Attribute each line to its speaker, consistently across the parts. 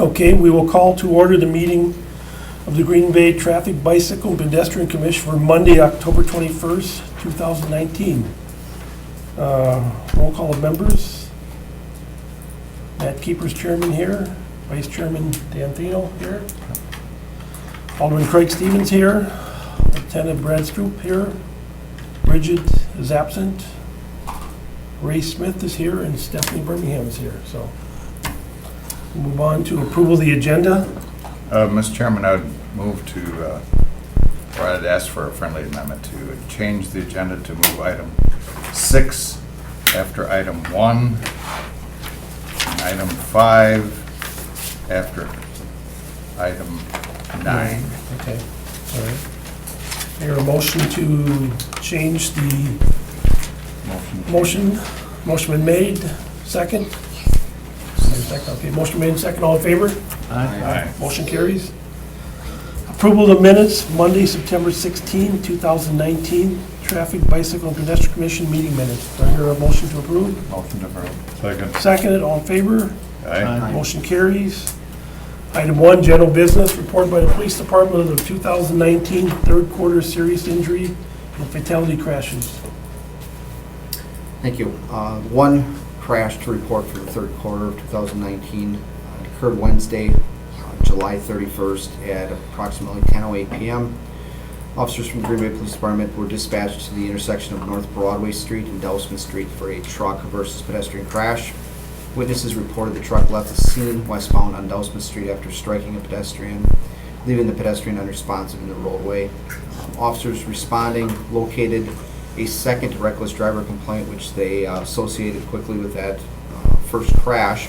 Speaker 1: Okay, we will call to order the meeting of the Green Bay Traffic, Bicycle, and Pedestrian Commission for Monday, October 21st, 2019. Roll call of members. Matt Keeper's chairman here. Vice Chairman D'Anthino here. Alderman Craig Stevens here. Lieutenant Brad Stroop here. Bridget is absent. Ray Smith is here, and Stephanie Birmingham is here. So we'll move on to approval of the agenda.
Speaker 2: Mr. Chairman, I would move to, or I'd ask for a friendly amendment to change the agenda to move item 6 after item 1, and item 5 after item 9.
Speaker 1: Okay, all right. Here, a motion to change the motion been made, second? Okay, motion made, second, all in favor?
Speaker 2: Aye.
Speaker 1: Motion carries. Approval of the minutes, Monday, September 16, 2019, Traffic, Bicycle, and Pedestrian Commission meeting minutes. Do I hear a motion to approve?
Speaker 2: Motion to approve. Second.
Speaker 1: Seconded, all in favor?
Speaker 2: Aye.
Speaker 1: Motion carries. Item 1, general business, report by the police department of the 2019 third quarter serious injury and fatality crashes.
Speaker 3: Thank you. One crash to report for the third quarter of 2019. It occurred Wednesday, July 31st at approximately 10:08 p.m. Officers from the Green Bay Police Department were dispatched to the intersection of North Broadway Street and Dousman Street for a truck versus pedestrian crash. Witnesses reported the truck left the scene westbound on Dousman Street after striking a pedestrian, leaving the pedestrian unresponsive in the roadway. Officers responding located a second reckless driver complaint, which they associated quickly with that first crash,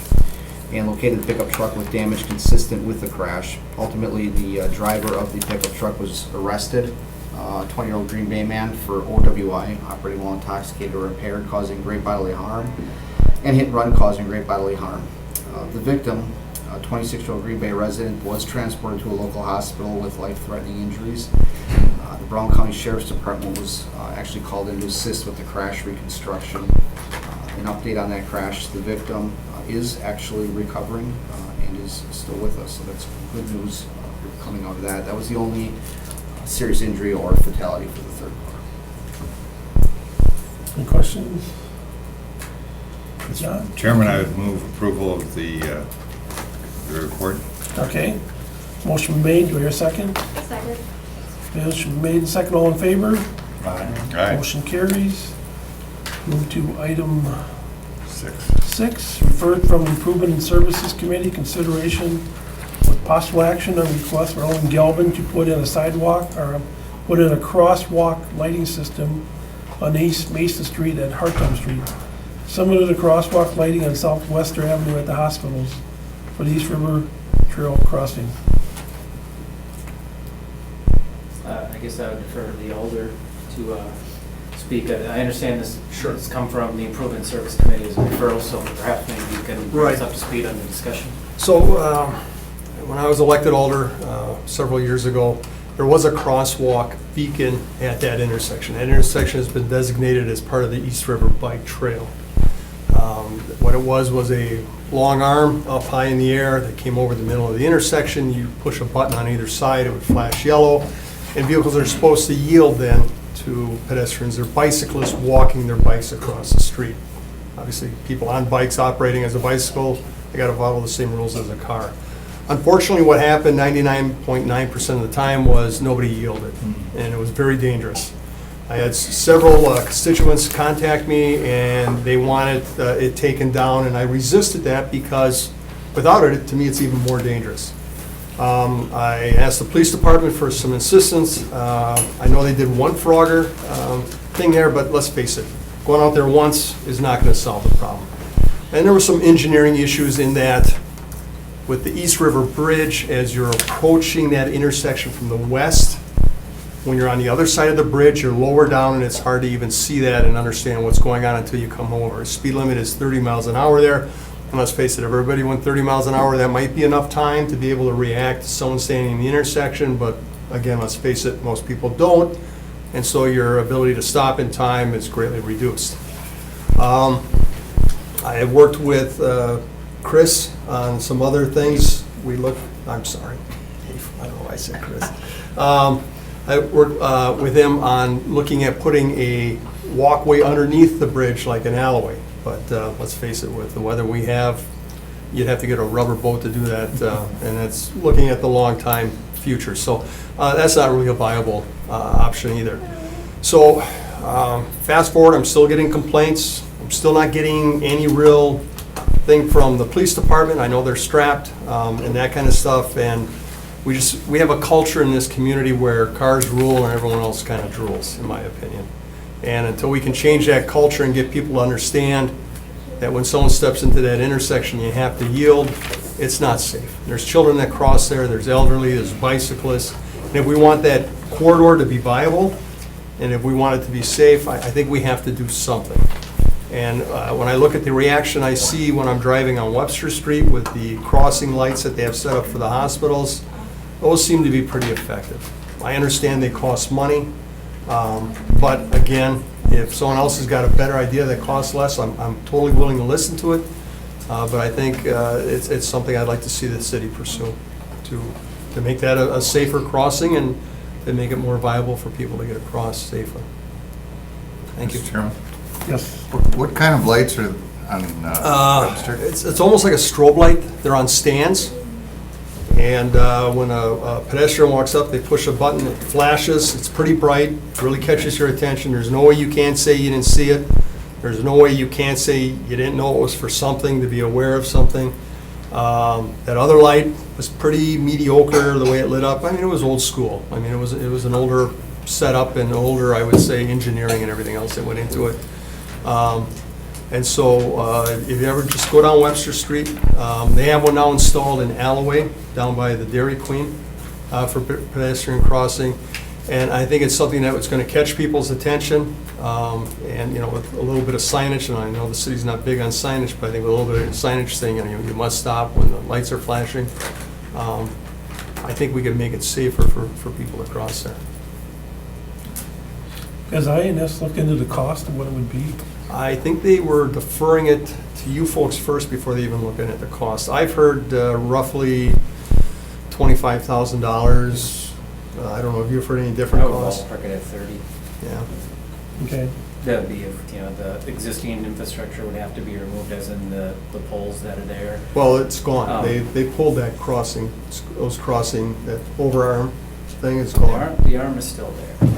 Speaker 3: and located the pickup truck with damage consistent with the crash. Ultimately, the driver of the pickup truck was arrested, a 20-year-old Green Bay man, for OWI, operating while intoxicated or impaired, causing great bodily harm, and hit and run causing great bodily harm. The victim, a 26-year-old Green Bay resident, was transported to a local hospital with life-threatening injuries. The Brown County Sheriff's Department was actually called in to assist with the crash reconstruction. An update on that crash: the victim is actually recovering and is still with us, so that's good news coming out of that. That was the only serious injury or fatality for the third quarter.
Speaker 1: Any questions? John?
Speaker 2: Chairman, I would move approval of the report.
Speaker 1: Okay. Motion made. Do I hear a second?
Speaker 4: Second.
Speaker 1: Motion made and second. All in favor?
Speaker 2: Aye.
Speaker 1: Motion carries. Move to item
Speaker 2: 6.
Speaker 1: 6, referred from Improvement and Services Committee, consideration with possible action on request for Owen Galvin to put in a sidewalk or put in a crosswalk lighting system on East Mason Street and Hartwell Street, similar to the crosswalk lighting on Southwestern Avenue at the hospitals for the East River Trail crossing.
Speaker 5: I guess I would defer to the Alder to speak. I understand this has come from the Improvement Service Committee as a referral, so perhaps maybe you can bring us up to speed on the discussion.
Speaker 6: So when I was elected alder several years ago, there was a crosswalk beacon at that intersection. That intersection has been designated as part of the East River Bike Trail. What it was a long arm up high in the air that came over the middle of the intersection. You push a button on either side, it would flash yellow, and vehicles are supposed to yield then to pedestrians or bicyclists walking their bikes across the street. Obviously, people on bikes operating as a bicycle, they got to follow the same rules as a car. Unfortunately, what happened 99.9% of the time was nobody yielded, and it was very dangerous. I had several constituents contact me, and they wanted it taken down, and I resisted that because without it, to me, it's even more dangerous. I asked the police department for some assistance. I know they did one Frogger thing there, but let's face it, going out there once is not going to solve the problem. And there were some engineering issues in that with the East River Bridge, as you're approaching that intersection from the west. When you're on the other side of the bridge, you're lower down, and it's hard to even see that and understand what's going on until you come over. Speed limit is 30 miles an hour there. And let's face it, if everybody went 30 miles an hour, that might be enough time to be able to react to someone standing in the intersection. But again, let's face it, most people don't. And so your ability to stop in time is greatly reduced. I have worked with Chris on some other things we look, I'm sorry, Dave, I don't know why I said Chris. I worked with him on looking at putting a walkway underneath the bridge like an alleyway. But let's face it, with the weather we have, you'd have to get a rubber boat to do that, and it's looking at the long time future. So that's not really a viable option either. So fast forward, I'm still getting complaints. I'm still not getting any real thing from the police department. I know they're strapped and that kind of stuff. And we have a culture in this community where cars rule and everyone else kind of drools, in my opinion. And until we can change that culture and get people to understand that when someone steps into that intersection, you have to yield, it's not safe. There's children that cross there, there's elderly, there's bicyclists. And if we want that corridor to be viable, and if we want it to be safe, I think we have to do something. And when I look at the reaction I see when I'm driving on Webster Street with the crossing lights that they have set up for the hospitals, those seem to be pretty effective. I understand they cost money. But again, if someone else has got a better idea that costs less, I'm totally willing to listen to it. But I think it's something I'd like to see the city pursue to make that a safer crossing and to make it more viable for people to get across safely. Thank you.
Speaker 2: Mr. Chairman,
Speaker 1: Yes.
Speaker 2: what kind of lights are on Webster?
Speaker 6: It's almost like a strobe light. They're on stands. And when a pedestrian walks up, they push a button, it flashes, it's pretty bright, really catches your attention. There's no way you can't say you didn't see it. There's no way you can't say you didn't know it was for something, to be aware of something. That other light was pretty mediocre, the way it lit up. I mean, it was old school. I mean, it was an older setup and older, I would say, engineering and everything else that went into it. And so if you ever just go down Webster Street, they have one now installed in Alloway, down by the Dairy Queen, for pedestrian crossing. And I think it's something that was going to catch people's attention, and, you know, with a little bit of signage, and I know the city's not big on signage, but I think with a little bit of signage saying, you know, you must stop when the lights are flashing, I think we can make it safer for people to cross there.
Speaker 1: Has INS looked into the cost of what it would be?
Speaker 6: I think they were deferring it to you folks first before they even looked at the cost. I've heard roughly $25,000. I don't know if you've heard any different
Speaker 5: I would
Speaker 6: costs.
Speaker 5: ballpark it at 30.
Speaker 6: Yeah.
Speaker 1: Okay.
Speaker 5: That would be if, you know, the existing infrastructure would have to be removed, as in the poles that are there.
Speaker 6: Well, it's gone.
Speaker 5: Oh.
Speaker 6: They pulled that crossing, that overarm thing is
Speaker 5: The
Speaker 6: gone.
Speaker 5: arm is still there.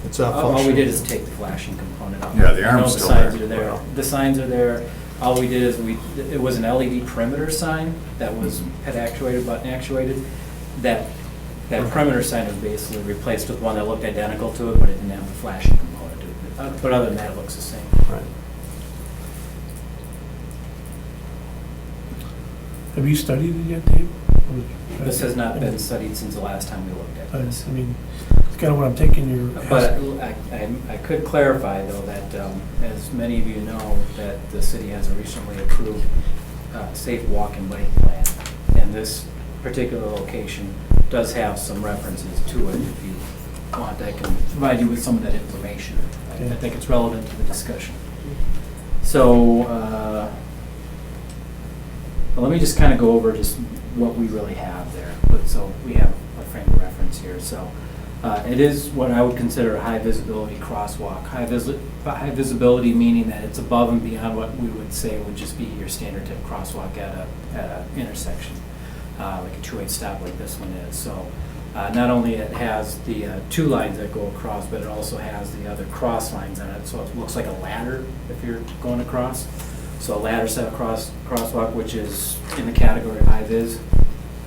Speaker 6: It's not
Speaker 5: All we
Speaker 6: functioning.
Speaker 5: did is take the flashing component out.
Speaker 2: Yeah, the
Speaker 5: I know
Speaker 2: arm's
Speaker 5: the
Speaker 2: still
Speaker 5: signs
Speaker 2: there.
Speaker 5: are there.
Speaker 6: Wow.
Speaker 5: The signs are there. All we did is it was an LED perimeter sign that was head actuated, button actuated. That perimeter sign was basically replaced with one that looked identical to it, but it didn't have the flashing component to it. But other than that, it looks the same.
Speaker 6: Right.
Speaker 1: Have you studied it yet, Dave?
Speaker 5: This has not been studied since the last time we looked at this.
Speaker 1: I mean, it's kind of what I'm taking your.
Speaker 5: But I could clarify, though, that as many of you know, that the city has a recently approved safe walk and bike plan. And this particular location does have some references to it. If you want, I can provide you with some of that information. I think it's relevant to the discussion. So, well, let me just kind of go over just what we really have there. So we have a frame of reference here. So it is what I would consider a high visibility crosswalk. High visibility meaning that it's above and beyond what we would say would just be your standard type crosswalk at a intersection, like a two-way stop like this one is. So not only it has the two lines that go across, but it also has the other cross lines on it. So it looks like a ladder if you're going across. So a ladder set crosswalk, which is in the category of high vis.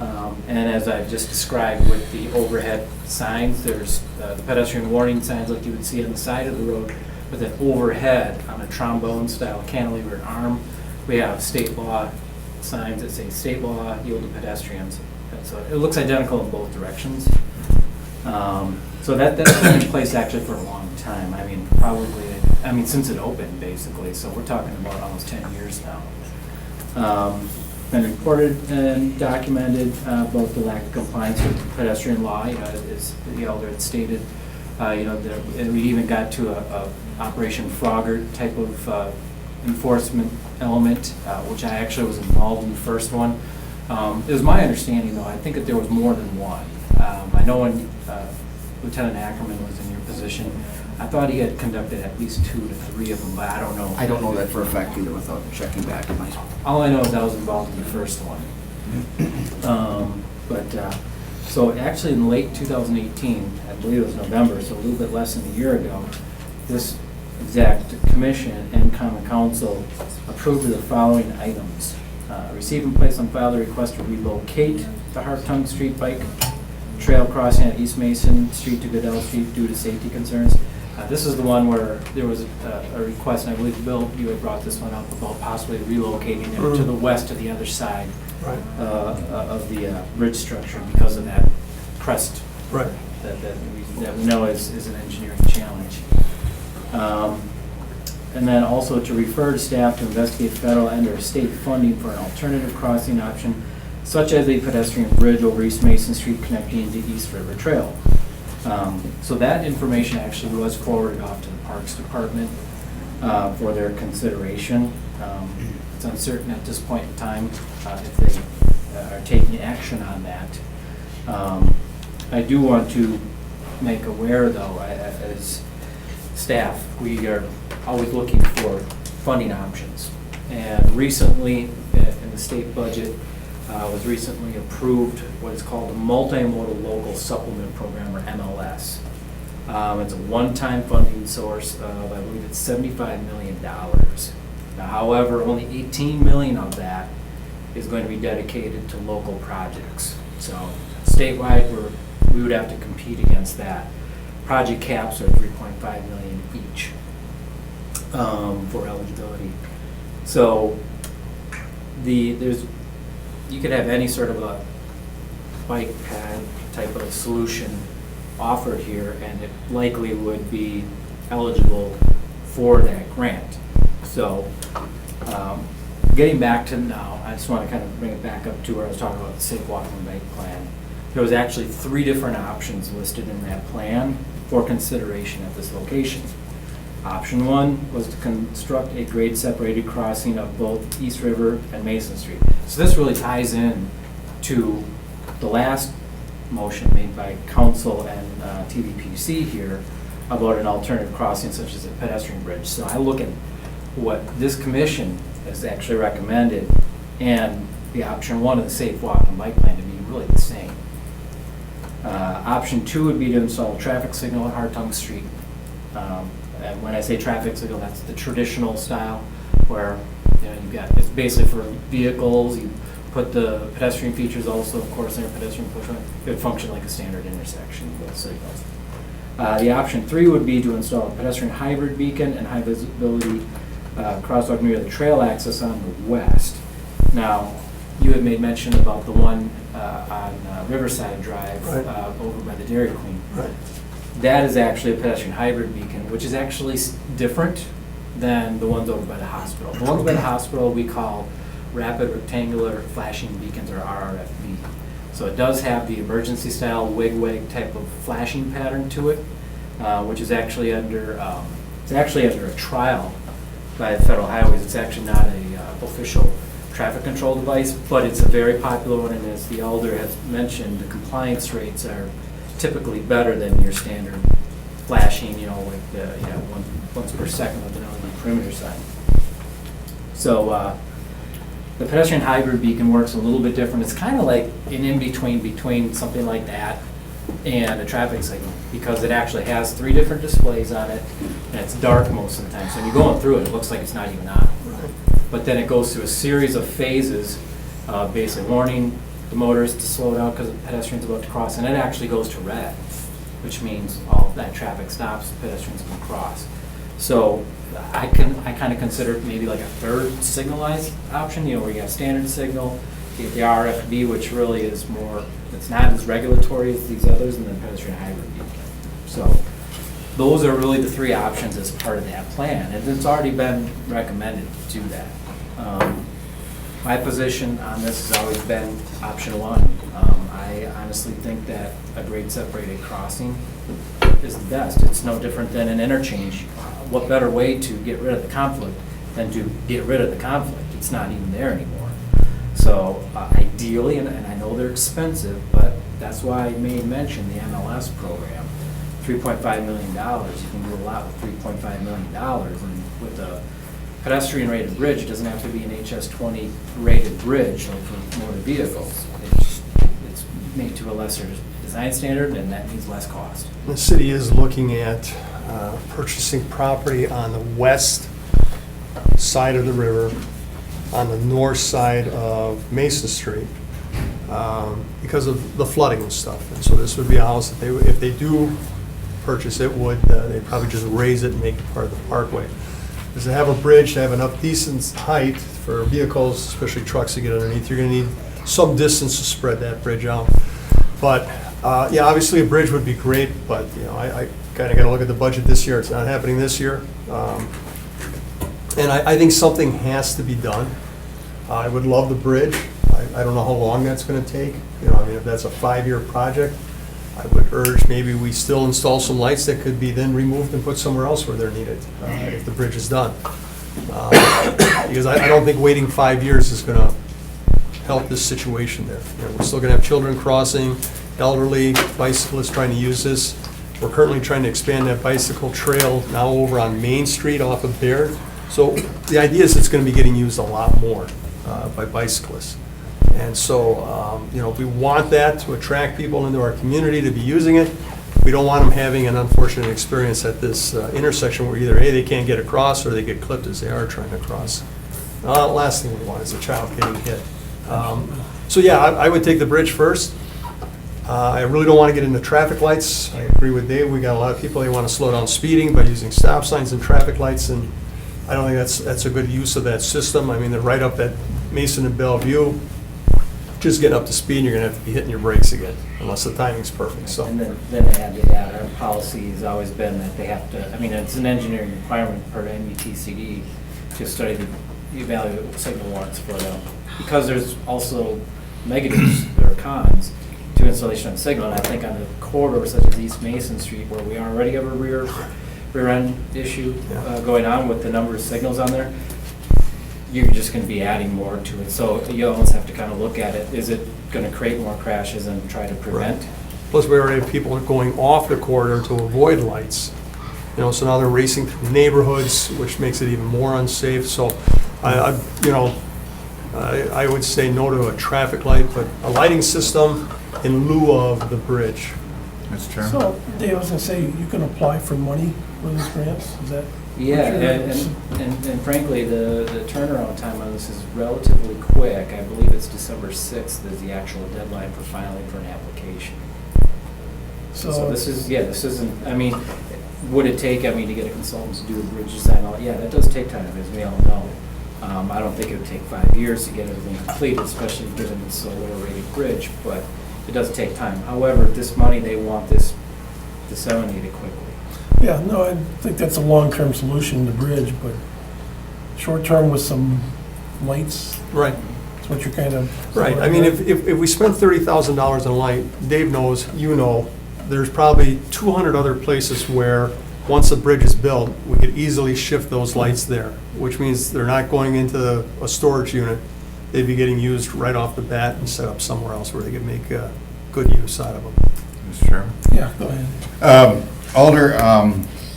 Speaker 5: And as I've just described with the overhead signs, there's the pedestrian warning signs like you would see on the side of the road, but then overhead on a trombone style cantilevered arm, we have state law signs that say state law, yield to pedestrians. And so it looks identical in both directions. So that's been in place actually for a long time. I mean, probably, since it opened basically. So we're talking about almost 10 years now. Been reported and documented about the lack of compliance with pedestrian law. You know, as the elder had stated, and we even got to a Operation Frogger type of enforcement element, which I actually was involved in the first one. It was my understanding, though, I think that there was more than one. I know when Lieutenant Ackerman was in your position, I thought he had conducted at least 2 to 3 of them, but I don't know.
Speaker 3: I don't know that for a fact either without checking back in my.
Speaker 5: All I know is I was involved in the first one. So actually in late 2018, I believe it was November, so a little bit less than a year ago, this exact commission and common council approved the following items. Receive and place on file the request to relocate the Hartung Street bike trail crossing at East Mason Street to Goodell Street due to safety concerns. This is the one where there was a request, and I believe, Bill, you had brought this one up about possibly relocating it to the west to the other side
Speaker 6: Right.
Speaker 5: of the bridge structure because of that crest
Speaker 6: Right.
Speaker 5: that we know is an engineering challenge. And then also to refer to staff to investigate federal and/or state funding for an alternative crossing option, such as a pedestrian bridge over East Mason Street connecting to East River Trail. So that information actually was forwarded off to the Parks Department for their consideration. It's uncertain at this point in time if they are taking action on that. I do want to make aware, though, as staff, we are always looking for funding options. And recently, in the state budget, was recently approved what is called the Multimodal Local Supplement Program, or MLS. It's a one-time funding source of, I believe it's $75 million. Now, however, only 18 million of that is going to be dedicated to local projects. So statewide, we would have to compete against that. Project caps are 3.5 million each for eligibility. So you could have any sort of a bike pad type of solution offered here, and it likely would be eligible for that grant. So getting back to now, I just want to kind of bring it back up to where I was talking about the safe walking bike plan. There was actually 3 different options listed in that plan for consideration at this location. Option 1 was to construct a grade-separated crossing of both East River and Mason Street. So this really ties in to the last motion made by council and TVPC here about an alternative crossing such as a pedestrian bridge. So I look at what this commission has actually recommended and the option 1 of the safe walk and bike plan to be really the same. Option 2 would be to install a traffic signal at Hartung Street. And when I say traffic signal, that's the traditional style where you've got, it's basically for vehicles. You put the pedestrian features also, of course, in a pedestrian pushback. It would function like a standard intersection with signals. The option 3 would be to install a pedestrian hybrid beacon and high visibility crosswalk near the trail access on the west. Now, you had made mention about the one on Riverside Drive
Speaker 6: Right.
Speaker 5: over by the Dairy Queen.
Speaker 6: Right.
Speaker 5: That is actually a pedestrian hybrid beacon, which is actually different than the ones over by the hospital. The ones by the hospital we call rapid rectangular flashing beacons, or RRFB. So it does have the emergency style wig-wag type of flashing pattern to it, which is actually under a trial by the Federal Highways. It's actually not a official traffic control device, but it's a very popular one, and as the Alder has mentioned, the compliance rates are typically better than your standard flashing, like the, once per second with an LED perimeter sign. So the pedestrian hybrid beacon works a little bit different. It's kind of like an in-between something like that and a traffic signal, because it actually has 3 different displays on it, and it's dark most of the time. So when you're going through it, it looks like it's not even on. But then it goes through a series of phases, basically warning the motorist to slow down because the pedestrian's about to cross, and it actually goes to red, which means all that traffic stops, pedestrians can cross. So I kind of consider it maybe like a third signalized option, where you have standard signal, you get the RFB, which really is more, it's not as regulatory as these others, and then pedestrian hybrid beacon. So those are really the 3 options as part of that plan, and it's already been recommended to do that. My position on this has always been option 1. I honestly think that a grade separated crossing is the best. It's no different than an interchange. What better way to get rid of the conflict than to get rid of the conflict? It's not even there anymore. So Ideally, and I know they're expensive, but that's why I made mention the MLS program. $3.5 million, you can do a lot with $3.5 million. And with a pedestrian rated bridge, it doesn't have to be an HS20 rated bridge like for motor vehicles. It's made to a lesser design standard, and that means less cost.
Speaker 6: The city is looking at purchasing property on the west side of the river, on the north side of Mason Street, because of the flooding and stuff. And so this would be a house that if they do purchase it, they'd probably just raise it and make it part of the parkway. Because to have a bridge, to have enough decent height for vehicles, especially trucks to get underneath, you're gonna need some distance to spread that bridge out. But, yeah, obviously a bridge would be great, but, I kinda gotta look at the budget this year. It's not happening this year. And I think something has to be done. I would love the bridge. I don't know how long that's gonna take. If that's a 5-year project, I would urge maybe we still install some lights that could be then removed and put somewhere else where they're needed, if the bridge is done. Because I don't think waiting 5 years is gonna help this situation there. We're still gonna have children crossing, elderly, bicyclists trying to use this. We're currently trying to expand that bicycle trail now over on Main Street off of Baird. So the idea is it's gonna be getting used a lot more by bicyclists. And so, we want that to attract people into our community to be using it. We don't want them having an unfortunate experience at this intersection where either, A, they can't get across, or they get clipped as they are trying to cross. Last thing we want is a child getting hit. So yeah, I would take the bridge first. I really don't want to get into traffic lights. I agree with Dave, we got a lot of people, they want to slow down speeding by using stop signs and traffic lights, and I don't think that's a good use of that system. They're right up at Mason and Bellevue. Just getting up to speed, you're gonna have to be hitting your brakes again, unless the timing's perfect, so.
Speaker 5: And then to add to that, our policy has always been that they have to, it's an engineering requirement per METCD to study the evaluate signal warrants for them. Because there's also negatives or cons to installation of signal, and I think on the corridor such as East Mason Street, where we already have a rear end issue going on with the number of signals on there, you're just going to be adding more to it. So you almost have to kind of look at it. Is it going to create more crashes and try to prevent?
Speaker 6: Right. Plus, we already have people going off the corridor to avoid lights. So now they're racing through neighborhoods, which makes it even more unsafe. So, I would say no to a traffic light, but a lighting system in lieu of the bridge.
Speaker 2: Mr. Chairman?
Speaker 1: So, Dave, I was gonna say, you can apply for money for these grants, is that?
Speaker 5: Yeah, and frankly, the turnaround time on this is relatively quick. I believe it's December 6th is the actual deadline for filing for an application. So this isn't, would it take, to get a consultant to do a bridge design? Yeah, that does take time, as we all know. I don't think it would take 5 years to get everything completed, especially given it's a lower rated bridge, but it does take time. However, this money, they want this disseminated quickly.
Speaker 1: Yeah, no, I think that's a long-term solution, the bridge, but short-term with some lights,
Speaker 6: Right.
Speaker 1: that's what you're kind of.
Speaker 6: Right, if we spend $30,000 on a light, Dave knows, there's probably 200 other places where, once a bridge is built, we could easily shift those lights there, which means they're not going into a storage unit. They'd be getting used right off the bat and set up somewhere else where they could make good use out of them.
Speaker 2: Mr. Chairman?
Speaker 1: Yeah, go ahead.
Speaker 2: Alder,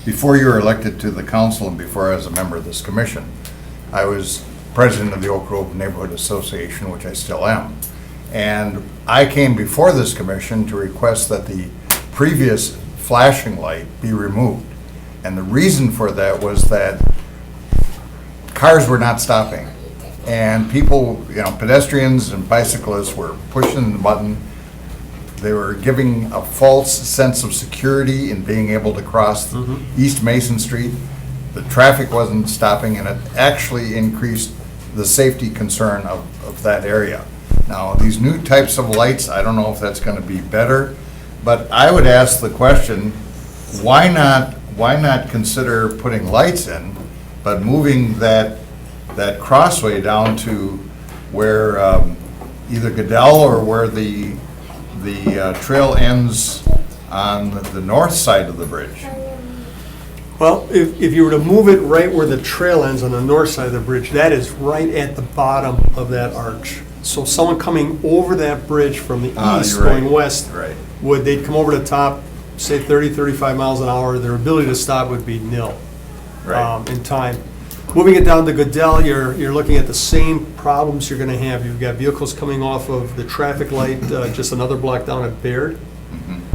Speaker 2: before you were elected to the council and before I was a member of this commission, I was president of the Oak Grove Neighborhood Association, which I still am. And I came before this commission to request that the previous flashing light be removed. And the reason for that was that cars were not stopping. And people, pedestrians and bicyclists were pushing the button. They were giving a false sense of security in being able to cross East Mason Street. The traffic wasn't stopping, and it actually increased the safety concern of that area. Now, these new types of lights, I don't know if that's going to be better, but I would ask the question, why not consider putting lights in, but moving that crossway down to where either Goodell or where the trail ends on the north side of the bridge?
Speaker 6: Well, if you were to move it right where the trail ends on the north side of the bridge, that is right at the bottom of that arch. So someone coming over that bridge from the east
Speaker 2: You're right.
Speaker 6: going west,
Speaker 2: Right.
Speaker 6: they'd come over the top, say 30, 35 miles an hour, their ability to stop would be nil
Speaker 2: Right.
Speaker 6: in time. Moving it down to Goodell, you're looking at the same problems you're gonna have. You've got vehicles coming off of the traffic light, just another block down at Baird.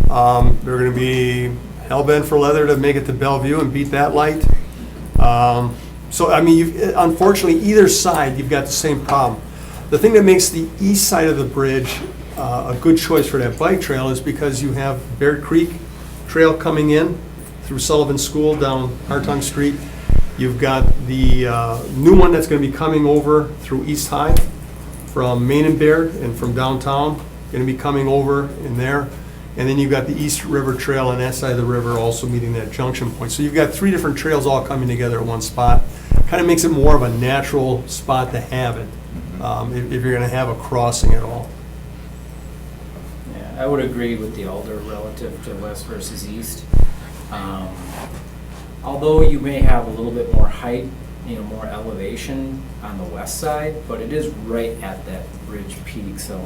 Speaker 6: They're gonna be hell-bent for leather to make it to Bellevue and beat that light. So, I mean, unfortunately, either side, you've got the same problem. The thing that makes the east side of the bridge a good choice for that bike trail is because you have Bear Creek Trail coming in through Sullivan School down Hartung Street. You've got the new one that's going to be coming over through East High from Main and Bear and from downtown, going to be coming over in there. And then you've got the East River Trail on that side of the river also meeting that junction point. So you've got 3 different trails all coming together at one spot. Kind of makes it more of a natural spot to have it, if you're going to have a crossing at all.
Speaker 5: Yeah, I would agree with the Alder relative to west versus east. Although you may have a little bit more height, more elevation on the west side, but it is right at that bridge peak, so,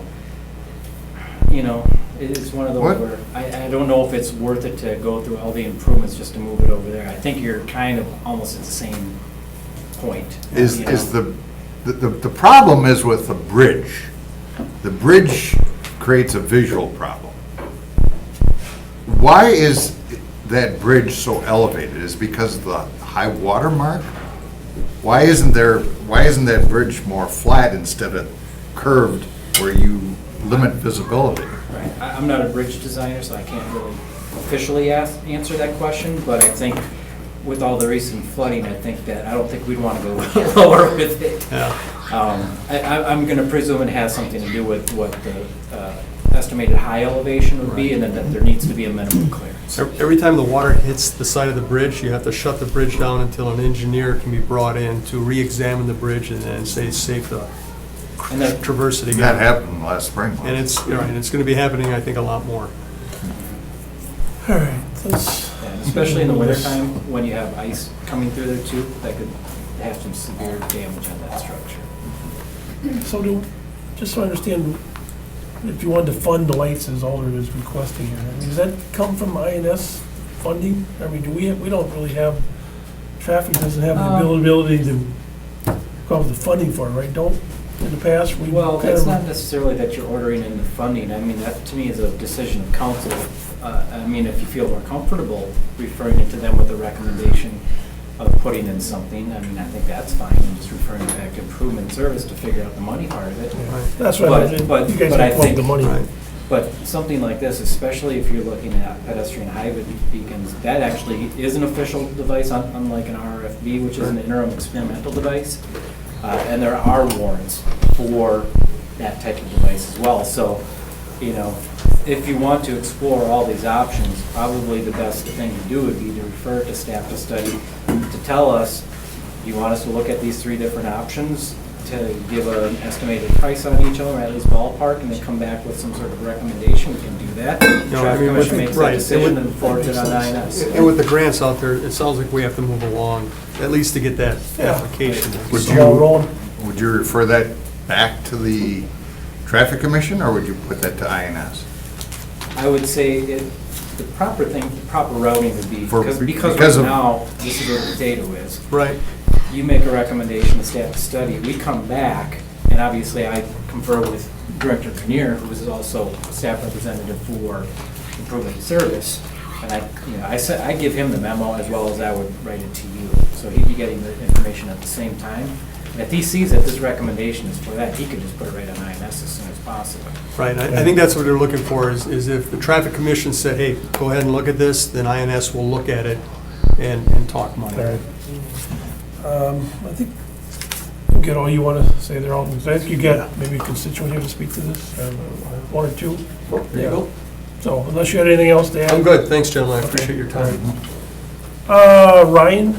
Speaker 5: it's one of those
Speaker 2: What?
Speaker 5: where I don't know if it's worth it to go through all the improvements just to move it over there. I think you're kind of almost at the same point.
Speaker 2: Is the problem is with the bridge. The bridge creates a visual problem. Why is that bridge so elevated? Is it because of the high water mark? Why isn't that bridge more flat instead of curved where you limit visibility?
Speaker 5: Right. I'm not a bridge designer, so I can't really officially answer that question, but I think with all the recent flooding, I don't think we'd want to go lower with it.
Speaker 6: Yeah.
Speaker 5: I'm going to presume it has something to do with what the estimated high elevation would be, and then that there needs to be a minimum clearance.
Speaker 6: Every time the water hits the side of the bridge, you have to shut the bridge down until an engineer can be brought in to re-examine the bridge and then say it's safe to
Speaker 5: And that,
Speaker 6: traverse it again.
Speaker 2: That happened last spring.
Speaker 6: And it's going to be happening, I think, a lot more.
Speaker 1: All right, let's,
Speaker 5: and especially in the wintertime, when you have ice coming through there too, that could have some severe damage on that structure.
Speaker 1: so just so I understand, if you wanted to fund the lights as Alder is requesting here, I mean, does that come from INS funding? I mean, we don't really have, traffic doesn't have the ability to come up with the funding for it, right? Don't, in the past, we
Speaker 5: Well,
Speaker 1: kind
Speaker 5: it's
Speaker 1: of-
Speaker 5: not necessarily that you're ordering in the funding. I mean, that to me is a decision of council. I mean, if you feel more comfortable referring it to them with a recommendation of putting in something, I mean, I think that's fine. And just referring it back to improvement service to figure out the money part of it.
Speaker 1: That's what I mean,
Speaker 5: But-
Speaker 1: you guys
Speaker 5: but I
Speaker 1: have plugged the
Speaker 5: think-
Speaker 1: money.
Speaker 6: Right.
Speaker 5: But something like this, especially if you're looking at pedestrian high beacons, that actually is an official device, unlike an RFB, which is an interim experimental device. And there are warrants for that type of device as well. So, if you want to explore all these options, probably the best thing to do would be to refer to staff to study, to tell us, you want us to look at these 3 different options, to give an estimated price on each of them, or at least ballpark, and then come back with some sort of recommendation, we can do that.
Speaker 6: No, I
Speaker 5: Traffic
Speaker 6: mean,
Speaker 5: Commission
Speaker 6: with-
Speaker 5: makes
Speaker 6: right,
Speaker 5: that
Speaker 6: it
Speaker 5: decision
Speaker 6: would-
Speaker 5: and forwards it on INS.
Speaker 6: And with the grants out there, it sounds like we have to move along, at least to get that
Speaker 1: Yeah.
Speaker 6: application.
Speaker 2: Would
Speaker 1: It's all rolling.
Speaker 2: Would you refer that back to the Traffic Commission, or would you put that to INS?
Speaker 5: I would say the proper routing would be,
Speaker 2: For-
Speaker 5: because
Speaker 2: because
Speaker 5: right
Speaker 2: of-
Speaker 5: now, this is where the potato is.
Speaker 6: Right.
Speaker 5: You make a recommendation to staff to study, we come back, and obviously I confer with Director Grenier, who is also a staff representative for improvement service, and I give him the memo as well as I would write it to you, so he'd be getting the information at the same time. And if he sees that this recommendation is for that, he could just put it right on INS as soon as possible.
Speaker 6: Right, I think that's what they're looking for, is if the traffic commission said, hey, go ahead and look at this, then INS will look at it and talk money.
Speaker 1: All right. I think you get all you want to say there. I think you get maybe a constituent here to speak to this, 1 or 2.
Speaker 6: There you go.
Speaker 1: So unless you had anything else to add.
Speaker 6: I'm good, thanks, gentlemen, I appreciate your time.
Speaker 1: Ryan?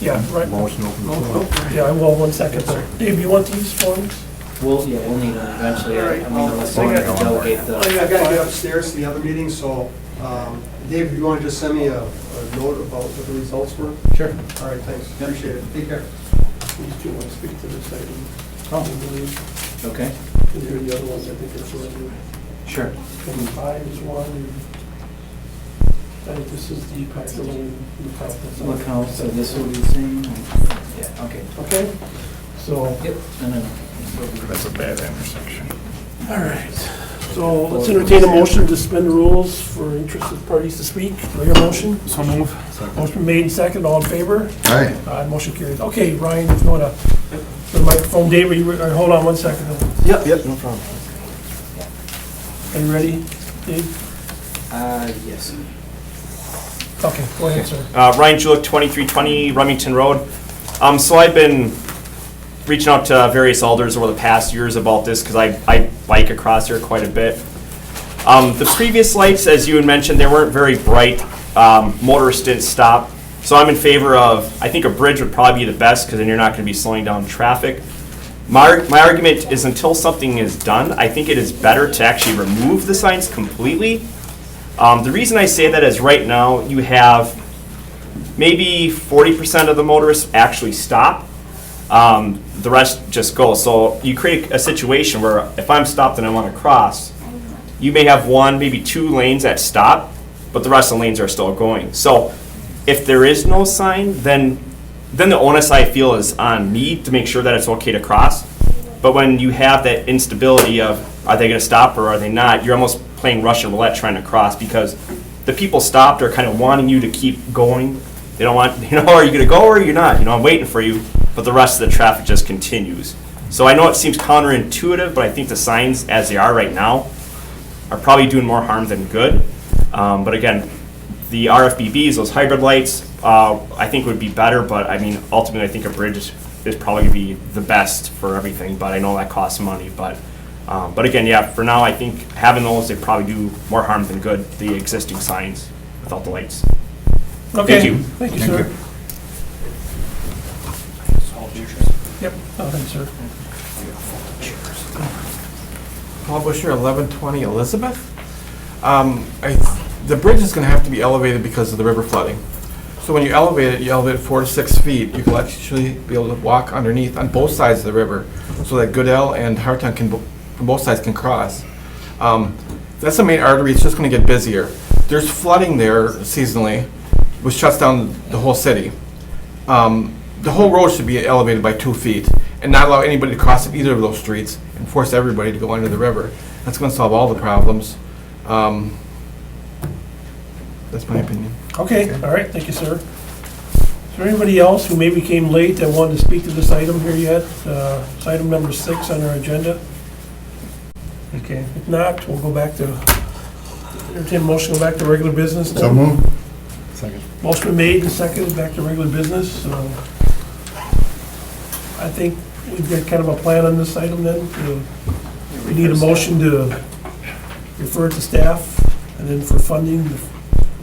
Speaker 1: Yeah, right.
Speaker 4: Motion open.
Speaker 1: Yeah, well, 1 second. Dave, you want these forms?
Speaker 5: We'll need them eventually, I mean, unless
Speaker 1: I
Speaker 5: you want
Speaker 1: got-
Speaker 5: to delegate the.
Speaker 6: I've got to get upstairs to the other meeting, so, Dave, if you want to just send me a note about what the results were?
Speaker 5: Sure.
Speaker 6: All right, thanks, appreciate it, take care.
Speaker 1: These 2 want to speak to this item.
Speaker 5: Oh, okay.
Speaker 1: And here are the other ones, I think are further.
Speaker 5: Sure.
Speaker 1: 25 is one. I think this is the Packer Lane lookout.
Speaker 5: Look how, so this will be the same? Yeah, okay.
Speaker 1: Okay, so,
Speaker 5: Yep, no, no, no.
Speaker 2: That's a bad intersection.
Speaker 1: all right. So let's entertain a motion to suspend the rules for interested parties to speak. Do I hear a motion?
Speaker 6: So move.
Speaker 1: Motion made and second, all in favor?
Speaker 2: Aye.
Speaker 1: Motion carries. Okay, Ryan, if you want to, the microphone, Dave, hold on one second.
Speaker 4: Yep, no problem.
Speaker 1: Are you ready, Dave?
Speaker 5: Yes.
Speaker 1: Okay, go ahead, sir.
Speaker 4: Ryan Julick, 2320 Remington Road. So I've been reaching out to various alders over the past years about this because I bike across here quite a bit. The previous lights, as you had mentioned, they weren't very bright. Motorists didn't stop. So I'm in favor of, I think a bridge would probably be the best because then you're not going to be slowing down traffic. My argument is until something is done, I think it is better to actually remove the signs completely. The reason I say that is right now you have maybe 40% of the motorists actually stop. The rest just go. So you create a situation where if I'm stopped and I want to cross, you may have one, maybe two lanes that stop, but the rest of the lanes are still going. So if there is no sign, then the onus I feel is on me to make sure that it's okay to cross. But when you have that instability of are they going to stop or are they not, you're almost playing Russian roulette trying to cross because the people stopped are kind of wanting you to keep going. They don't want, are you going to go or are you not? I'm waiting for you, but the rest of the traffic just continues. So I know it seems counterintuitive, but I think the signs as they are right now are probably doing more harm than good. But again, the RFBBs, those hybrid lights, I think would be better, but I mean, ultimately I think a bridge is probably going to be the best for everything, but I know that costs money. But again, yeah, for now I think having those, they probably do more harm than good, the existing signs without the lights.
Speaker 1: Okay.
Speaker 4: Thank you.
Speaker 1: Thank you,
Speaker 2: Thank
Speaker 1: sir.
Speaker 2: you.
Speaker 1: Yep, go ahead, sir.
Speaker 7: Paul Busher, 1120 Elizabeth. The bridge is going to have to be elevated because of the river flooding. So when you elevate it 4 to 6 feet. You can actually be able to walk underneath on both sides of the river so that Goodell and Hartown from both sides can cross. That's the main artery. It's just going to get busier. There's flooding there seasonally, which shuts down the whole city. The whole road should be elevated by 2 feet and not allow anybody to cross either of those streets and force everybody to go under the river. That's going to solve all the problems. That's my opinion.
Speaker 1: Okay, all right, thank you, sir. Is there anybody else who maybe came late that wanted to speak to this item here yet? It's item number 6 on our agenda. Okay, if not, we'll go back to, entertain a motion, go back to regular business now.
Speaker 2: So moved.
Speaker 1: Motion been made and seconded, back to regular business. I think we've got kind of a plan on this item then. We need a motion to refer it to staff and then for funding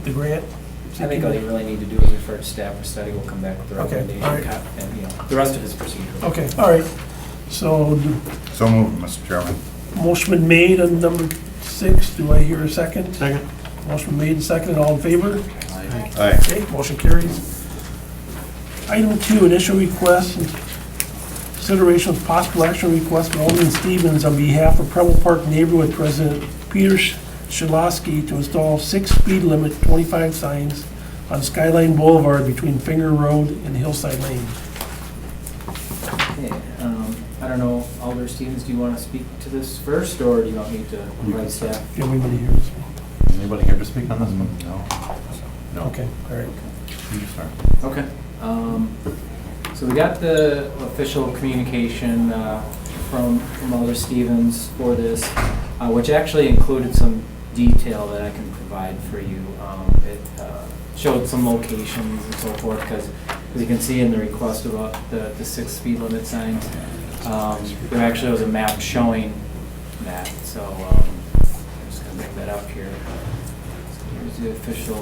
Speaker 1: the grant.
Speaker 5: I think all you really need to do is refer to staff for study. We'll come back with the
Speaker 1: Okay,
Speaker 5: recommendation.
Speaker 1: all right.
Speaker 5: And, the rest of it's procedural.
Speaker 1: Okay, all right. So
Speaker 2: So moved, Mr. Chairman.
Speaker 1: motion been made on number 6. Do I hear a second?
Speaker 6: Second.
Speaker 1: Motion been made and seconded. All in favor?
Speaker 2: Aye.
Speaker 1: Okay, motion carries. Item 2, initial request, and consideration of possible action request by Alderman Stevens on behalf of Preble Park Neighborhood President Peter Shalosky to install 6 speed limit 25 signs on Skyline Boulevard between Finger Road and Hillside Lane.
Speaker 5: Okay, I don't know, Alder Stevens, do you want to speak to this first, or do you want me to invite staff?
Speaker 1: Do you have anybody here to speak?
Speaker 8: Anybody here to speak on this one? No.
Speaker 1: Okay, all right.
Speaker 8: You start.
Speaker 5: Okay. So we got the official communication from Alder Stevens for this, which actually included some detail that I can provide for you. It showed some locations and so forth, because as you can see in the request about the 6 speed limit signs, there actually was a map showing that. So I'm just going to bring that up here. So here's the official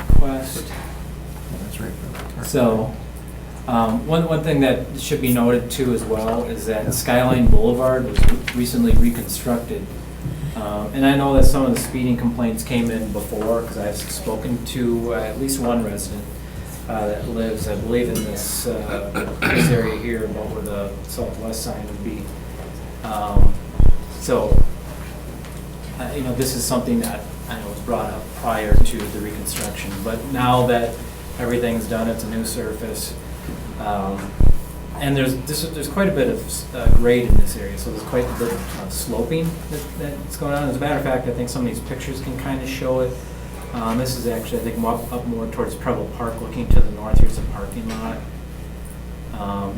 Speaker 5: request.
Speaker 8: That's right.
Speaker 5: So, one thing that should be noted too as well is that Skyline Boulevard was recently reconstructed. And I know that some of the speeding complaints came in before, because I've spoken to at least one resident that lives, I believe, in this area here, about where the southwest sign would be. So, this is something that I know was brought up prior to the reconstruction, but now that everything's done, it's a new surface. And there's quite a bit of grade in this area, so there's quite a bit of sloping that's going on. As a matter of fact, I think some of these pictures can kind of show it. This is actually, I think, up more towards Preble Park, looking to the north. Here's a parking lot.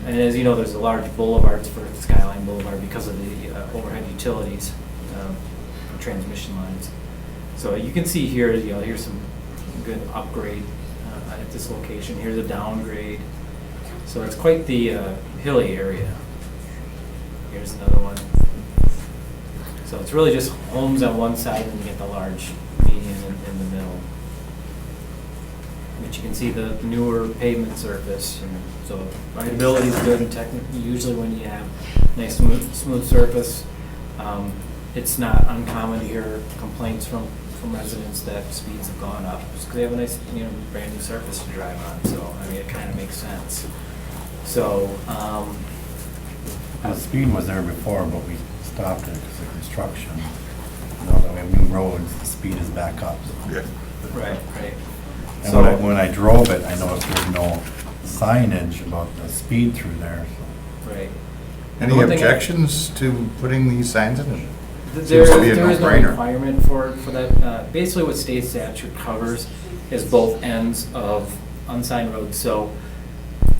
Speaker 5: And as you know, there's a large boulevards for Skyline Boulevard because of the overhead utilities for transmission lines. So you can see here, here's some good upgrade at this location. Here's a downgrade. So it's quite the hilly area. Here's another one. So it's really just homes on one side, and you get the large median in the middle. But you can see the newer pavement surface, and so rideability is good. And technically, usually when you have nice smooth surface, it's not uncommon to hear complaints from residents that speeds have gone up just because they have a nice, brand new surface to drive on. So I mean, it kind of makes sense. So
Speaker 8: The speed was there before, but we stopped it because of construction. Now that we have new roads, the speed is back up.
Speaker 2: Yeah.
Speaker 5: right.
Speaker 8: And
Speaker 5: So
Speaker 8: when I drove it, I noticed there's no signage about the speed through there.
Speaker 5: right.
Speaker 2: Any
Speaker 5: The one thing I-
Speaker 2: objections to putting these signs in?
Speaker 5: There
Speaker 2: Seems to be a
Speaker 5: there is no
Speaker 2: no-brainer.
Speaker 5: requirement for that. Basically, what state statute covers is both ends of unsigned roads. So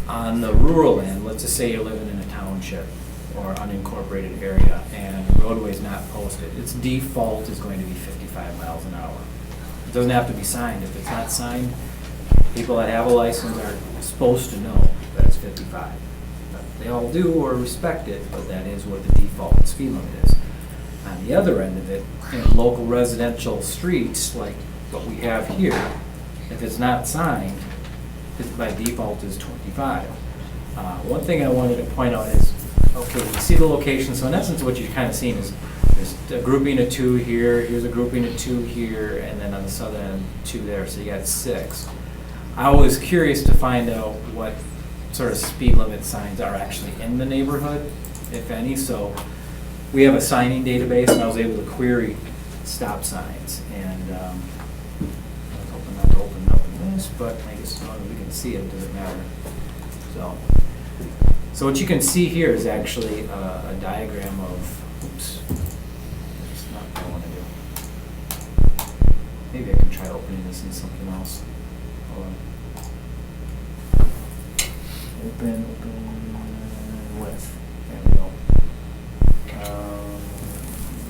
Speaker 5: on the rural end, let's just say you're living in a township or unincorporated area and the roadway is not posted, its default is going to be 55 miles an hour. It doesn't have to be signed. If it's not signed, people that have a license are supposed to know that it's 55. They all do or respect it, but that is what the default speed limit is. On the other end of it, in local residential streets, like what we have here, if it's not signed, it by default is 25. One thing I wanted to point out is, okay, you see the location, so in essence what you're kind of seeing is there's a grouping of 2 here, here's a grouping of 2 here, and then on the southern end, 2 there, so you got 6. I was curious to find out what sort of speed limit signs are actually in the neighborhood, if any, so we have a signing database, and I was able to query stop signs, and I was hoping not to open up in this, but I guess as long as we can see it, doesn't matter. So what you can see here is actually a diagram of, oops, that's not what I want to do. Maybe I can try opening this in something else. Hold on. Open with, there we go.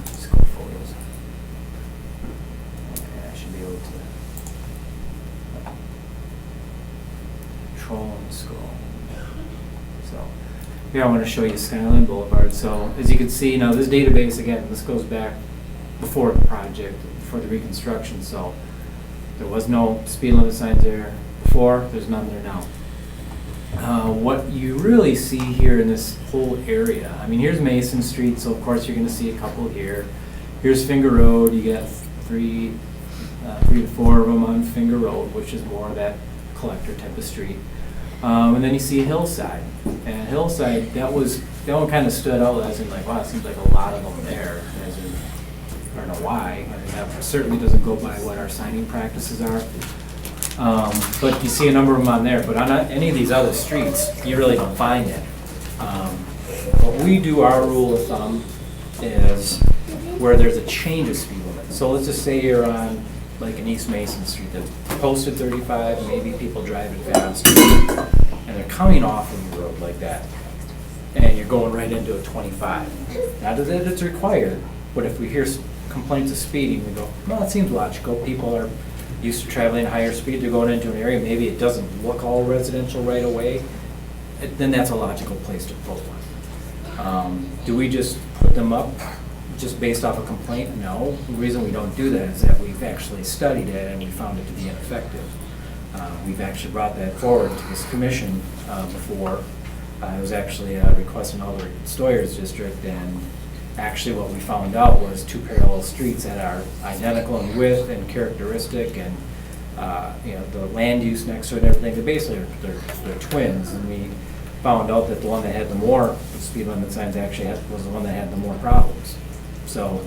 Speaker 5: Let's go photos. Okay, I should be able to control and scroll. So here I want to show you Skyline Boulevard. So as you can see now, this database, again, this goes back before the project, before the reconstruction. So there was no speed limit signs there before, there's none there now. What you really see here in this whole area, I mean, here's Mason Street, so of course you're going to see a couple here. Here's Finger Road, you got three to four of them on Finger Road, which is more of that collector type of street. And then you see Hillside, and Hillside, that one kind of stood out as in like, wow, it seems like a lot of them there, as in, I don't know why. I mean, that certainly doesn't go by what our signing practices are. But you see a number of them on there, but on any of these other streets, you really don't find it. What we do, our rule of thumb, is where there's a change of speed limit. So let's just say you're on like an East Mason Street that's posted 35, maybe people drive it fast, and they're coming off of the road like that, and you're going right into a 25. Not that it's required, but if we hear complaints of speeding, we go, well, it seems logical. People are used to traveling at higher speed, they're going into an area, maybe it doesn't look all residential right away, then that's a logical place to put one. Do we just put them up just based off a complaint? No. The reason we don't do that is that we've actually studied it and we found it to be ineffective. We've actually brought that forward to this commission before. It was actually a request in Alder Stoyer's district, and actually what we found out was 2 parallel streets that are identical in width and characteristic, and the land use next to it and everything, they're twins, and we found out that the one that had the more speed limit signs actually was the one that had the more problems. So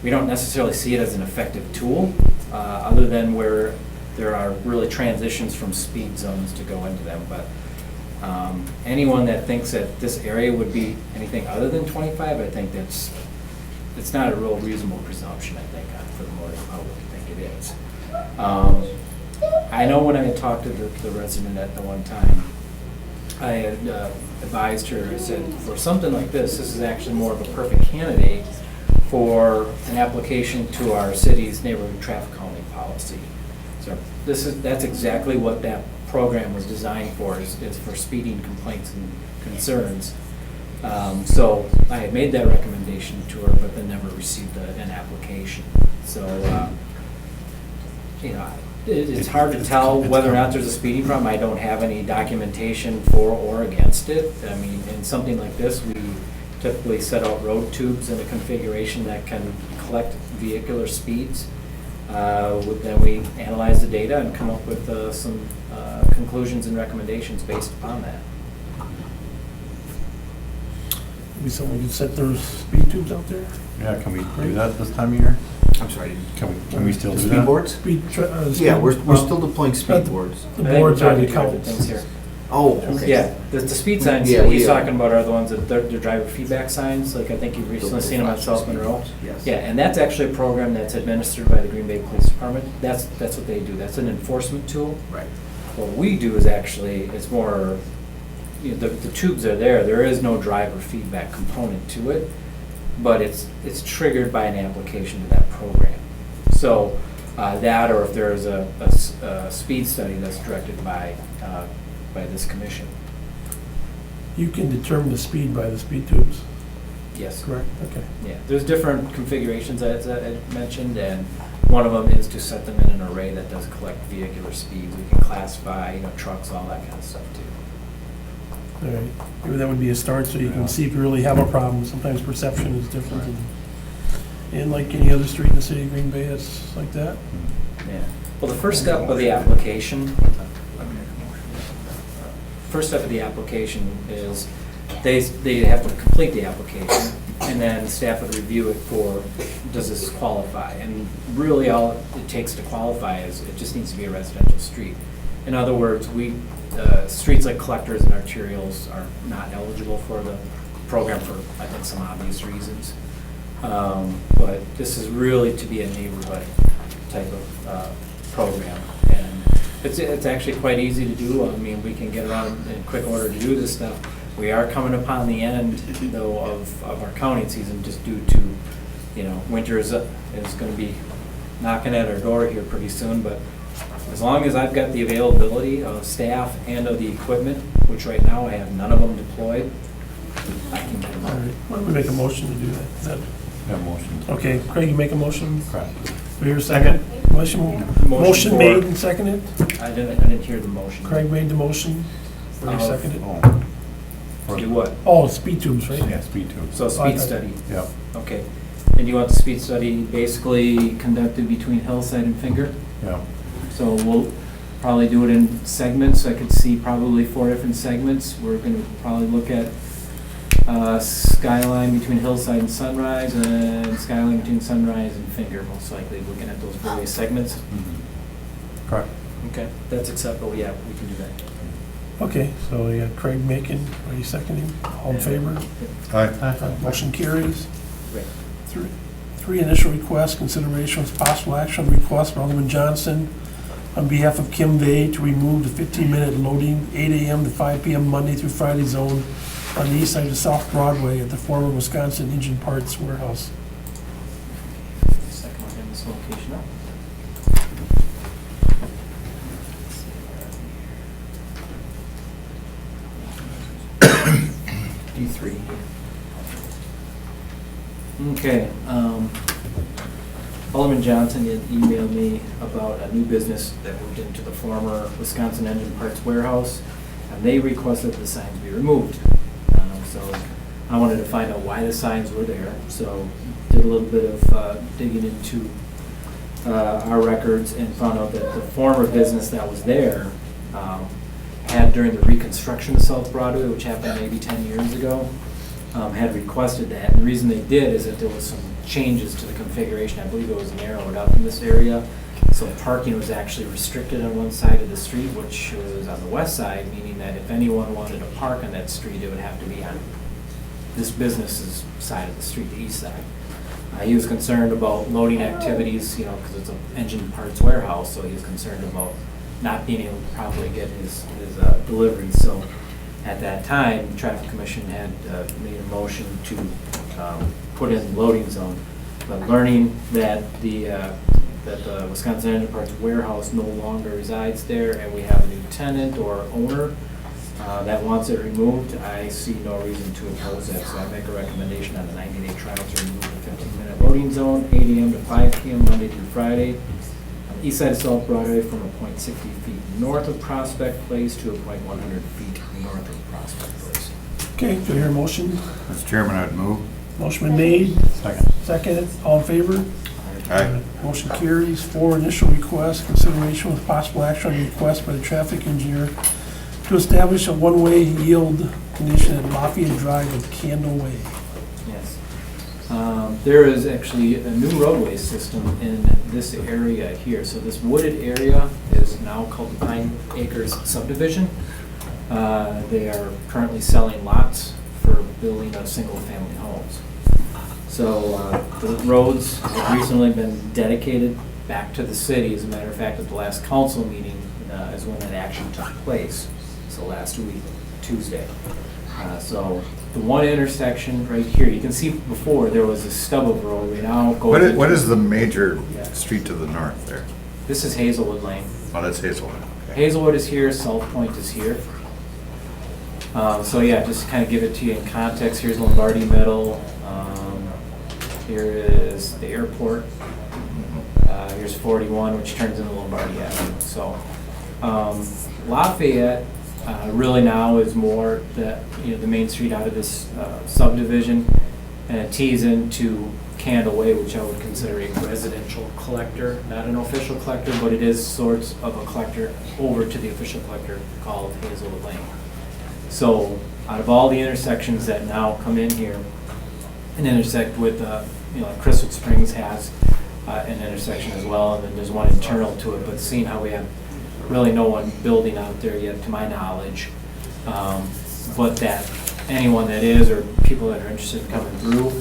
Speaker 5: we don't necessarily see it as an effective tool, other than where there are really transitions from speed zones to go into them. But anyone that thinks that this area would be anything other than 25, I think it's not a real reasonable presumption, I think, for the motor public. I think it is. I know when I had talked to the resident at the one time, I had advised her, I said, for something like this is actually more of a perfect candidate for an application to our city's neighborhood traffic calming policy. So that's exactly what that program was designed for, is for speeding complaints and concerns. So I had made that recommendation to her, but then never received an application. So, it's hard to tell whether or not there's a speeding problem. I don't have any documentation for or against it. I mean, in something like this, we typically set out road tubes in a configuration that can collect vehicular speeds. Then we analyze the data and come up with some conclusions and recommendations based upon that.
Speaker 1: Maybe someone could set their speed tubes out there?
Speaker 8: Yeah, can we do that this time of year?
Speaker 3: I'm sorry.
Speaker 8: Can we still do
Speaker 3: Speed
Speaker 8: that?
Speaker 3: boards? Yeah, we're still deploying speed boards.
Speaker 1: The boards are the
Speaker 5: Things
Speaker 1: counts.
Speaker 5: here.
Speaker 3: Oh, okay.
Speaker 5: Yeah, the speed signs
Speaker 3: Yeah,
Speaker 5: that he's
Speaker 3: we,
Speaker 5: talking about are the ones that they're driver feedback signs, like I think you've recently seen them on South Monroe.
Speaker 3: Yes.
Speaker 5: Yeah, and that's actually a program that's administered by the Green Bay Police Department. That's what they do. That's an enforcement tool.
Speaker 3: Right.
Speaker 5: What we do is actually, it's more, the tubes are there. There is no driver feedback component to it, but it's triggered by an application to that program. So that, or if there is a speed study that's directed by this commission.
Speaker 1: You can determine the speed by the speed tubes,
Speaker 5: Yes.
Speaker 1: correct? Okay.
Speaker 5: Yeah, there's different configurations as I mentioned, and one of them is to set them in an array that does collect vehicular speeds. We can classify, trucks, all that kind of stuff too.
Speaker 1: All right. Maybe that would be a start, so you can see if you really have a problem. Sometimes perception is different. And like any other street in the city of Green Bay, it's like that.
Speaker 5: Yeah. Well, the first step of the application is they have to complete the application, and then staff would review it for, does this qualify? And really all it takes to qualify is it just needs to be a residential street. In other words, streets like collectors and arterials are not eligible for the program for, I think, some obvious reasons. But this is really to be a neighborhood type of program. And it's actually quite easy to do. I mean, we can get around in quick order to do this stuff. We are coming upon the end, though, of our counting season, just due to, winter is going to be knocking at our door here pretty soon. But as long as I've got the availability of staff and of the equipment, which right now I have none of them deployed, I can get them
Speaker 1: All
Speaker 5: out.
Speaker 1: right. Why don't we make a motion to do that? Is that?
Speaker 8: Yeah, motion.
Speaker 1: Okay, Craig, you make a motion?
Speaker 8: Correct.
Speaker 1: Do you hear a second? Motion
Speaker 5: for-
Speaker 1: made and seconded?
Speaker 5: I didn't hear the motion.
Speaker 1: Craig made the motion. Ray
Speaker 5: Uh,
Speaker 1: seconded.
Speaker 5: To do what?
Speaker 1: Oh, speed tubes, right?
Speaker 8: Yeah, speed tubes.
Speaker 5: So a speed study.
Speaker 8: Yep.
Speaker 5: Okay. And you want the speed study basically conducted between Hillside and Finger?
Speaker 8: Yep.
Speaker 5: So we'll probably do it in segments. I could see probably 4 different segments. We're going to probably look at Skyline between Hillside and Sunrise, and Skyline between Sunrise and Finger, most likely, looking at those various segments.
Speaker 8: Correct.
Speaker 5: Okay, that's acceptable. Yeah, we can do that.
Speaker 1: Okay, so you got Craig making, Ray seconding, all in favor?
Speaker 2: Aye.
Speaker 1: Motion carries.
Speaker 5: Great.
Speaker 1: Three initial requests, considerations, possible action request from Alderman Johnson on behalf of Kim Vey to remove the 15-minute loading 8 a.m. to 5 p.m. Monday through Friday zone on the east side of South Broadway at the former Wisconsin Engine Parts Warehouse.
Speaker 5: Second one in this location up. D3. Okay, Alderman Johnson had emailed me about a new business that moved into the former Wisconsin Engine Parts Warehouse, and they requested the signs be removed. So I wanted to find out why the signs were there, so did a little bit of digging into our records and found out that the former business that was there had, during the reconstruction of South Broadway, which happened maybe 10 years ago, had requested that. And the reason they did is that there was some changes to the configuration. I believe it was narrowed up in this area. So parking was actually restricted on one side of the street, which was on the west side, meaning that if anyone wanted to park on that street, it would have to be on this business's side of the street, the east side. He was concerned about loading activities, because it's an engine parts warehouse, so he was concerned about not being able to properly get his deliveries. So at that time, the Traffic Commission had made a motion to put in loading zone. But learning that the Wisconsin Engine Parts warehouse no longer resides there, and we have a new tenant or owner that wants it removed, I see no reason to oppose that. So I make a recommendation on the 90-day trial to remove the 15-minute loading zone, 8 a.m. to 5 p.m. Monday through Friday, on the east side of South Broadway from a point 60 feet north of Prospect Place to a point 100 feet north of Prospect Place.
Speaker 1: Okay, do I hear a motion?
Speaker 2: Mr. Chairman, I'd move.
Speaker 1: Motion been made,
Speaker 8: Second.
Speaker 1: seconded, all in favor?
Speaker 2: Aye.
Speaker 1: Motion carries. 4, initial request, consideration with possible action on request by the traffic engineer to establish a one-way yield condition at Lafayette Drive with Candle Way.
Speaker 5: Yes. There is actually a new roadway system in this area here. So this wooded area is now called the Pine Acres subdivision. They are currently selling lots for building of single-family homes. So the roads have recently been dedicated back to the city. As a matter of fact, at the last council meeting is when that action took place. So last week, Tuesday. So the one intersection right here, you can see before there was a stub of road. We now go.
Speaker 2: What is the major street to the north there?
Speaker 5: This is Hazelwood Lane.
Speaker 2: Oh, that's Hazelwood. Okay.
Speaker 5: Hazelwood is here, South Point is here. So yeah, just to kind of give it to you in context, here's Lombardi Middle. Here is the airport. Here's 41, which turns into Lombardi Avenue. So Lafayette really now is more the main street out of this subdivision, and it tees into Candle Way, which I would consider a residential collector, not an official collector, but it is sorts of a collector over to the official collector called Hazelwood Lane. So out of all the intersections that now come in here and intersect with, like Crestwood Springs has an intersection as well, and then there's one internal to it, but seeing how we have really no one building out there yet, to my knowledge, but that anyone that is, or people that are interested in coming through,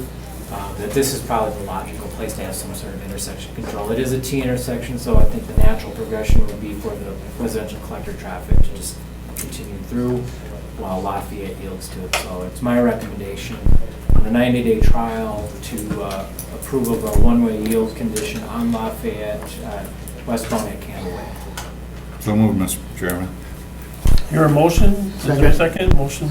Speaker 5: that this is probably the logical place to have some sort of intersection control. It is a T intersection, so I think the natural progression would be for the residential collector traffic to just continue through while Lafayette yields to it. So it's my recommendation on a 90-day trial to approve of a one-way yield condition on Lafayette, westbound at Candle Way.
Speaker 2: So move, Mr. Chairman.
Speaker 1: Hear a motion? Is there a second? Motion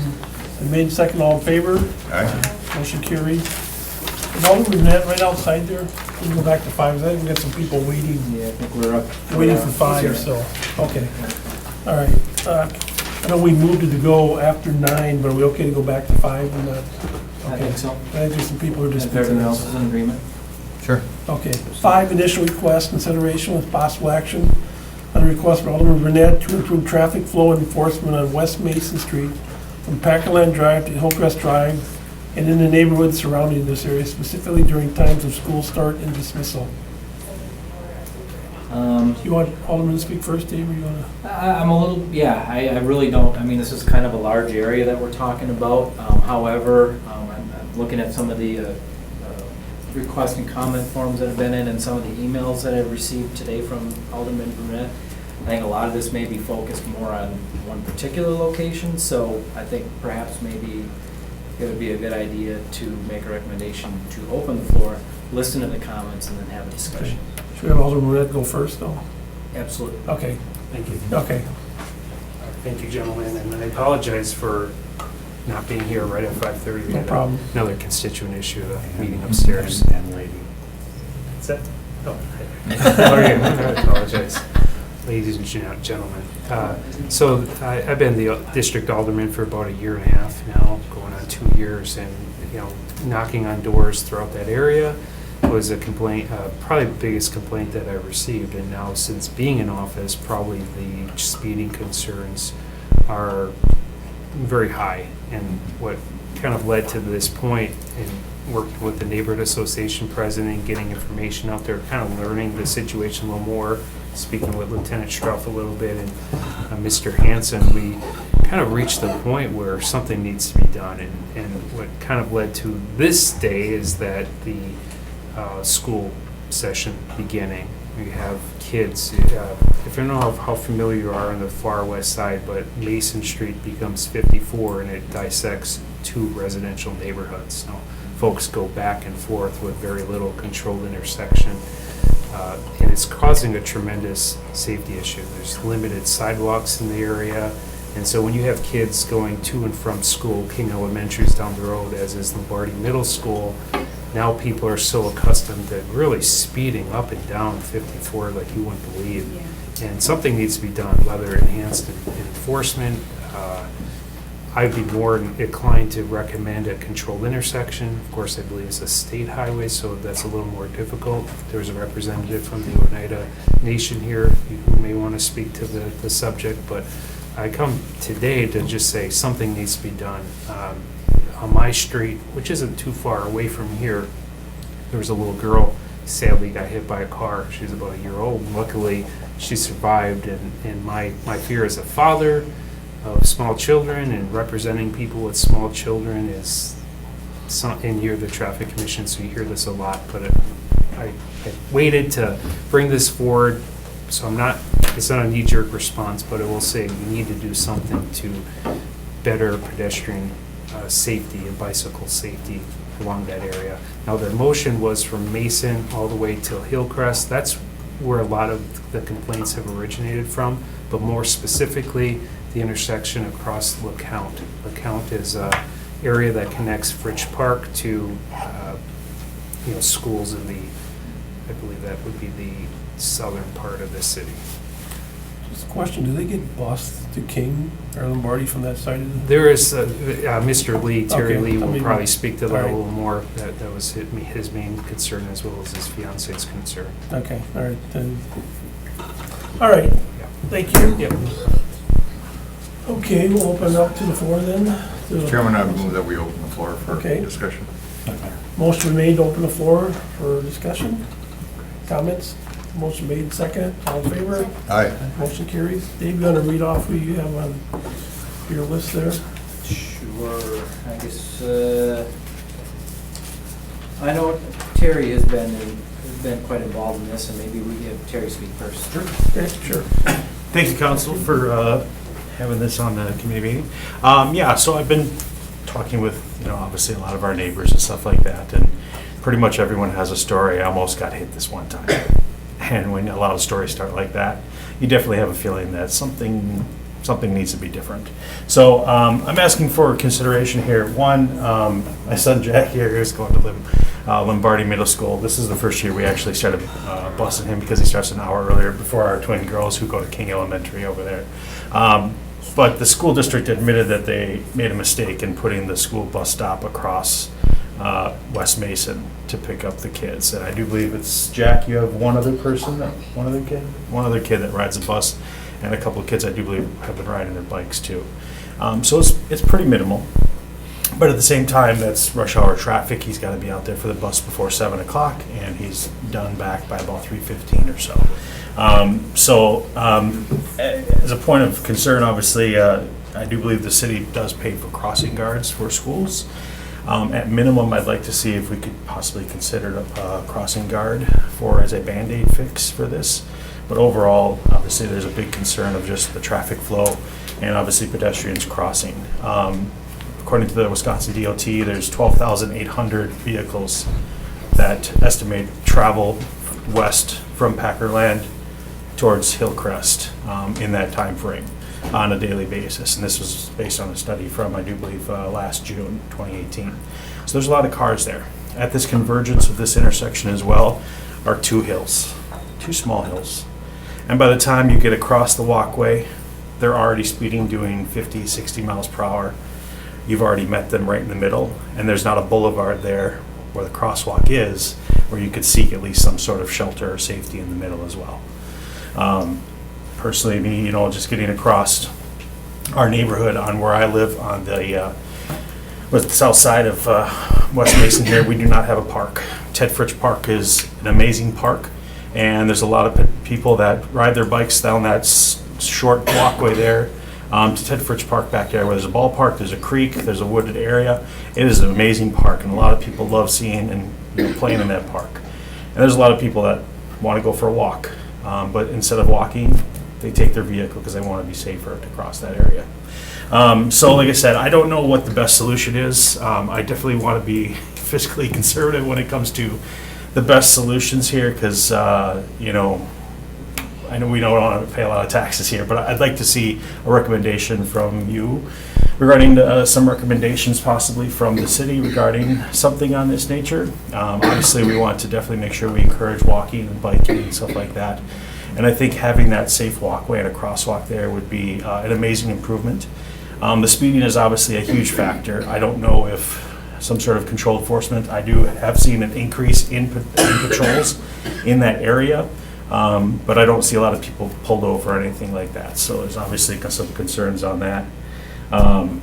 Speaker 1: been made, second, all in favor?
Speaker 2: Aye.
Speaker 1: Motion carried. Is Alderman Net right outside there? We can go back to 5. I think we got some people waiting,
Speaker 5: Yeah, I think we're up.
Speaker 1: waiting for 5, so, okay. All right. I know we moved it to go after 9, but are we okay to go back to 5 and not?
Speaker 5: I
Speaker 1: Okay.
Speaker 5: think so.
Speaker 1: I think there's some people who are just.
Speaker 5: If everyone else is in agreement.
Speaker 2: Sure.
Speaker 1: Okay. 5, initial request, consideration with possible action on a request for Alderman Burnett to improve traffic flow enforcement on West Mason Street from Packerland Drive to Hillcrest Drive and in the neighborhoods surrounding this area, specifically during times of school start and dismissal. You want Alderman to speak first, Dave, or you want to?
Speaker 5: I'm a little, I really don't, I mean, this is kind of a large area that we're talking about. However, I'm looking at some of the request and comment forms that have been in and some of the emails that I've received today from Alderman Burnett. I think a lot of this may be focused more on one particular location, so I think perhaps maybe it would be a good idea to make a recommendation to open the floor, listen to the comments, and then have a discussion.
Speaker 1: Should we have Alderman Burnett go first, though?
Speaker 5: Absolutely.
Speaker 1: Okay,
Speaker 9: Thank you.
Speaker 1: okay.
Speaker 9: Thank you, gentlemen, and I apologize for not being here right at 5:30. We
Speaker 1: No
Speaker 9: had
Speaker 1: problem.
Speaker 9: another constituent issue, a meeting upstairs.
Speaker 8: And lady.
Speaker 9: Is that? Oh, okay. I apologize, ladies and gentlemen. So I've been the district alderman for about 1.5 years now, going on 2 years, and knocking on doors throughout that area was a complaint, probably the biggest complaint that I received. And now, since being in office, probably the speeding concerns are very high. And what kind of led to this point and worked with the neighborhood association president and getting information out there, kind of learning the situation a little more, speaking with Lieutenant Struff a little bit and Mr. Hanson, we kind of reached the point where something needs to be done. And what kind of led to this day is that the school session beginning. We have kids, if you don't know how familiar you are on the far west side, but Mason Street becomes 54 and it dissects 2 residential neighborhoods. So folks go back and forth with very little controlled intersection. And it's causing a tremendous safety issue. There's limited sidewalks in the area. And so when you have kids going to and from school, King Elementary is down the road, as is Lombardi Middle School, now people are so accustomed to really speeding up and down 54 like you wouldn't believe. And something needs to be done, whether enhanced enforcement. I'd be more inclined to recommend a controlled intersection. Of course, I believe it's a state highway, so that's a little more difficult. There's a representative from the Oneida Nation here who may want to speak to the subject, but I come today to just say something needs to be done. On my street, which isn't too far away from here, there was a little girl, sadly got hit by a car. She was about a year old. Luckily, she survived, and my fear as a father of small children and representing people with small children is and you're the traffic commission, so you hear this a lot, but I waited to bring this forward, so it's not a knee-jerk response, but I will say we need to do something to better pedestrian safety and bicycle safety along that area. Now, the motion was from Mason all the way till Hillcrest. That's where a lot of the complaints have originated from, but more specifically, the intersection across LeCount. LeCount is an area that connects Fritch Park to schools in I believe that would be the southern part of the city.
Speaker 1: Just a question, do they get bused to King or Lombardi from that side of the?
Speaker 9: There is Mr. Lee, Terry
Speaker 1: Okay,
Speaker 9: Lee
Speaker 1: I
Speaker 9: will
Speaker 1: mean,
Speaker 9: probably speak to that
Speaker 1: all
Speaker 9: a
Speaker 1: right.
Speaker 9: little more. That was his main concern as well as his fiance's concern.
Speaker 1: Okay, all right, then. All right, thank you.
Speaker 9: Yep.
Speaker 1: Okay, we'll open it up to the floor then.
Speaker 2: Chairman, I move that we open the floor for
Speaker 1: Okay.
Speaker 2: discussion.
Speaker 1: Motion made to open the floor for discussion. Comments? Motion made and seconded. All in favor?
Speaker 2: Aye.
Speaker 1: Motion carries. Dave, you gonna read off who you have on your list there?
Speaker 5: Sure, I guess, I know Terry has been quite involved in this, and maybe we give Terry speak first.
Speaker 1: Sure. Okay, sure.
Speaker 10: Thank you, council, for having this on the committee meeting. Yeah, so I've been talking with, obviously a lot of our neighbors and stuff like that, and pretty much everyone has a story. I almost got hit this one time. And when a lot of stories start like that, you definitely have a feeling that something needs to be different. So I'm asking for consideration here. One, my son Jack here is going to Lombardi Middle School. This is the first year we actually started busing him because he starts an hour earlier before our twin girls who go to King Elementary over there. But the school district admitted that they made a mistake in putting the school bus stop across West Mason to pick up the kids. And I do believe it's Jack, you have one other kid that rides the bus, and a couple of kids I do believe have been riding their bikes too. So it's pretty minimal. But at the same time, that's rush hour traffic. He's got to be out there for the bus before 7 o'clock, and he's done back by about 3:15 or so. As a point of concern, obviously, I do believe the city does pay for crossing guards for schools. At minimum, I'd like to see if we could possibly consider a crossing guard as a Band-Aid fix for this. But overall, obviously, there's a big concern of just the traffic flow and obviously pedestrians crossing. According to the Wisconsin DOT, there's 12,800 vehicles that estimate travel west from Packerland towards Hillcrest in that time frame on a daily basis. And this was based on a study from, I do believe, last June 2018. So there's a lot of cars there. At this convergence of this intersection as well are 2 hills, 2 small hills. And by the time you get across the walkway, they're already speeding, doing 50, 60 miles per hour. You've already met them right in the middle, and there's not a boulevard there where the crosswalk is, where you could seek at least some sort of shelter or safety in the middle as well. Personally, me, just getting across our neighborhood on where I live on with the south side of West Mason here, we do not have a park. Ted Fritsch Park is an amazing park, and there's a lot of people that ride their bikes down that short walkway there to Ted Fritsch Park back there, where there's a ballpark, there's a creek, there's a wooded area. It is an amazing park, and a lot of people love seeing and playing in that park. And there's a lot of people that want to go for a walk, but instead of walking, they take their vehicle because they want to be safer to cross that area. So like I said, I don't know what the best solution is. I definitely want to be fiscally conservative when it comes to the best solutions here because, you know, I know we don't want to pay a lot of taxes here, but I'd like to see a recommendation from you regarding some recommendations possibly from the city regarding something on this nature. Obviously, we want to definitely make sure we encourage walking and biking and stuff like that. And I think having that safe walkway and a crosswalk there would be an amazing improvement. The speeding is obviously a huge factor. I don't know if some sort of controlled enforcement. I do have seen an increase in patrols in that area, but I don't see a lot of people pulled over or anything like that. So there's obviously some concerns on that. Some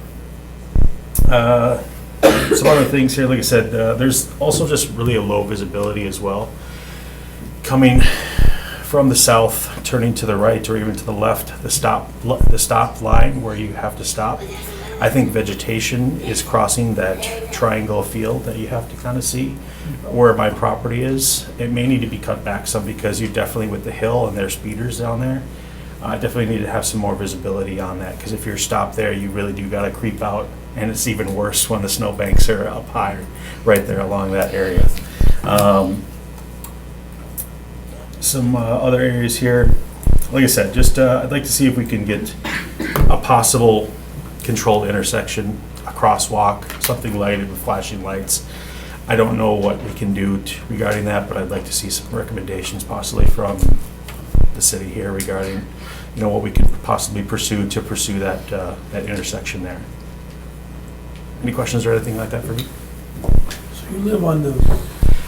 Speaker 10: other things here, like I said, there's also just really a low visibility as well. Coming from the south, turning to the right or even to the left, the stop line where you have to stop. I think vegetation is crossing that triangle field that you have to kind of see where my property is. It may need to be cut back some because you definitely, with the hill and there's speeders down there, I definitely need to have some more visibility on that because if you're stopped there, you really do got to creep out, and it's even worse when the snowbanks are up high right there along that area. Some other areas here, like I said, just I'd like to see if we can get a possible controlled intersection, a crosswalk, something lighted with flashing lights. I don't know what we can do regarding that, but I'd like to see some recommendations possibly from the city here regarding, you know, what we could possibly pursue that that intersection there. Any questions or anything like that for me?
Speaker 1: So you live on the...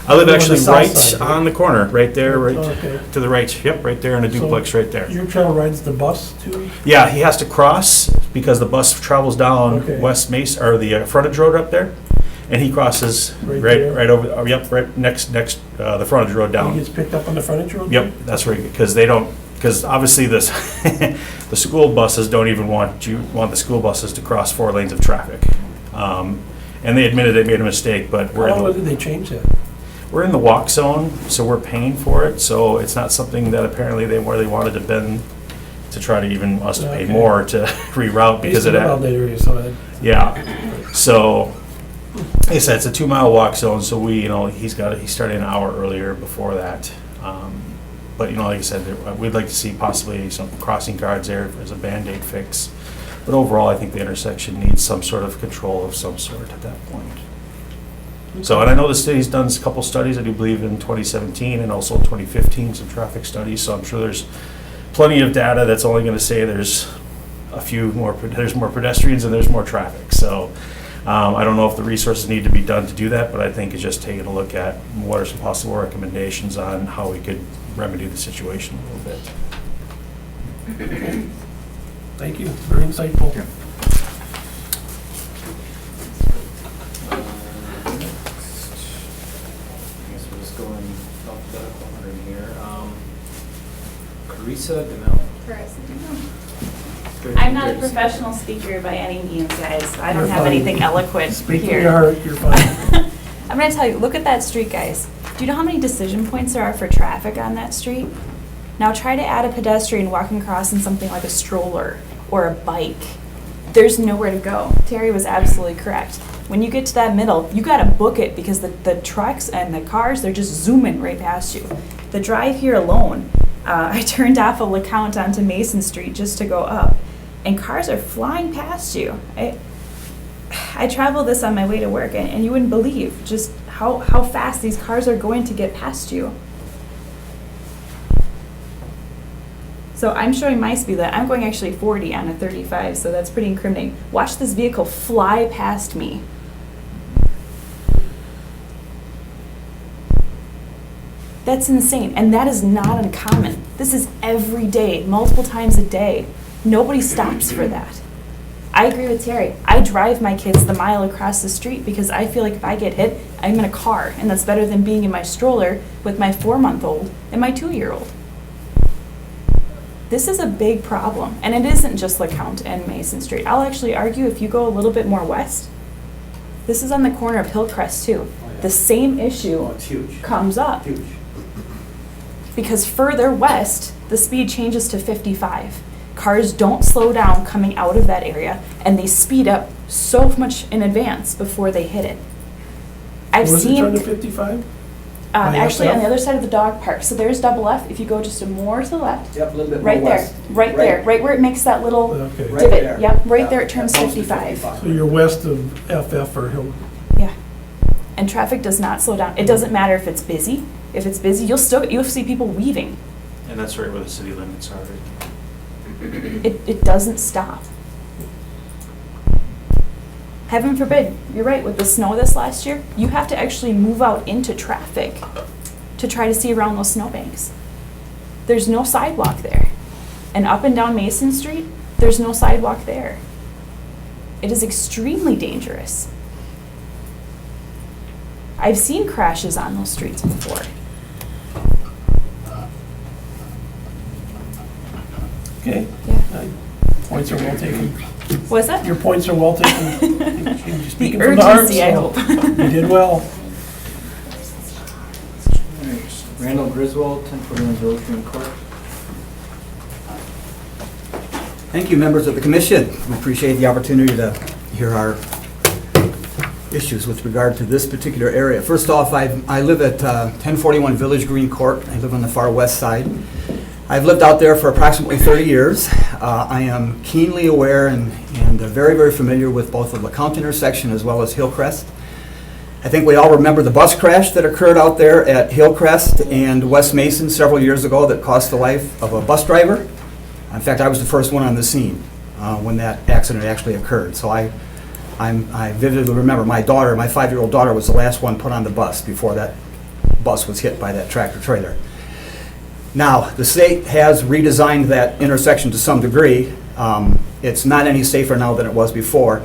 Speaker 10: I live
Speaker 1: on the
Speaker 10: actually
Speaker 1: south
Speaker 10: right
Speaker 1: side,
Speaker 10: on the corner, right there, right
Speaker 1: Okay.
Speaker 10: to the right. Yep, right there in a duplex right there.
Speaker 1: Your child rides the bus too?
Speaker 10: Yeah, he has to cross because the bus travels down
Speaker 1: Okay.
Speaker 10: West Mason, or the frontage road up there, and he crosses
Speaker 1: Right
Speaker 10: right
Speaker 1: there?
Speaker 10: right over. Yep, right next the frontage road
Speaker 1: He
Speaker 10: down.
Speaker 1: gets picked up on the frontage road?
Speaker 10: Yep, that's right. Because obviously this the school buses don't even want the school buses to cross 4 lanes of traffic, and they admitted they made a mistake, but
Speaker 1: How long did they change that?
Speaker 10: we're in the walk zone, so we're paying for it. So it's not something that apparently they wanted to bend to try to even us to pay
Speaker 1: Okay.
Speaker 10: more to reroute because
Speaker 1: I used
Speaker 10: of
Speaker 1: to live out
Speaker 10: that.
Speaker 1: that area, so
Speaker 10: Yeah. So, like I said, it's a 2-mile walk zone. So he started an hour earlier before that. But like I said, we'd like to see possibly some crossing guards there as a Band-Aid fix. But overall, I think the intersection needs some sort of control of some sort at that point. So, and I know the city's done a couple studies, I do believe in 2017 and also 2015, some traffic studies. So I'm sure there's plenty of data that's only going to say there's more pedestrians and there's more traffic. So I don't know if the resources need to be done to do that, but I think it's just taking a look at what are some possible recommendations on how we could remedy the situation a little bit.
Speaker 1: thank you, very insightful.
Speaker 3: Yeah. I guess we'll just go in alphabetical order here. Carissa DeMille.
Speaker 11: I'm not a professional speaker by any means, guys. I don't
Speaker 1: You're
Speaker 11: have
Speaker 1: fine.
Speaker 11: anything eloquent
Speaker 1: Speak from
Speaker 11: here.
Speaker 1: your heart, you're fine.
Speaker 11: I'm gonna tell you, look at that street, guys. Do you know how many decision points there are for traffic on that street? Now try to add a pedestrian walking across in something like a stroller or a bike. There's nowhere to go. Terry was absolutely correct. When you get to that middle, you gotta book it because the trucks and the cars, they're just zooming right past you. The drive here alone, I turned off a LeCount onto Mason Street just to go up, and cars are flying past you. I travel this on my way to work, and you wouldn't believe just how fast these cars are going to get past you. So I'm showing my speed limit. I'm going actually 40 on a 35, so that's pretty incriminating. Watch this vehicle fly past me. That's insane, and that is not uncommon. This is every day, multiple times a day. Nobody stops for that. I agree with Terry. I drive my kids the mile across the street because I feel like if I get hit, I'm in a car, and that's better than being in my stroller with my 4-month-old and my 2-year-old. This is a big problem, and it isn't just LeCount and Mason Street. I'll actually argue if you go a little bit more west, this is on the corner of Hillcrest too. The same issue comes up. Because further west, the speed changes to 55. Cars don't slow down coming out of that area, and they speed up so much in advance before they hit it. I've
Speaker 1: Was it
Speaker 11: seen,
Speaker 1: turned to 55?
Speaker 11: actually on the other side of the dog park. So there's double F. If you go just more to the left,
Speaker 12: Yep, a little bit more
Speaker 11: right there,
Speaker 12: west.
Speaker 11: right there, right where it makes that little
Speaker 1: Okay.
Speaker 12: Right
Speaker 11: divot.
Speaker 12: there.
Speaker 11: Yep, right
Speaker 12: Yeah,
Speaker 11: there it turns
Speaker 12: that goes to
Speaker 11: 55.
Speaker 1: So you're west of FF or Hill.
Speaker 11: Yeah. And traffic does not slow down. It doesn't matter if it's busy. If it's busy, you'll see people weaving.
Speaker 10: And that's right where the city limits are, right?
Speaker 11: It doesn't stop. Heaven forbid, you're right, with the snow this last year, you have to actually move out into traffic to try to see around those snowbanks. There's no sidewalk there. And up and down Mason Street, there's no sidewalk there. It is extremely dangerous. I've seen crashes on those streets before.
Speaker 1: Okay.
Speaker 11: Yeah.
Speaker 1: Points are well taken.
Speaker 11: Was that?
Speaker 1: Your points are well taken. You're
Speaker 11: The
Speaker 1: speaking from the heart,
Speaker 11: urgency, I
Speaker 1: so
Speaker 11: hope.
Speaker 1: you did well.
Speaker 5: Randall Griswold, 1041 Pedestrian Court.
Speaker 12: Thank you, members of the commission. We appreciate the opportunity to hear our issues with regard to this particular area. First off, I live at 1041 Village Green Court. I live on the far west side. I've lived out there for approximately 30 years. I am keenly aware and very, very familiar with both the LeCount intersection as well as Hillcrest. I think we all remember the bus crash that occurred out there at Hillcrest and West Mason several years ago that cost the life of a bus driver. In fact, I was the first one on the scene when that accident actually occurred. So I vividly remember my daughter, my 5-year-old daughter, was the last one put on the bus before that bus was hit by that tractor trailer. Now, the state has redesigned that intersection to some degree. It's not any safer now than it was before.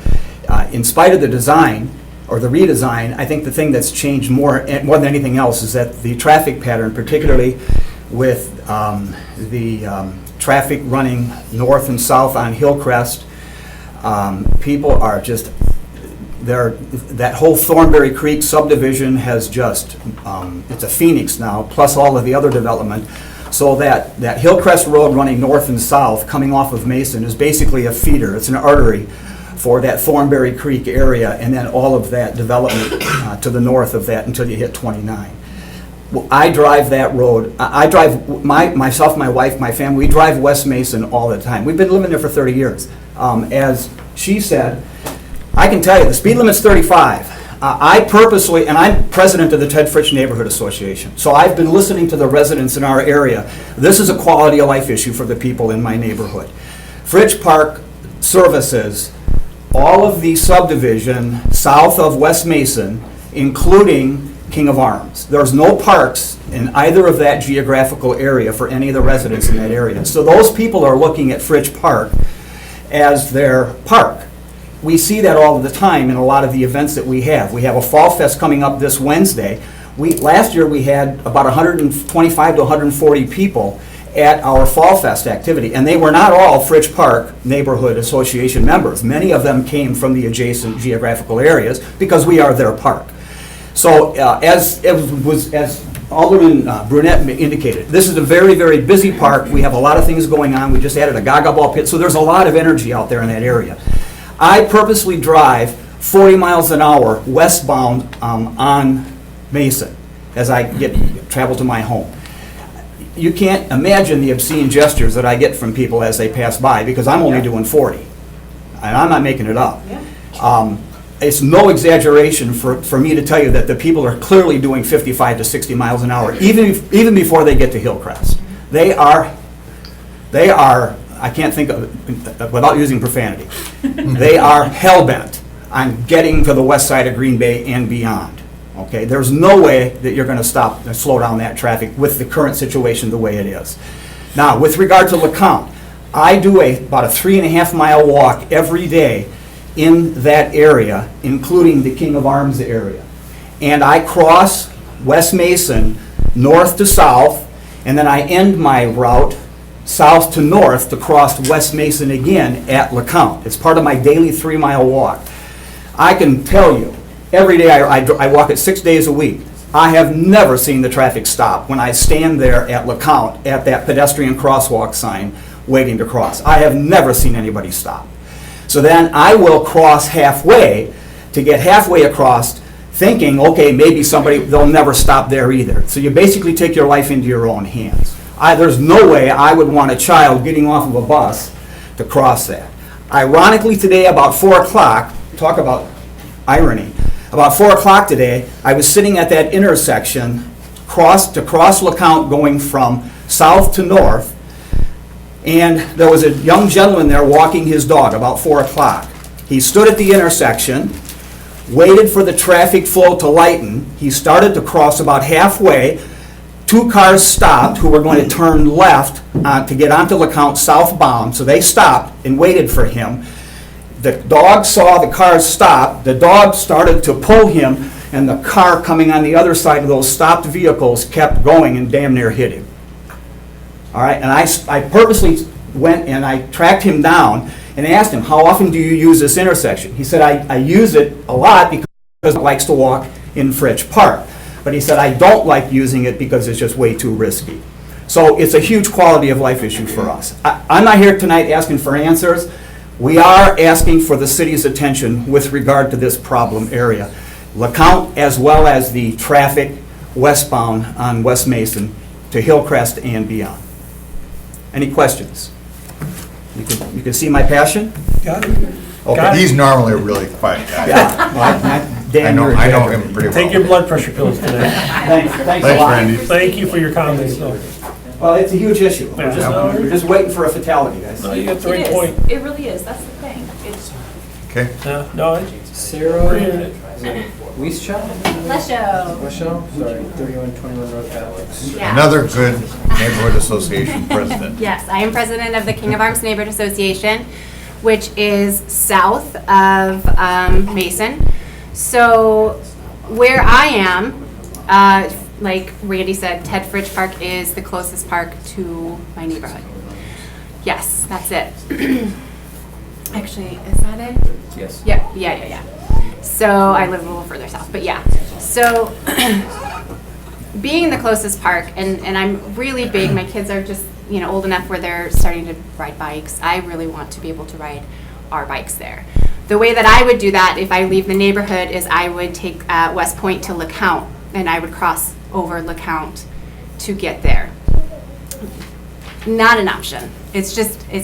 Speaker 12: In spite of the design, or the redesign, I think the thing that's changed more than anything else is that the traffic pattern, particularly with the traffic running north and south on Hillcrest, people are just, that whole Thornberry Creek subdivision has just, it's a phoenix now, plus all of the other development. So that Hillcrest Road running north and south coming off of Mason is basically a feeder. It's an artery for that Thornberry Creek area, and then all of that development to the north of that until you hit 29. Well, I drive that road. I drive, myself, my wife, my family, we drive West Mason all the time. We've been living there for 30 years. As she said, I can tell you, the speed limit's 35. I purposely, and I'm president of the Ted Fritsch Neighborhood Association, so I've been listening to the residents in our area. This is a quality of life issue for the people in my neighborhood. Fritsch Park services all of the subdivision south of West Mason, including King of Arms. There's no parks in either of that geographical area for any of the residents in that area. So those people are looking at Fritsch Park as their park. We see that all the time in a lot of the events that we have. We have a Fall Fest coming up this Wednesday. Last year we had about 125 to 140 people at our Fall Fest activity, and they were not all Fritsch Park Neighborhood Association members. Many of them came from the adjacent geographical areas because we are their park. So as Alderman Brunette indicated, this is a very, very busy park. We have a lot of things going on. We just added a Gaga ball pit, so there's a lot of energy out there in that area. I purposely drive 40 miles an hour westbound on Mason as I travel to my home. You can't imagine the obscene gestures that I get from people as they pass by because I'm only doing 40. And I'm not making it up. It's no exaggeration for me to tell you that the people are clearly doing 55 to 60 miles an hour, even before they get to Hillcrest. They are, I can't think of it without using profanity, they are hell-bent on getting to the west side of Green Bay and beyond. Okay, there's no way that you're going to stop and slow down that traffic with the current situation the way it is. Now, with regard to LeCount, I do about a 3.5 mile walk every day in that area, including the King of Arms area. And I cross West Mason north to south, and then I end my route south to north to cross West Mason again at LeCount. It's part of my daily 3-mile walk. I can tell you, every day I walk it 6 days a week. I have never seen the traffic stop when I stand there at LeCount at that pedestrian crosswalk sign waiting to cross. I have never seen anybody stop. So then I will cross halfway to get halfway across thinking, okay, maybe they'll never stop there either. So you basically take your life into your own hands. There's no way I would want a child getting off of a bus to cross that. Ironically today, about 4 o'clock, talk about irony, about 4 o'clock today, I was sitting at that intersection to cross LeCount going from south to north, and there was a young gentleman there walking his dog about 4 o'clock. He stood at the intersection, waited for the traffic flow to lighten. He started to cross about halfway. 2 cars stopped who were going to turn left to get onto LeCount southbound, so they stopped and waited for him. The dog saw the cars stop. The dog started to pull him, and the car coming on the other side of those stopped vehicles kept going and damn near hit him. All right, and I purposely went and I tracked him down and asked him, how often do you use this intersection? He said, I use it a lot because he likes to walk in Fritch Park. But he said, I don't like using it because it's just way too risky. So it's a huge quality of life issue for us. I'm not here tonight asking for answers. We are asking for the city's attention with regard to this problem area. LeCount, as well as the traffic westbound on West Mason to Hillcrest and beyond. Any questions? You can see my passion?
Speaker 1: Got it.
Speaker 12: Okay.
Speaker 2: He's normally a really quiet guy.
Speaker 12: Yeah. Well,
Speaker 2: I know him pretty well.
Speaker 1: Take your blood pressure pills today.
Speaker 12: Thanks a
Speaker 2: Thanks,
Speaker 12: lot.
Speaker 2: Randy.
Speaker 1: Thank you for your comments, though.
Speaker 12: Well, it's a huge issue.
Speaker 1: Yeah.
Speaker 12: We're just waiting for a fatality, guys.
Speaker 1: No, you got the
Speaker 11: It
Speaker 1: right
Speaker 11: is.
Speaker 1: point.
Speaker 11: It really is. That's the thing. It's
Speaker 2: Okay.
Speaker 1: Yeah, no,
Speaker 5: Sarah
Speaker 1: we're hearing it.
Speaker 5: Weischow?
Speaker 11: Lesho.
Speaker 5: Weischow, sorry, 3121 North Alex.
Speaker 11: Yeah.
Speaker 2: Another good neighborhood association president.
Speaker 13: Yes, I am president of the King of Arms Neighborhood Association, which is south of Mason. So where I am, like Randy said, Ted Fritch Park is the closest park to my neighborhood. Yes, that's it. Actually, is that it?
Speaker 5: Yes.
Speaker 13: Yeah. So I live a little further south, but yeah. So being the closest park, and I'm really big, my kids are just, old enough where they're starting to ride bikes. I really want to be able to ride our bikes there. The way that I would do that if I leave the neighborhood is I would take West Point to LeCount, and I would cross over LeCount to get there. Not an option. It's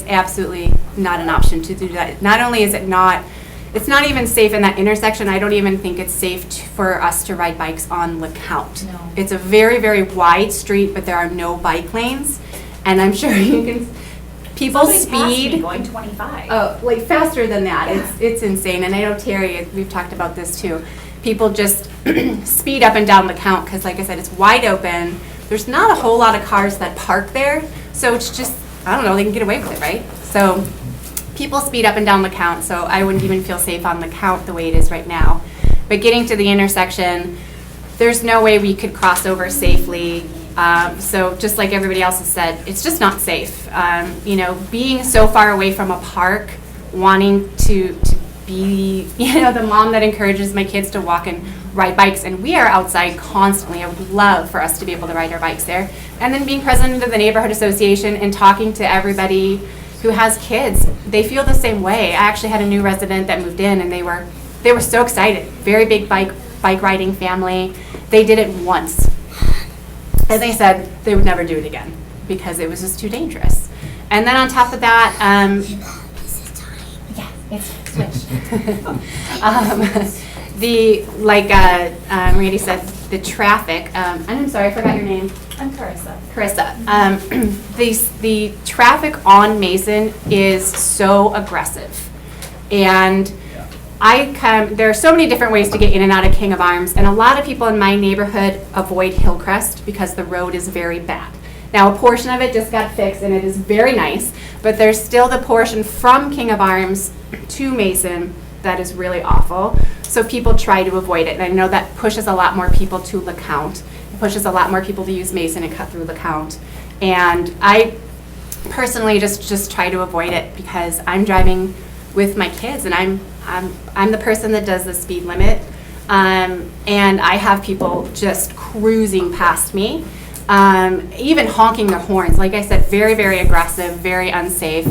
Speaker 13: absolutely not an option to do that. Not only is it's not even safe in that intersection, I don't even think it's safe for us to ride bikes on LeCount.
Speaker 11: No.
Speaker 13: It's a very, very wide street, but there are no bike lanes. And I'm sure you can, people
Speaker 11: Somebody passed me
Speaker 13: speed.
Speaker 11: going 25.
Speaker 13: Oh, like faster than that. It's insane. And I know Terry, we've talked about this too. People just speed up and down LeCount because, like I said, it's wide open. There's not a whole lot of cars that park there. So it's just, I don't know, they can get away with it, right? So people speed up and down LeCount, so I wouldn't even feel safe on LeCount the way it is right now. But getting to the intersection, there's no way we could cross over safely. So just like everybody else has said, it's just not safe. Being so far away from a park, wanting to be, the mom that encourages my kids to walk and ride bikes, and we are outside constantly. I would love for us to be able to ride our bikes there. And then being president of the neighborhood association and talking to everybody who has kids, they feel the same way. I actually had a new resident that moved in, and they were so excited. Very big bike riding family. They did it once, and they said they would never do it again because it was just too dangerous. And then on top of that, yeah, it's switched. Randy said, the traffic. I'm sorry, I forgot your name.
Speaker 11: I'm Carissa.
Speaker 13: The traffic on Mason is so aggressive, and there are so many different ways to get in and out of King of Arms, and a lot of people in my neighborhood avoid Hillcrest because the road is very bad. Now, a portion of it just got fixed and it is very nice, but there's still the portion from King of Arms to Mason that is really awful. So people try to avoid it, and I know that pushes a lot more people to LeCount. It pushes a lot more people to use Mason and cut through LeCount. And I personally just try to avoid it because I'm driving with my kids, and I'm the person that does the speed limit. And I have people just cruising past me, even honking their horns. Like I said, very, very aggressive, very unsafe.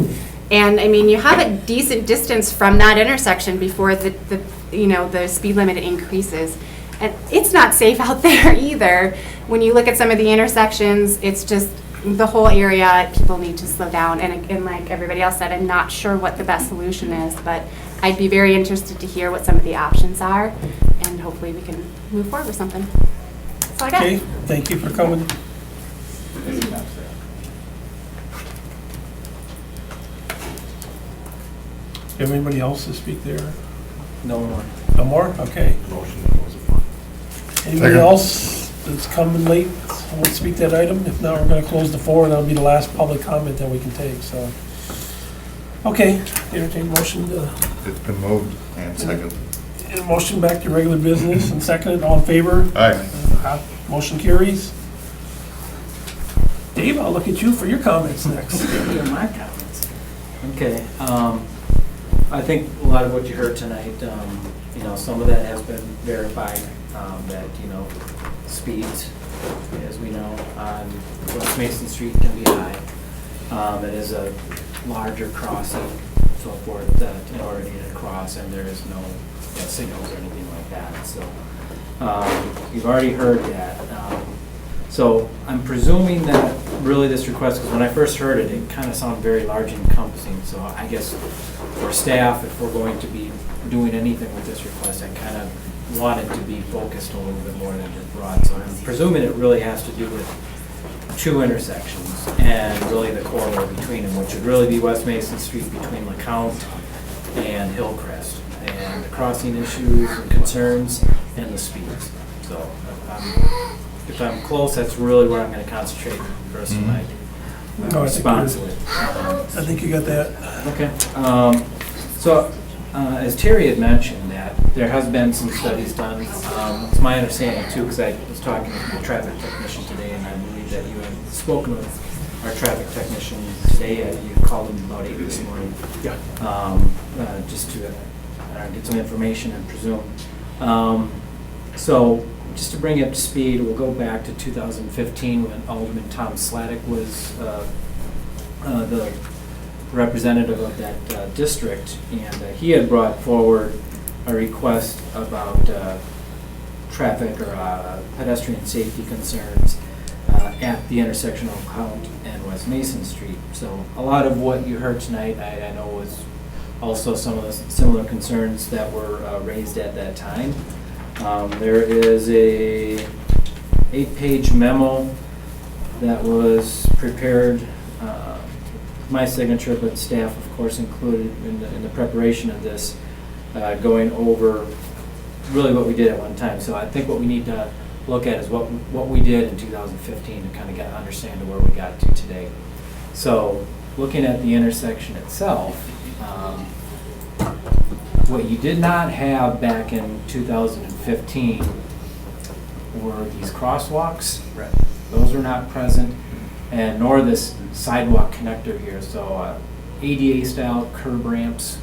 Speaker 13: And I mean, you have a decent distance from that intersection before the speed limit increases. And it's not safe out there either. When you look at some of the intersections, it's just the whole area, people need to slow down. And like everybody else said, I'm not sure what the best solution is, but I'd be very interested to hear what some of the options are, and hopefully we can move forward with something. That's all I got.
Speaker 1: Okay, thank you for coming. Do you have anybody else to speak there?
Speaker 5: No more.
Speaker 1: No more? Okay. Anybody
Speaker 2: Second.
Speaker 1: else that's coming late won't speak that item? If not, we're going to close the floor, and that'll be the last public comment that we can take, so. Okay, entertain motion to,
Speaker 2: It's been moved and second.
Speaker 1: and motion back to regular business and seconded, all in favor?
Speaker 2: Aye.
Speaker 1: Motion carries. Dave, I'll look at you for your comments next.
Speaker 5: Here are my comments. Okay, I think a lot of what you heard tonight, some of that has been verified, that, speeds, as we know, on West Mason Street can be high. It is a larger crossing, so forth, that in order to get across, and there is no signals or anything like that, so. You've already heard that. So I'm presuming that really this request, because when I first heard it, it kind of sounded very large and encompassing. So I guess for staff, if we're going to be doing anything with this request, I kind of want it to be focused a little bit more than just broad. So I'm presuming it really has to do with two intersections and really the corridor between them, which would really be West Mason Street between LeCount and Hillcrest, and the crossing issues and concerns and the speeds. So if I'm close, that's really where I'm going to concentrate the rest of my
Speaker 1: No, I think
Speaker 5: response
Speaker 1: you're-
Speaker 5: with.
Speaker 1: I think you got that.
Speaker 5: Okay. So as Terry had mentioned, that there has been some studies done. It's my understanding too, because I was talking with the traffic technician today, and I believe that you had spoken with our traffic technician today. You called him about 8 this morning.
Speaker 6: Yeah.
Speaker 5: Just to get some information, I presume. So just to bring you up to speed, we'll go back to 2015 when Alderman Tom Sladek was the representative of that district, and he had brought forward a request about traffic or pedestrian safety concerns at the intersection of LeCount and West Mason Street. So a lot of what you heard tonight, I know was also some of the similar concerns that were raised at that time. There is a 8-page memo that was prepared, my signature, but staff, of course, included in the preparation of this, going over really what we did at one time. So I think what we need to look at is what we did in 2015 to kind of get an understanding of where we got to today. So looking at the intersection itself, what you did not have back in 2015 were these crosswalks.
Speaker 4: Right.
Speaker 5: Those are not present, and nor this sidewalk connector here. So ADA-style curb ramps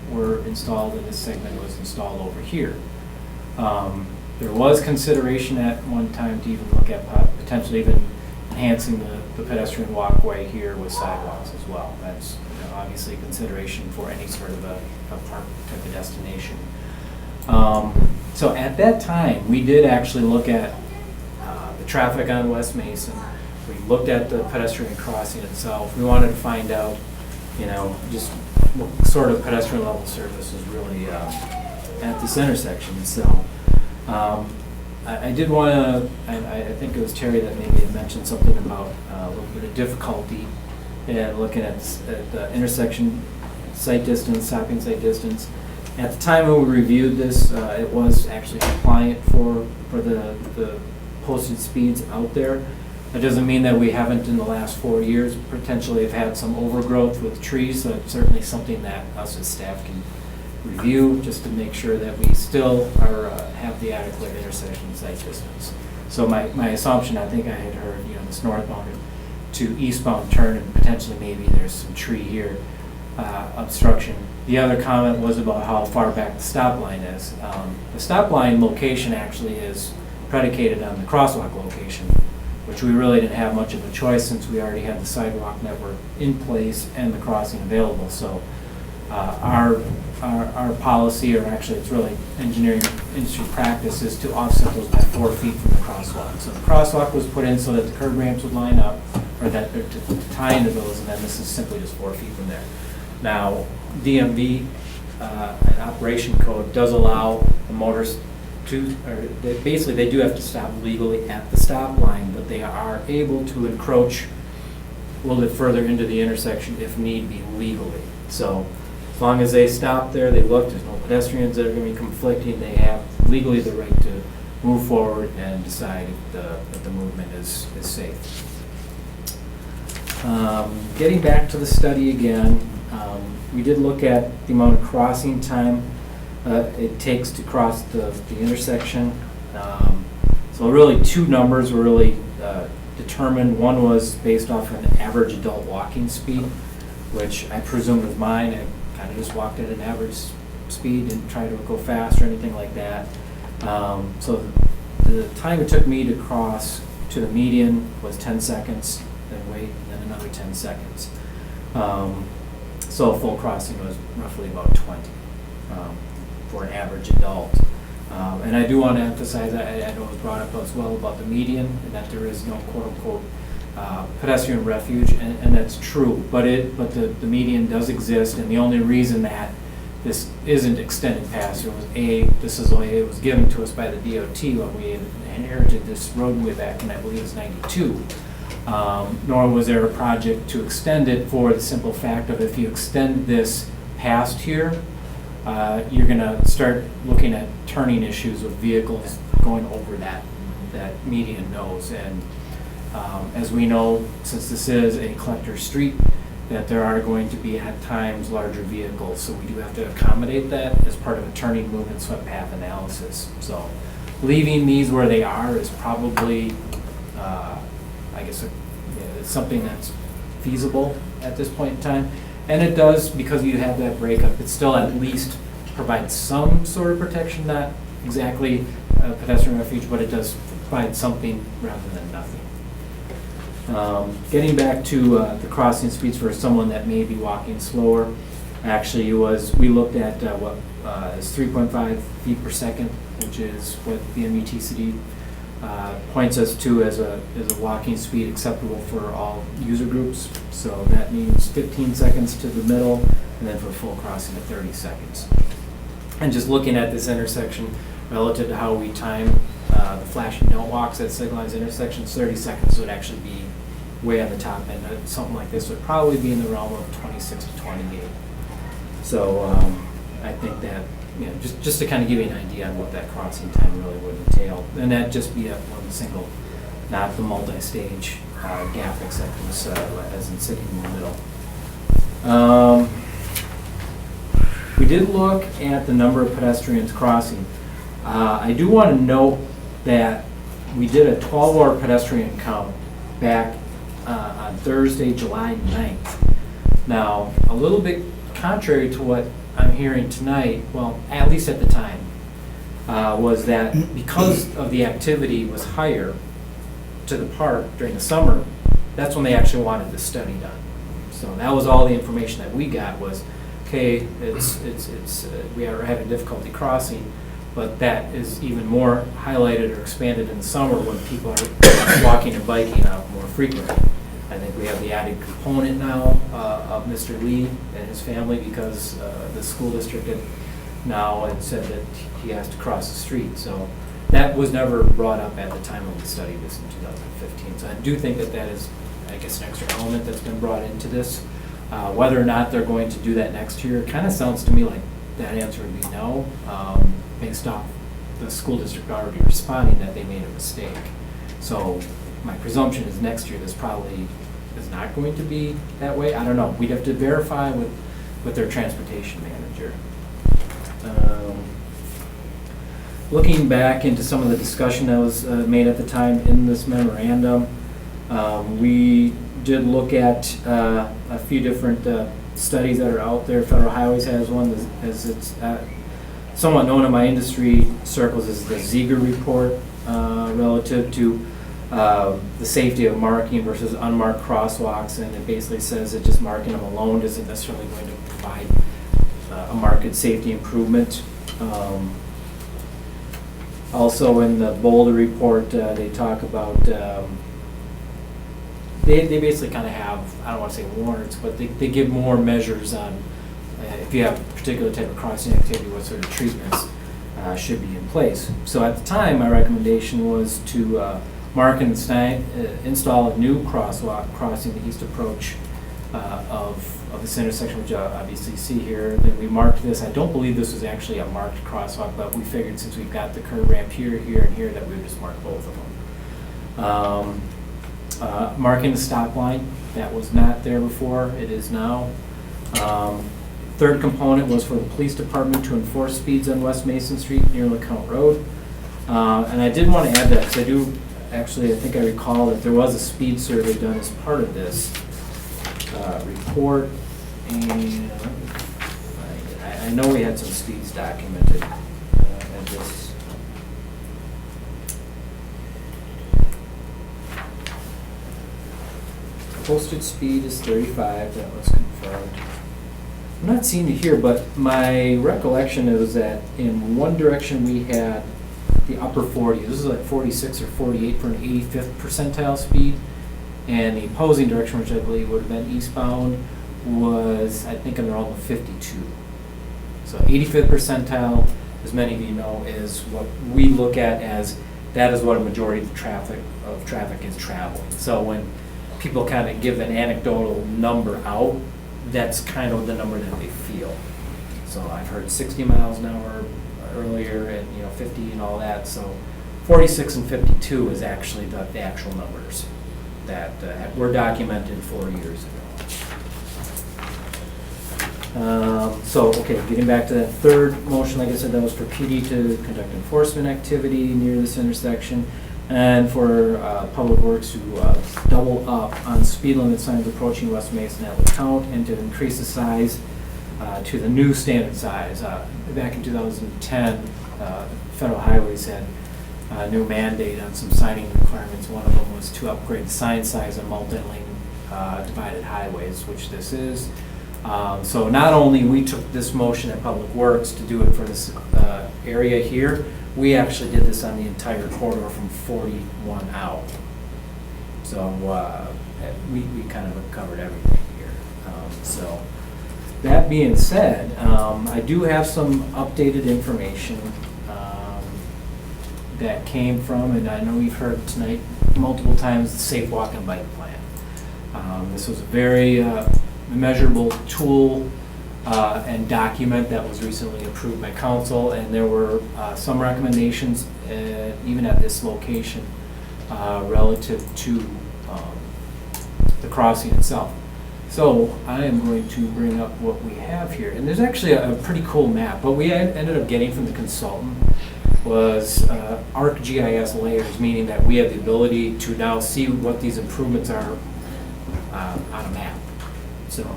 Speaker 5: were installed, and this segment was installed over here. There was consideration at one time to even look at potentially even enhancing the pedestrian walkway here with sidewalks as well. That's obviously a consideration for any sort of a park type of destination. So at that time, we did actually look at the traffic on West Mason. We looked at the pedestrian crossing itself. We wanted to find out, just what sort of pedestrian level service is really at this intersection. So I did want to, I think it was Terry that maybe had mentioned something about a little bit of difficulty in looking at the intersection site distance, stopping site distance. At the time when we reviewed this, it was actually compliant for the posted speeds out there. That doesn't mean that we haven't in the last 4 years potentially have had some overgrowth with trees, so it's certainly something that us as staff can review just to make sure that we still are, have the adequate intersection sight distance. So my assumption, I think I had heard, this northbound to eastbound turn and potentially maybe there's some tree here, obstruction. The other comment was about how far back the stop line is. The stop line location actually is predicated on the crosswalk location, which we really didn't have much of a choice since we already had the sidewalk network in place and the crossing available. So our policy, or actually it's really engineering industry practice, is to offset those by 4 feet from the crosswalk. So the crosswalk was put in so that the curb ramps would line up, or that to tie into those, and then this is simply just 4 feet from there. Now, DMV, an operation code does allow the motorists to, basically they do have to stop legally at the stop line, but they are able to encroach a little bit further into the intersection if need be legally. So as long as they stop there, they look, there's no pedestrians that are going to be conflicting, they have legally the right to move forward and decide if the movement is safe. Getting back to the study again, we did look at the amount of crossing time it takes to cross the intersection. So really 2 numbers were really determined. One was based off an average adult walking speed, which I presume was mine. I kind of just walked at an average speed, didn't try to go fast or anything like that. So the time it took me to cross to the median was 10 seconds, then wait, and then another 10 seconds. So a full crossing was roughly about 20 for an average adult. And I do want to emphasize, I know it was brought up as well about the median, and that there is no quote-unquote pedestrian refuge, and that's true. But the median does exist, and the only reason that this isn't extended past it was this is the way it was given to us by the DOT when we inherited this roadway back in, I believe it was '92. Nor was there a project to extend it for the simple fact of if you extend this past here, you're going to start looking at turning issues with vehicles going over that median nose. And as we know, since this is a collector street, that there are going to be at times larger vehicles. So we do have to accommodate that as part of a turning movement swept path analysis. So leaving these where they are is probably, I guess, it's something that's feasible at this point in time. And it does, because you have that breakup, it still at least provides some sort of protection, not exactly a pedestrian refuge, but it does provide something rather than nothing. Getting back to the crossing speeds for someone that may be walking slower, actually we looked at what is 3.5 feet per second, which is what the MUTCD points us to as a walking speed acceptable for all user groups. So that means 15 seconds to the middle, and then for full crossing at 30 seconds. And just looking at this intersection relative to how we time the flashing don't walks at signalized intersections, 30 seconds would actually be way on the top end. Something like this would probably be in the realm of 26 to 28. So I think that, just to kind of give you an idea on what that crossing time really would entail. And that'd just be one single, not the multi-stage gap acceptance as in sitting in the middle. We did look at the number of pedestrians crossing. I do want to note that we did a 12-hour pedestrian count back on Thursday, July 9th. Now, a little bit contrary to what I'm hearing tonight, well, at least at the time, was that because of the activity was higher to the park during the summer, that's when they actually wanted the study done. So that was all the information that we got was, okay, we are having difficulty crossing, but that is even more highlighted or expanded in the summer when people are walking and biking out more frequently. I think we have the added component now of Mr. Lee and his family because the school district had said that he has to cross the street. So that was never brought up at the time when we studied this in 2015. So I do think that is, I guess, an extra element that's been brought into this. Whether or not they're going to do that next year, kind of sounds to me like that answer would be no, based off the school district already responding that they made a mistake. So my presumption is next year, this probably is not going to be that way. I don't know. We'd have to verify with their transportation manager. Looking back into some of the discussion that was made at the time in this memorandum, we did look at a few different studies that are out there. Federal Highways has one, as it's somewhat known in my industry circles as the Ziegler report, relative to the safety of marking versus unmarked crosswalks, and it basically says that just marking them alone isn't necessarily going to provide a marked safety improvement. Also in the Boulder report, they talk about, they basically kind of have, I don't want to say warrants, but they give more measures on if you have a particular type of crossing activity, what sort of treatments should be in place. So at the time, my recommendation was to mark and install a new crosswalk crossing the east approach of this intersection, which you obviously see here. Then we marked this. I don't believe this was actually a marked crosswalk, but we figured since we've got the curb ramp here, here, and here, that we would just mark both of them. Marking the stop line, that was not there before, it is now. Third component was for the police department to enforce speeds on West Mason Street near LeCount Road. And I did want to add that, because I do, actually, I think I recall that there was a speed survey done as part of this report, and I know we had some speeds documented in this. Posted speed is 35, that was confirmed. I'm not seeing it here, but my recollection is that in one direction we had the upper 40s. This is like 46 or 48 for an 85th percentile speed. And the opposing direction, which I believe would have been eastbound, was, I think, around the 52. So 85th percentile, as many of you know, is what we look at as, that is what a majority of the traffic is traveling. So when people kind of give an anecdotal number out, that's kind of the number that they feel. So I've heard 60 miles an hour earlier, and 50 and all that. So 46 and 52 is actually the actual numbers that were documented 4 years ago. Okay, getting back to that third motion, like I said, that was for PD to conduct enforcement activity near this intersection, and for Public Works to double up on speed limit signs approaching West Mason at LeCount, and to increase the size to the new standard size. Back in 2010, Federal Highways had a new mandate on some signing requirements. One of them was to upgrade the sign size on multi-lane divided highways, which this is. So not only we took this motion at Public Works to do it for this area here, we actually did this on the entire corridor from 41 out. So we kind of covered everything here. So that being said, I do have some updated information that came from, and I know we've heard tonight multiple times, the Safe Walk and Bike Plan. This was a very measurable tool and document that was recently approved by council, and there were some recommendations even at this location relative to the crossing itself. So I am going to bring up what we have here, and there's actually a pretty cool map. What we ended up getting from the consultant was ArcGIS layers, meaning that we have the ability to now see what these improvements are on a map. So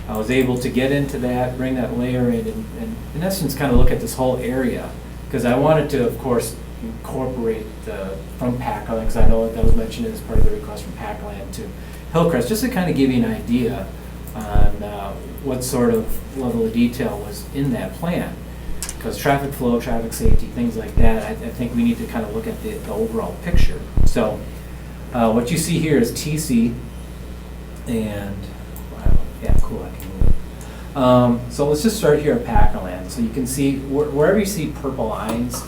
Speaker 5: I was able to get into that, bring that layer in, and in essence kind of look at this whole area, because I wanted to, of course, incorporate from Packland, because I know that was mentioned as part of the request from Packland to Hillcrest, just to kind of give you an idea on what sort of level of detail was in that plan. Because traffic flow, traffic safety, things like that, I think we need to kind of look at the overall picture. So what you see here is TC, and wow, yeah, cool, I can move it. So let's just start here at Packland. So you can see, wherever you see purple lines,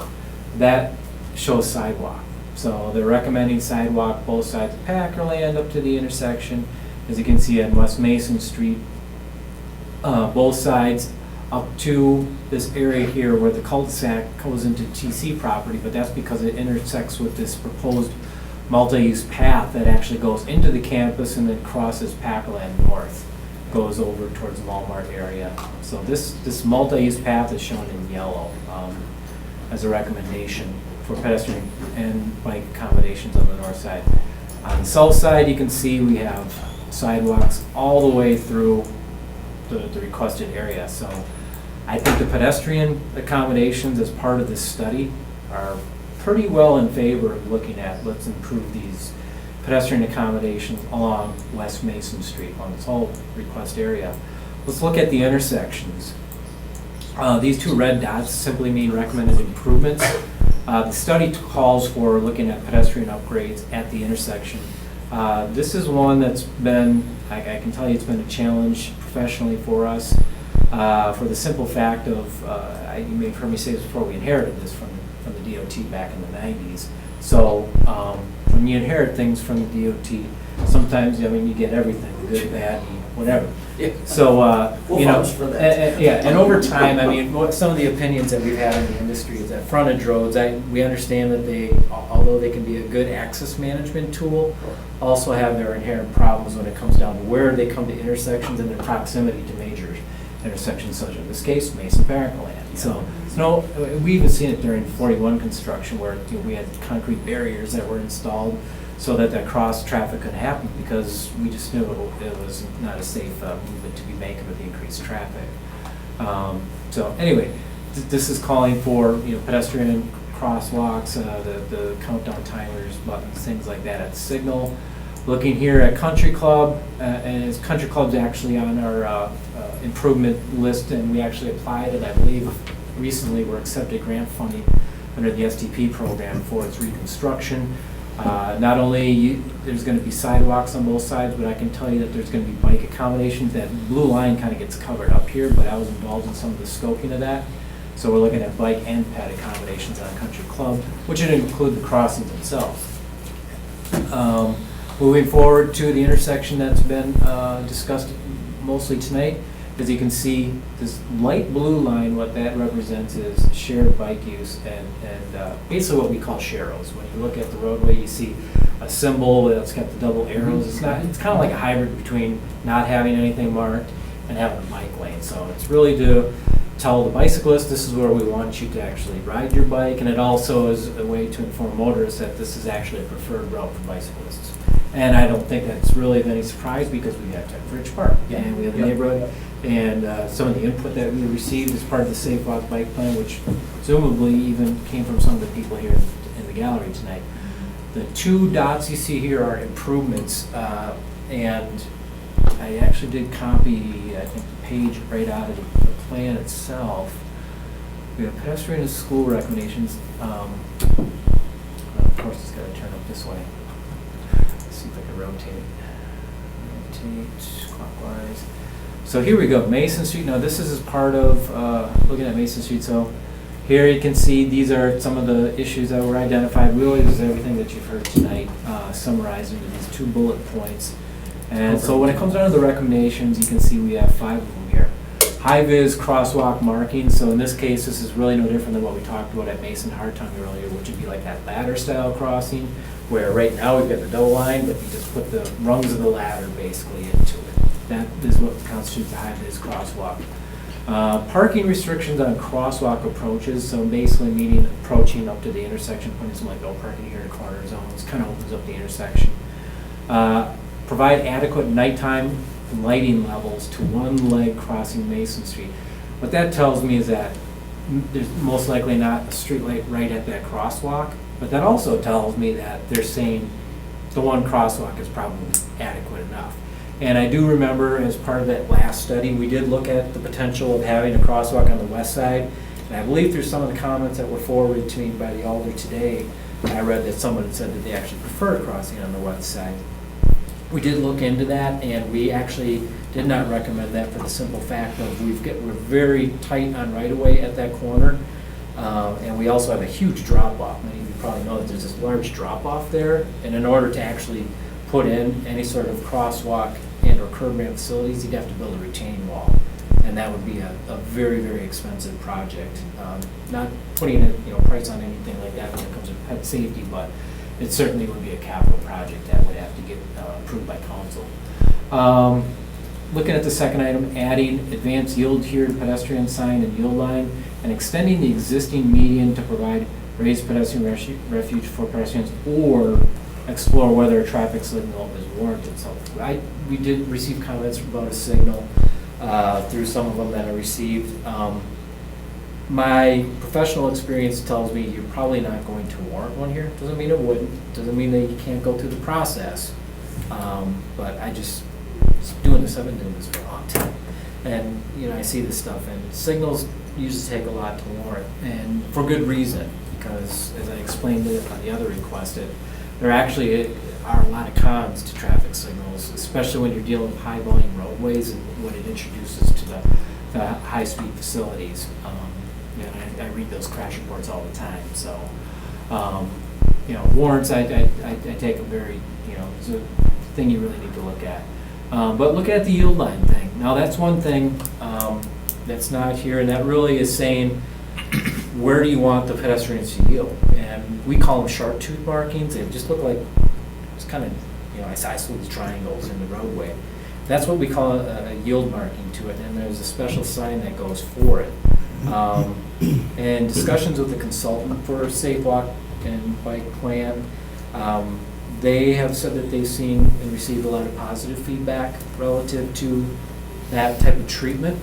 Speaker 5: that shows sidewalk. So they're recommending sidewalk both sides of Packerland up to the intersection. As you can see on West Mason Street, both sides up to this area here where the cul-de-sac goes into TC property, but that's because it intersects with this proposed multi-use path that actually goes into the campus and then crosses Packland North, goes over towards the Walmart area. So this multi-use path is shown in yellow as a recommendation for pedestrian and bike accommodations on the north side. On the south side, you can see we have sidewalks all the way through the requested area. So I think the pedestrian accommodations as part of this study are pretty well in favor of looking at, let's improve these pedestrian accommodations along West Mason Street on this whole request area. Let's look at the intersections. These two red dots simply mean recommended improvements. The study calls for looking at pedestrian upgrades at the intersection. This is one that's been, I can tell you it's been a challenge professionally for us for the simple fact of, you may have heard me say this before, we inherited this from the DOT back in the 90s. So when you inherit things from the DOT, sometimes, I mean, you get everything, the good, bad, whatever. So, you know, and over time, I mean, some of the opinions that we've had in the industry is that frontage roads, we understand that they, although they can be a good access management tool, also have their inherent problems when it comes down to where they come to intersections and their proximity to major intersections, such as in this case, Mason Parkland. So, we even seen it during 41 construction where we had concrete barriers that were installed so that cross traffic could happen because we just knew it was not a safe movement to be making with the increased traffic. So anyway, this is calling for pedestrian crosswalks, the countdown timers, buttons, things like that at the signal. Looking here at Country Club, and Country Club's actually on our improvement list, and we actually applied, and I believe recently we're accepted grant funding under the SDP program for its reconstruction. Not only there's going to be sidewalks on both sides, but I can tell you that there's going to be bike accommodations. That blue line kind of gets covered up here, but I was involved in some of the scoping of that. So we're looking at bike and ped accommodations on Country Club, which would include the crossings themselves. Moving forward to the intersection that's been discussed mostly tonight, as you can see, this light blue line, what that represents is shared bike use and basically what we call sharrows. When you look at the roadway, you see a symbol that's got the double arrows. It's kind of like a hybrid between not having anything marked and having a bike lane. So it's really to tell the bicyclist this is where we want you to actually ride your bike, and it also is a way to inform motorists that this is actually a preferred route for bicyclists. And I don't think that's really of any surprise because we have Ridge Park and we have the neighborhood. And some of the input that we received as part of the Safe Walk Bike Plan, which presumably even came from some of the people here in the gallery tonight. The two dots you see here are improvements, and I actually did copy, I think, the page right out of the plan itself. We have pedestrian and school recommendations. Of course, it's got to turn up this way. Let's see if I can rotate clockwise. So here we go, Mason Street. Now this is as part of looking at Mason Street. So here you can see these are some of the issues that were identified. Really, this is everything that you've heard tonight summarized into these 2 bullet points. And so when it comes down to the recommendations, you can see we have 5 of them here. High-vis crosswalk marking. So in this case, this is really no different than what we talked about at Mason Hartung earlier, which would be like that ladder-style crossing, where right now we've got the double line, but you just put the rungs of the ladder basically into it. That is what constitutes a high-vis crosswalk. Parking restrictions on crosswalk approaches, so basically meaning approaching up to the intersection, putting some like no parking here to corner zones, kind of opens up the intersection. Provide adequate nighttime lighting levels to one leg crossing Mason Street. What that tells me is that there's most likely not a street light right at that crosswalk, but that also tells me that they're saying the one crosswalk is probably adequate enough. And I do remember as part of that last study, we did look at the potential of having a crosswalk on the west side. And I believe through some of the comments that were forwarded to me by the alder today, I read that someone had said that they actually prefer crossing on the west side. We did look into that, and we actually did not recommend that for the simple fact of we're very tight on right-of-way at that corner. And we also have a huge drop-off. Many of you probably know that there's this large drop-off there. And in order to actually put in any sort of crosswalk and or curb ramp facilities, you'd have to build a retaining wall. And that would be a very, very expensive project. Not putting a price on anything like that when it comes to pet safety, but it certainly would be a capital project that would have to get approved by council. Looking at the second item, adding advanced yield here to pedestrian sign and yield line, and extending the existing median to provide raised pedestrian refuge for pedestrians, or explore whether a traffic signal is warranted. So we did receive comments about a signal through some of them that I received. My professional experience tells me you're probably not going to warrant one here. Doesn't mean it wouldn't. Doesn't mean that you can't go through the process. But I just doing this. I've been doing this for a long time, and I see this stuff. And signals usually take a lot to warrant, and for good reason. Because as I explained it on the other request, there actually are a lot of cons to traffic signals, especially when you're dealing with high volume roadways and what it introduces to the high speed facilities. I read those crash reports all the time. So, warrants, I take them very, it's a thing you really need to look at. But look at the yield line thing. Now that's one thing that's not here, and that really is saying, where do you want the pedestrians to yield? And we call them sharp tooth markings. They just look like, it's kind of, isosceles triangles in the roadway. That's what we call a yield marking to it, and there's a special sign that goes for it. And discussions with the consultant for Safe Walk and Bike Plan, they have said that they've seen and received a lot of positive feedback relative to that type of treatment.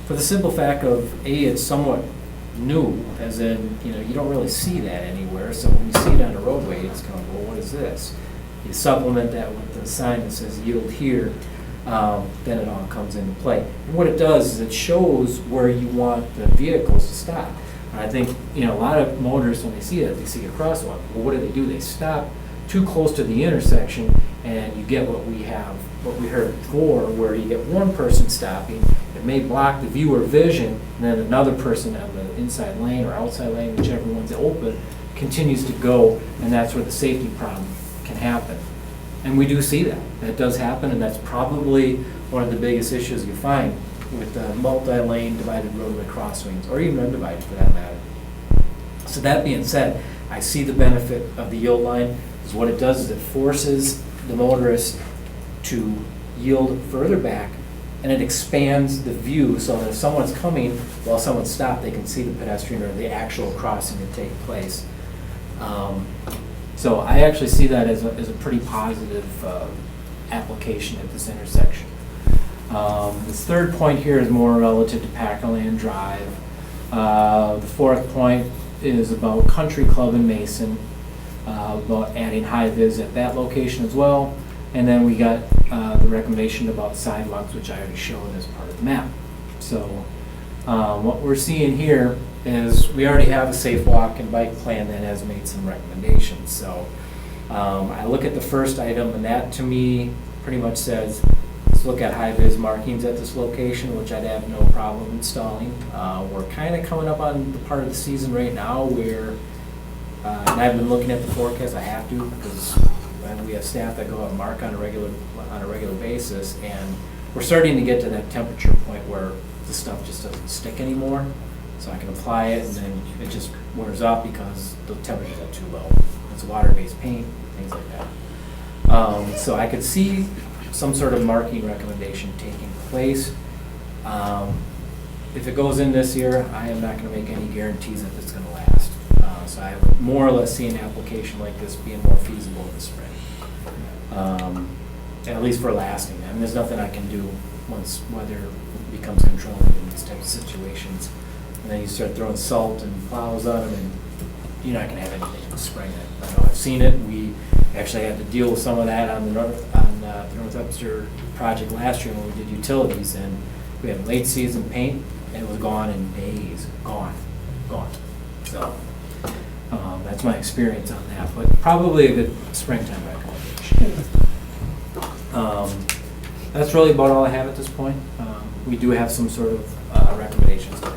Speaker 5: For the simple fact of, it's somewhat new, as in, you don't really see that anywhere, so when you see it on a roadway, it's kind of, well, what is this? You supplement that with the sign that says yield here, then it all comes into play. And what it does is it shows where you want the vehicles to stop. And I think, a lot of motorists, when they see it, they see a crosswalk. Well, what do? They stop too close to the intersection, and you get what we heard before, where you get one person stopping, it may block the viewer vision, and then another person on the inside lane or outside lane, whichever one's open, continues to go, and that's where the safety problem can happen. And we do see that. That does happen, and that's probably one of the biggest issues you find with multi-lane divided roadway crosswinds, or even undivided for that matter. So that being said, I see the benefit of the yield line, because what it does is it forces the motorist to yield further back, and it expands the view so that if someone's coming while someone's stopped, they can see the pedestrian or the actual crossing to take place. So I actually see that as a pretty positive application at this intersection. This third point here is more relative to Packerland Drive. The fourth point is about Country Club in Mason, about adding high vis at that location as well. And then we got the recommendation about sidewalks, which I already showed as part of the map. So what we're seeing here is we already have a safe walk and bike plan that has made some recommendations. So I look at the first item, and that to me pretty much says, let's look at high-vis markings at this location, which I'd have no problem installing. We're kind of coming up on the part of the season right now where, and I've been looking at the forecast, I have to, because we have staff that go out and mark on a regular basis, and we're starting to get to that temperature point where the stuff just doesn't stick anymore. So I can apply it, and then it just wears off because the temperatures are too low. It's water-based paint, things like that. So I could see some sort of marking recommendation taking place. If it goes in this year, I am not going to make any guarantees that it's going to last. So I would more or less see an application like this being more feasible in the spring, at least for lasting. I mean, there's nothing I can do once weather becomes controlling in these types of situations. And then you start throwing salt and plows on them, and you're not going to have anything in the spring. I know I've seen it. We actually had to deal with some of that on the North Webster project last year when we did utilities, and we had late season paint, and it was gone in days. Gone. So that's my experience on that, but probably a good springtime recommendation. That's really about all I have at this point. We do have some sort of recommendations today.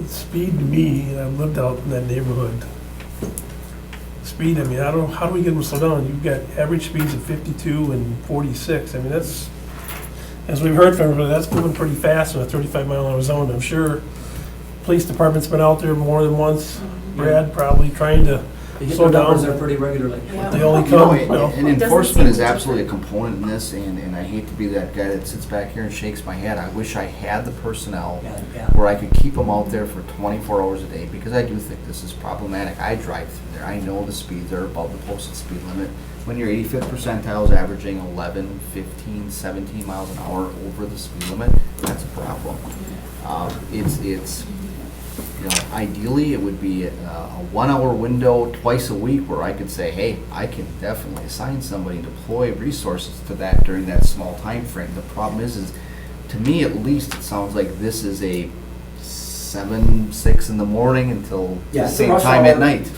Speaker 1: Speed to me, and I've lived out in that neighborhood. Speed, I mean, I don't know, how do we get them to slow down? You've got average speeds of 52 and 46. I mean, that's, as we've heard from everybody, that's moving pretty fast in a 35-mile-an-hour zone. I'm sure police department's been out there more than once, Brad, probably trying to
Speaker 12: They hit
Speaker 1: slow
Speaker 12: their numbers
Speaker 1: down.
Speaker 12: there pretty regularly.
Speaker 1: They only
Speaker 3: You know,
Speaker 1: come, you know.
Speaker 3: and
Speaker 13: It doesn't
Speaker 3: enforcement
Speaker 13: seem
Speaker 3: is
Speaker 13: to
Speaker 3: absolutely a
Speaker 13: differ.
Speaker 3: component in this, and I hate to be that guy that sits back here and shakes my head. I wish I had the personnel
Speaker 12: Yeah.
Speaker 3: where I could keep them out there for 24 hours a day, because I do think this is problematic. I drive through there, I know the speeds are above the posted speed limit. When your 85th percentile is averaging 11, 15, 17 miles an hour over the speed limit, that's a problem. It's you know, ideally, it would be a 1 hour window twice a week where I could say, hey, I can definitely assign somebody, deploy resources to that during that small time frame. The problem is to me at least, it sounds like this is a 6 in the morning until
Speaker 12: Yeah,
Speaker 3: the
Speaker 12: it's a
Speaker 3: same
Speaker 12: rush
Speaker 3: time
Speaker 12: hour.
Speaker 3: at night.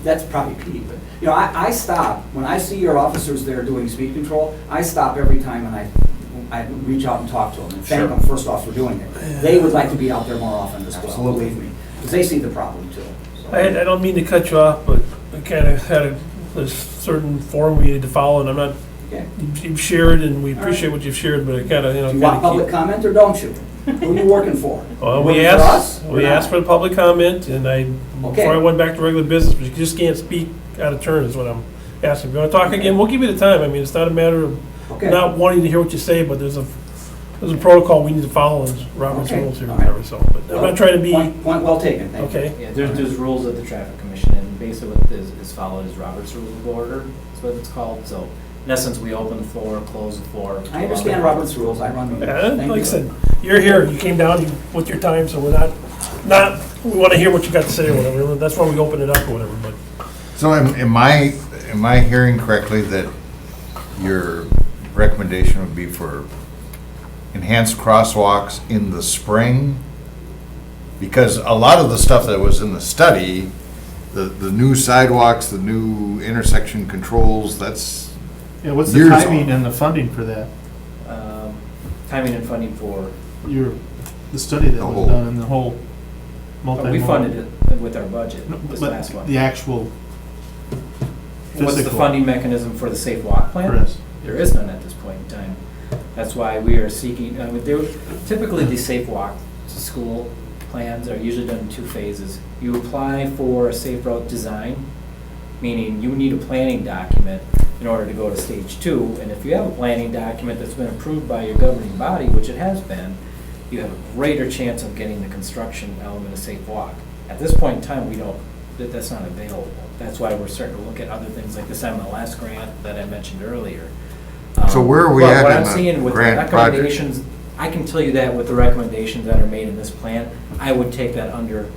Speaker 12: That's probably peak, but, you know, I stop, when I see your officers there doing speed control, I stop every time and I reach out and talk to them and thank
Speaker 3: Sure.
Speaker 12: them first off for doing it. They would like to be out there more often as well,
Speaker 3: Absolutely.
Speaker 12: believe me, because they see the problem too. So-
Speaker 1: I don't mean to cut you off, but I kind of had a certain form we needed to follow, and I'm not,
Speaker 12: Okay.
Speaker 1: you've shared, and we
Speaker 12: All right.
Speaker 1: appreciate what you've shared, but I kind of, you know.
Speaker 12: Do you want
Speaker 1: kinda
Speaker 12: public
Speaker 1: keep-
Speaker 12: comment or don't you? Who are you working for?
Speaker 1: Well,
Speaker 12: You
Speaker 1: we
Speaker 12: working for us
Speaker 1: asked,
Speaker 12: or
Speaker 1: we
Speaker 12: not?
Speaker 1: asked for the public comment, and
Speaker 12: Okay.
Speaker 1: before I went back to regular business, but you just can't speak out of turn is what I'm asking. If you want to talk again, we'll give you the time. I mean, it's not a matter of
Speaker 12: Okay.
Speaker 1: not wanting to hear what you say, but there's a protocol we need to follow as Robert's
Speaker 12: Okay.
Speaker 1: rules here, or
Speaker 12: All right.
Speaker 1: whatever, so. But I'm not trying to be,
Speaker 12: Point well taken, thank you.
Speaker 1: okay?
Speaker 5: Yeah, there's rules of the traffic commission, and basically what is followed is Robert's Rules of Order, is what it's called. So in essence, we open the floor, close the floor.
Speaker 12: I understand Robert's rules, I run meetings.
Speaker 1: Yeah,
Speaker 12: Thank
Speaker 1: like I
Speaker 12: you.
Speaker 1: said, you're here, you came down with your time, so we're not, we want to hear what you got to say or whatever. That's why we open it up or whatever, but.
Speaker 2: So am I hearing correctly that your recommendation would be for enhanced crosswalks in the spring? Because a lot of the stuff that was in the study, the new sidewalks, the new intersection controls, that's
Speaker 14: Yeah, what's the
Speaker 2: years
Speaker 14: timing
Speaker 2: off.
Speaker 14: and the funding for that?
Speaker 5: Timing and funding for,
Speaker 14: The study that
Speaker 2: The
Speaker 14: was
Speaker 2: whole-
Speaker 14: done and the whole multi.
Speaker 5: we funded it with our budget,
Speaker 14: No,
Speaker 5: this
Speaker 14: but
Speaker 5: last one.
Speaker 14: the actual
Speaker 5: What's the
Speaker 14: physical.
Speaker 5: funding mechanism for the safe walk plan?
Speaker 14: Chris.
Speaker 5: There is none at this point in time. That's why we are seeking, typically these safe walk to school plans are usually done in 2 phases. You apply for a safe route design, meaning you need a planning document in order to go to stage 2. And if you have a planning document that's been approved by your governing body, which it has been, you have a greater chance of getting the construction element of safe walk. At this point in time, that's not available. That's why we're starting to look at other things like this MLS grant that I mentioned earlier.
Speaker 2: So where are we
Speaker 5: But
Speaker 2: at
Speaker 5: what
Speaker 2: in
Speaker 5: I'm
Speaker 2: the
Speaker 5: seeing with the
Speaker 2: grant project?
Speaker 5: recommendations, I can tell you that with the recommendations that are made in this plan, I would take that under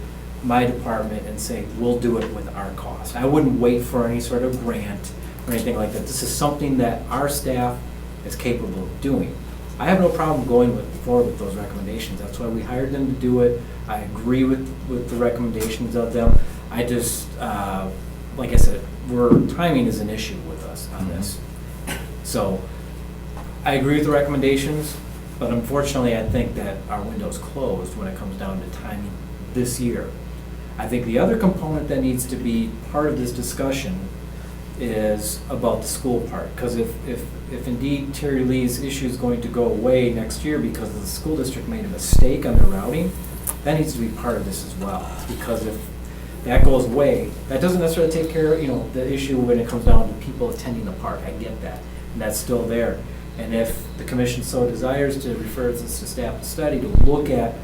Speaker 5: my department and say, we'll do it with our cost. I wouldn't wait for any sort of grant or anything like that. This is something that our staff is capable of doing. I have no problem going forward with those recommendations. That's why we hired them to do it. I agree with the recommendations of them. I just, like I said, timing is an issue with us on this. So I agree with the recommendations, but unfortunately, I think that our window's closed when it comes down to timing this year. I think the other component that needs to be part of this discussion is about the school part. Because if indeed Terry Lee's issue is going to go away next year because the school district made a mistake on their routing, that needs to be part of this as well. Because if that goes away, that doesn't necessarily take care of, the issue when it comes down to people attending the park. I get that, and that's still there. And if the commission so desires to refer this to staff to study, to look at,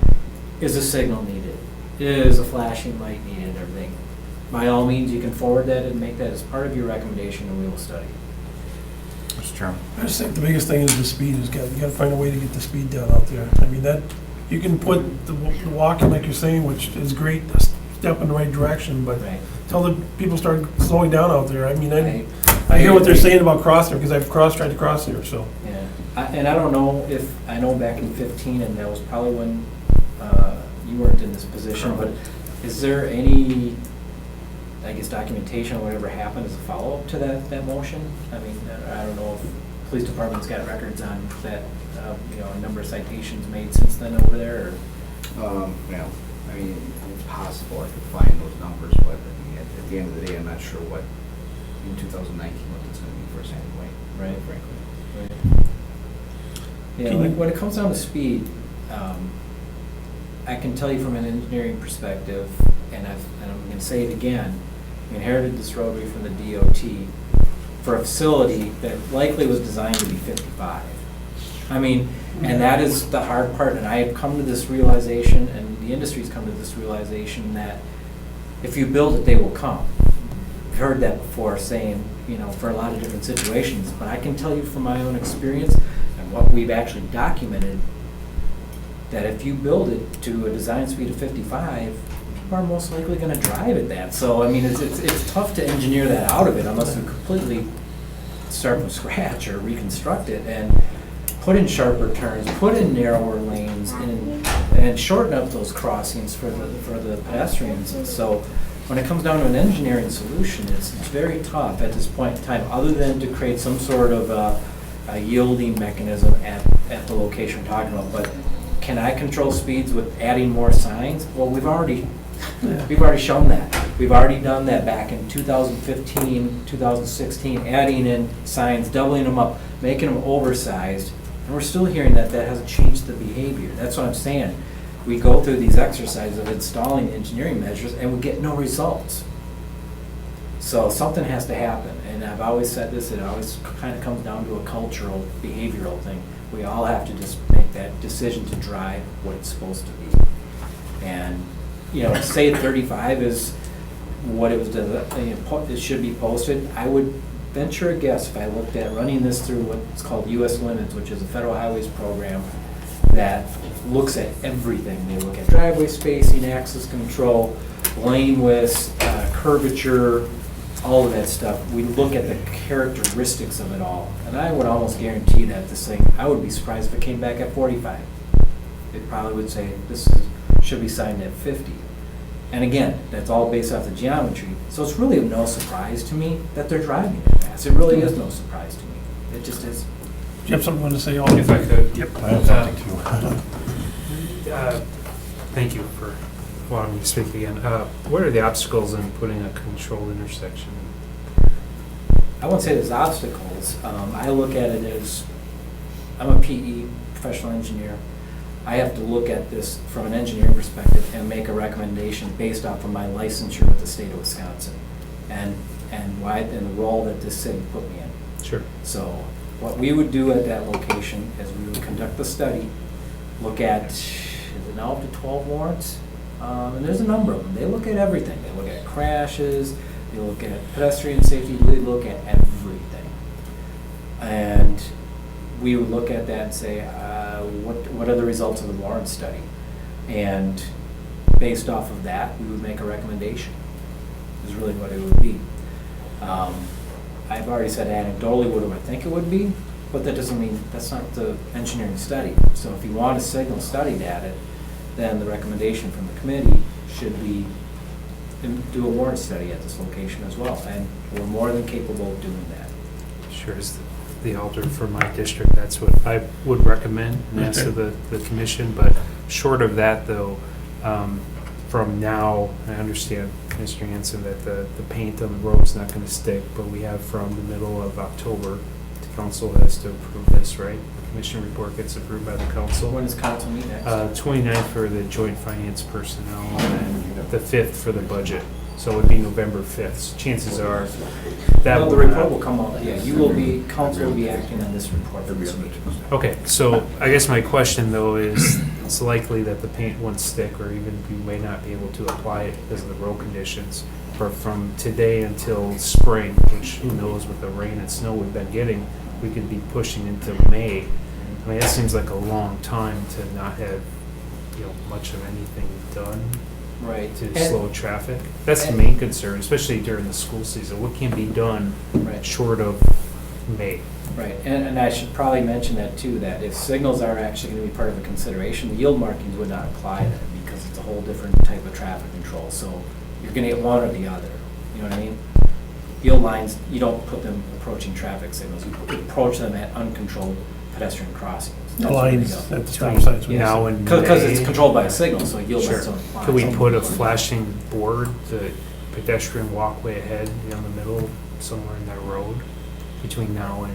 Speaker 5: is a signal needed? Is a flashing light needed and everything? By all means, you can forward that and make that as part of your recommendation, and we will study.
Speaker 2: Mr. Chairman.
Speaker 1: I just think the biggest thing is the speed, you gotta find a way to get the speed down out there. I mean, you can put the walking, like you're saying, which is great, a step in the right direction, but
Speaker 5: Right.
Speaker 1: until the people start slowing down out there, I mean,
Speaker 5: I-
Speaker 1: I hear what they're saying about crossing, because I've tried to cross there, so.
Speaker 5: Yeah, and I don't know I know back in 15, and that was probably when you weren't in this position, but is there any, I guess, documentation or whatever happened as a follow-up to that motion? I mean, I don't know if police department's got records on that, a number of citations made since then over there, or?
Speaker 3: Yeah, I mean, it's possible I could find those numbers, but I mean, at the end of the day, I'm not sure what, in 2019, what it's gonna be for us anyway,
Speaker 5: Right.
Speaker 3: frankly.
Speaker 5: Yeah, when it comes down to speed, I can tell you from an engineering perspective, and I'm going to say it again, We inherited this roadway from the DOT for a facility that likely was designed to be 55. I mean, and that is the hard part, and I have come to this realization, and the industry's come to this realization that if you build it, they will come. I've heard that before saying, you know, for a lot of different situations, but I can tell you from my own experience and what we've actually documented, that if you build it to a design speed of 55, people are most likely going to drive at that. So, I mean, it's tough to engineer that out of it unless you completely start from scratch or reconstruct it and put in sharper turns, put in narrower lanes, and shorten up those crossings for the pedestrians. And so when it comes down to an engineering solution, it's very tough at this point in time, other than to create some sort of a yielding mechanism at the location we're talking about. But can I control speeds with adding more signs? Well, we've already shown that. We've already done that back in 2015, 2016, adding in signs, doubling them up, making them oversized. And we're still hearing that hasn't changed the behavior. That's what I'm saying. We go through these exercises of installing engineering measures and we get no results. So something has to happen. And I've always said this, it always kind of comes down to a cultural, behavioral thing. We all have to just make that decision to drive what it's supposed to be. And, you know, say 35 is what it was, it should be posted. I would venture a guess if I looked at running this through what's called US Limits, which is a federal highways program that looks at everything. They look at driveway spacing, access control, lane width, curvature, all of that stuff. We look at the characteristics of it all. And I would almost guarantee that this thing, I would be surprised if it came back at 45. It probably would say should be signed at 50. And again, that's all based off the geometry. So it's really no surprise to me that they're driving it fast. It really is no surprise to me. It just is.
Speaker 1: Do you have something to say, Alden?
Speaker 9: If I could.
Speaker 1: Yep.
Speaker 8: I have something too.
Speaker 9: Thank you for allowing me to speak again. What are the obstacles in putting a controlled intersection?
Speaker 5: I won't say there's obstacles. I look at it as, I'm a PE, professional engineer. I have to look at this from an engineering perspective and make a recommendation based off of my licensure with the state of Wisconsin and why and the role that this city put me in.
Speaker 9: Sure.
Speaker 5: So what we would do at that location is we would conduct the study, look at, is it now up to 12 warrants? And there's a number of them. They look at everything. They look at crashes, they look at pedestrian safety, they look at everything. And we would look at that and say, what are the results of the warrant study? And based off of that, we would make a recommendation, is really what it would be. I've already said anecdotally what do I think it would be, but that doesn't mean, that's not the engineering study. So if you want a signal studied at it, then the recommendation from the committee should be do a warrant study at this location as well. And we're more than capable of doing that.
Speaker 9: Sure, as the alder for my district, that's what I would recommend and ask of the commission. But short of that, though, from now, I understand, Mr. Hanson, that the paint on the road's not going to stick, but we have from the middle of October, the council has to approve this, right? The commission report gets approved by the council.
Speaker 5: When does council meet next?
Speaker 9: 29th for the joint finance personnel and the 5th for the budget. So it would be November 5th. So chances are that
Speaker 5: Well, the
Speaker 9: will
Speaker 5: report will come out, yeah, you will be, council will be acting on this report for this meeting.
Speaker 9: Okay, so I guess my question though is, it's likely that the paint won't stick, or even we may not be able to apply it because of the road conditions. But from today until spring, which who knows with the rain and snow we've been getting, we could be pushing into May. I mean, that seems like a long time to not have, much of anything done
Speaker 5: Right.
Speaker 9: to
Speaker 5: And-
Speaker 9: slow traffic. That's the main concern, especially during the school season. What can be done
Speaker 5: Right.
Speaker 9: short of May?
Speaker 5: Right, and I should probably mention that too, that if signals are actually going to be part of a consideration, the yield markings would not apply then because it's a whole different type of traffic control. So you're going to get one or the other, you know what I mean? Yield lines, you don't put them approaching traffic signals, you approach them at uncontrolled pedestrian crossings.
Speaker 1: The
Speaker 5: That's where they
Speaker 1: lines
Speaker 5: go.
Speaker 1: at the stop signs.
Speaker 9: Now in
Speaker 5: Because it's
Speaker 9: May-
Speaker 5: controlled by a signal, so yield
Speaker 9: Sure.
Speaker 5: lines don't apply.
Speaker 9: Could we put a flashing board, the pedestrian walkway ahead, down the middle, somewhere in that road, between now and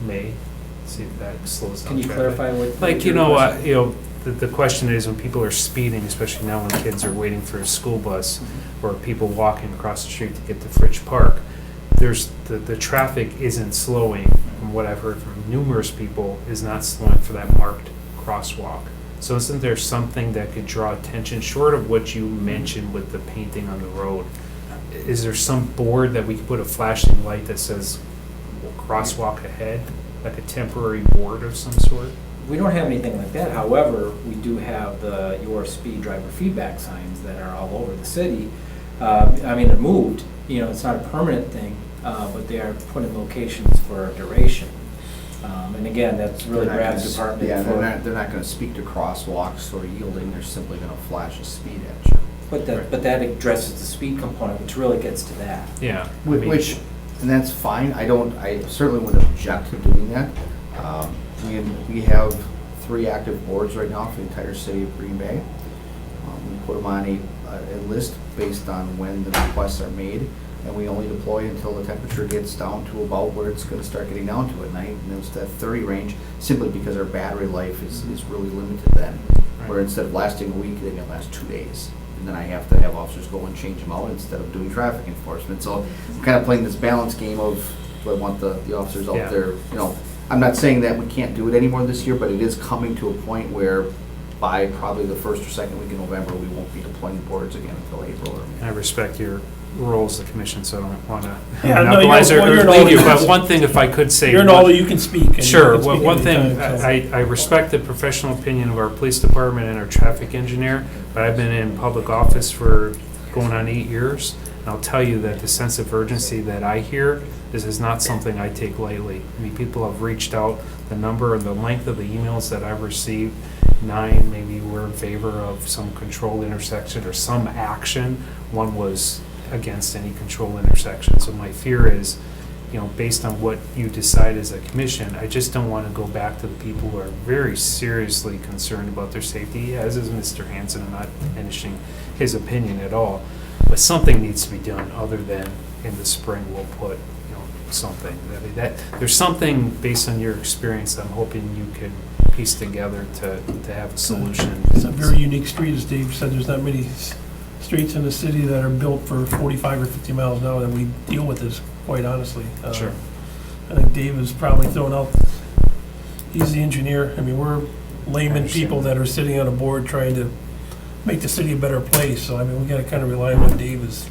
Speaker 9: May? See if that slows down
Speaker 5: Can you
Speaker 9: traffic.
Speaker 5: clarify what?
Speaker 9: Like,
Speaker 5: your question?
Speaker 9: the question is when people are speeding, especially now when kids are waiting for a school bus or people walking across the street to get to Fritch Park, the traffic isn't slowing, from what I've heard from numerous people, is not slowing for that marked crosswalk. So isn't there something that could draw attention, short of what you mentioned with the painting on the road? Is there some board that we could put a flashing light that says crosswalk ahead, like a temporary board of some sort?
Speaker 5: We don't have anything like that. However, we do have the your speed driver feedback signs that are all over the city. I mean, they're moved. You know, it's not a permanent thing, but they are put in locations for a duration. And again, that's really Brad's department.
Speaker 3: Yeah, they're not gonna speak to crosswalks or yielding, they're simply gonna flash a speed at you.
Speaker 5: But that addresses the speed component, which really gets to that.
Speaker 9: Yeah.
Speaker 3: Which, and that's fine, I certainly wouldn't object to doing that. We have 3 active boards right now for the entire city of Green Bay. We put them on a list based on when the requests are made, and we only deploy until the temperature gets down to about where it's gonna start getting down to at night, and it's that 30 range, simply because our battery life is really limited then. Where instead of lasting a week, they can last 2 days. And then I have to have officers go and change them out instead of doing traffic enforcement. So I'm kind of playing this balance game of, do I want the officers out there, you know, I'm not saying that we can't do it anymore this year, but it is coming to a point where by probably the first or second week in November, we won't be deploying boards again until April or May.
Speaker 9: I respect your role as the commission, so I don't want to
Speaker 1: Yeah, no,
Speaker 9: monopolize
Speaker 1: you're
Speaker 9: or
Speaker 1: an
Speaker 9: leave you,
Speaker 1: alder.
Speaker 9: but one thing, if I could say.
Speaker 1: You're an alder, you can speak. and you
Speaker 9: Sure,
Speaker 1: can speak
Speaker 9: one thing,
Speaker 1: anytime, so.
Speaker 9: I respect the professional opinion of our police department and our traffic engineer, but I've been in public office for going on 8 years, and I'll tell you that the sense of urgency that I hear, this is not something I take lightly. I mean, people have reached out, the number and the length of the emails that I've received, 9 maybe were in favor of some controlled intersection or some action. One was against any controlled intersection. So my fear is, you know, based on what you decide as a commission, I just don't want to go back to the people who are very seriously concerned about their safety, as is Mr. Hanson. I'm not finishing his opinion at all. But something needs to be done other than in the spring we'll put, you know, something. I mean, there's something based on your experience I'm hoping you can piece together to have a solution.
Speaker 1: It's a very unique street, as Dave said. There's not many streets in the city that are built for 45 or 50 miles an hour that we deal with this, quite honestly.
Speaker 9: Sure.
Speaker 1: I think Dave is probably throwing out, he's the engineer. I mean, we're layman people that are sitting on a board trying to make the city a better place. So, I mean, we gotta kind of rely on what Dave is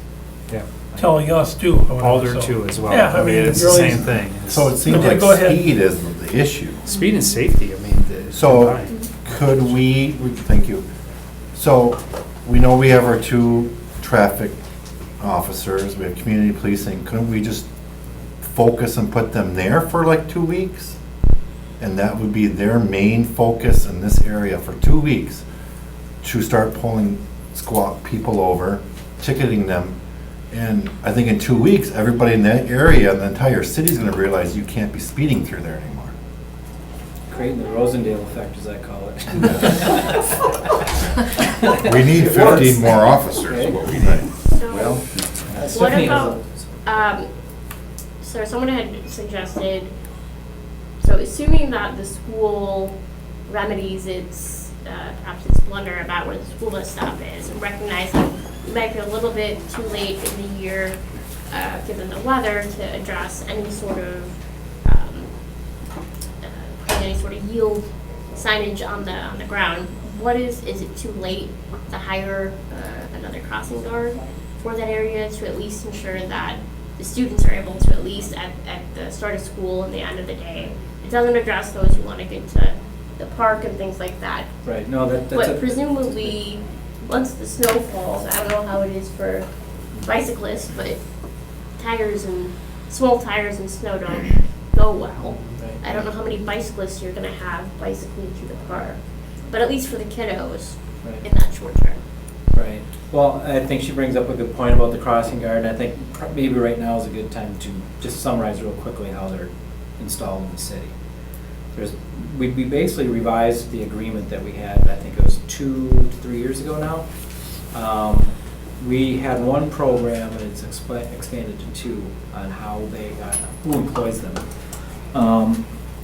Speaker 9: Yeah.
Speaker 1: telling us too. however,
Speaker 9: Alder
Speaker 1: so.
Speaker 9: too as well.
Speaker 1: Yeah,
Speaker 9: I mean, it's the
Speaker 1: really
Speaker 9: same thing.
Speaker 2: So it seems
Speaker 1: Okay,
Speaker 2: like
Speaker 1: go ahead.
Speaker 2: speed isn't the issue.
Speaker 9: Speed and safety, I mean,
Speaker 2: So
Speaker 9: combined.
Speaker 2: could we, thank you. So we know we have our 2 traffic officers, we have community policing. Couldn't we just focus and put them there for like 2 weeks? And that would be their main focus in this area for 2 weeks, to start pulling squat people over, ticketing them. And I think in 2 weeks, everybody in that area, the entire city's gonna realize you can't be speeding through there anymore.
Speaker 5: Creating the Rosendale effect, as I call it.
Speaker 2: We need 15 more officers, is what we need.
Speaker 3: Well,
Speaker 15: What about, so someone had suggested, so assuming that the school remedies its, perhaps its blunder about where the school bus stop is, and recognizing we might be a little bit too late in the year, given the weather, to address any sort of, putting any sort of yield signage on the ground. Is it too late to hire another crossing guard for that area to at least ensure that the students are able to, at least at the start of school and the end of the day? It doesn't address those who want to get to the park and things like that.
Speaker 5: Right, no, that's
Speaker 15: But presumably, once the snow falls, I don't know how it is for bicyclists, but small tires and snow don't go well. I don't know how many bicyclists you're going to have bicycling through the park, but at least for the kiddos in that short term.
Speaker 5: Right. Well, I think she brings up a good point about the crossing guard, and I think maybe right now is a good time to just summarize real quickly how they're installed in the city. We basically revised the agreement that we had, I think it was 2 to 3 years ago now. We had one program, and it's expanded to 2 on how who employs them.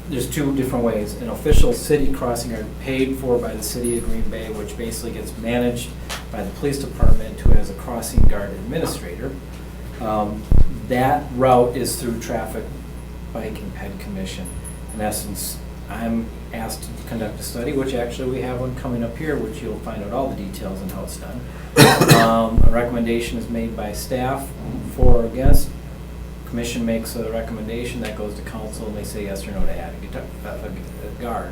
Speaker 5: there's two different ways. An official city crossing guard paid for by the city of Green Bay, which basically gets managed by the police department, who has a crossing guard administrator. That route is through Traffic, Bike, and Ped Commission. In essence, I'm asked to conduct a study, which actually we have one coming up here, which you'll find out all the details on how it's done. A recommendation is made by staff for or against. Commission makes a recommendation that goes to council, and they say yes or no to add a guard.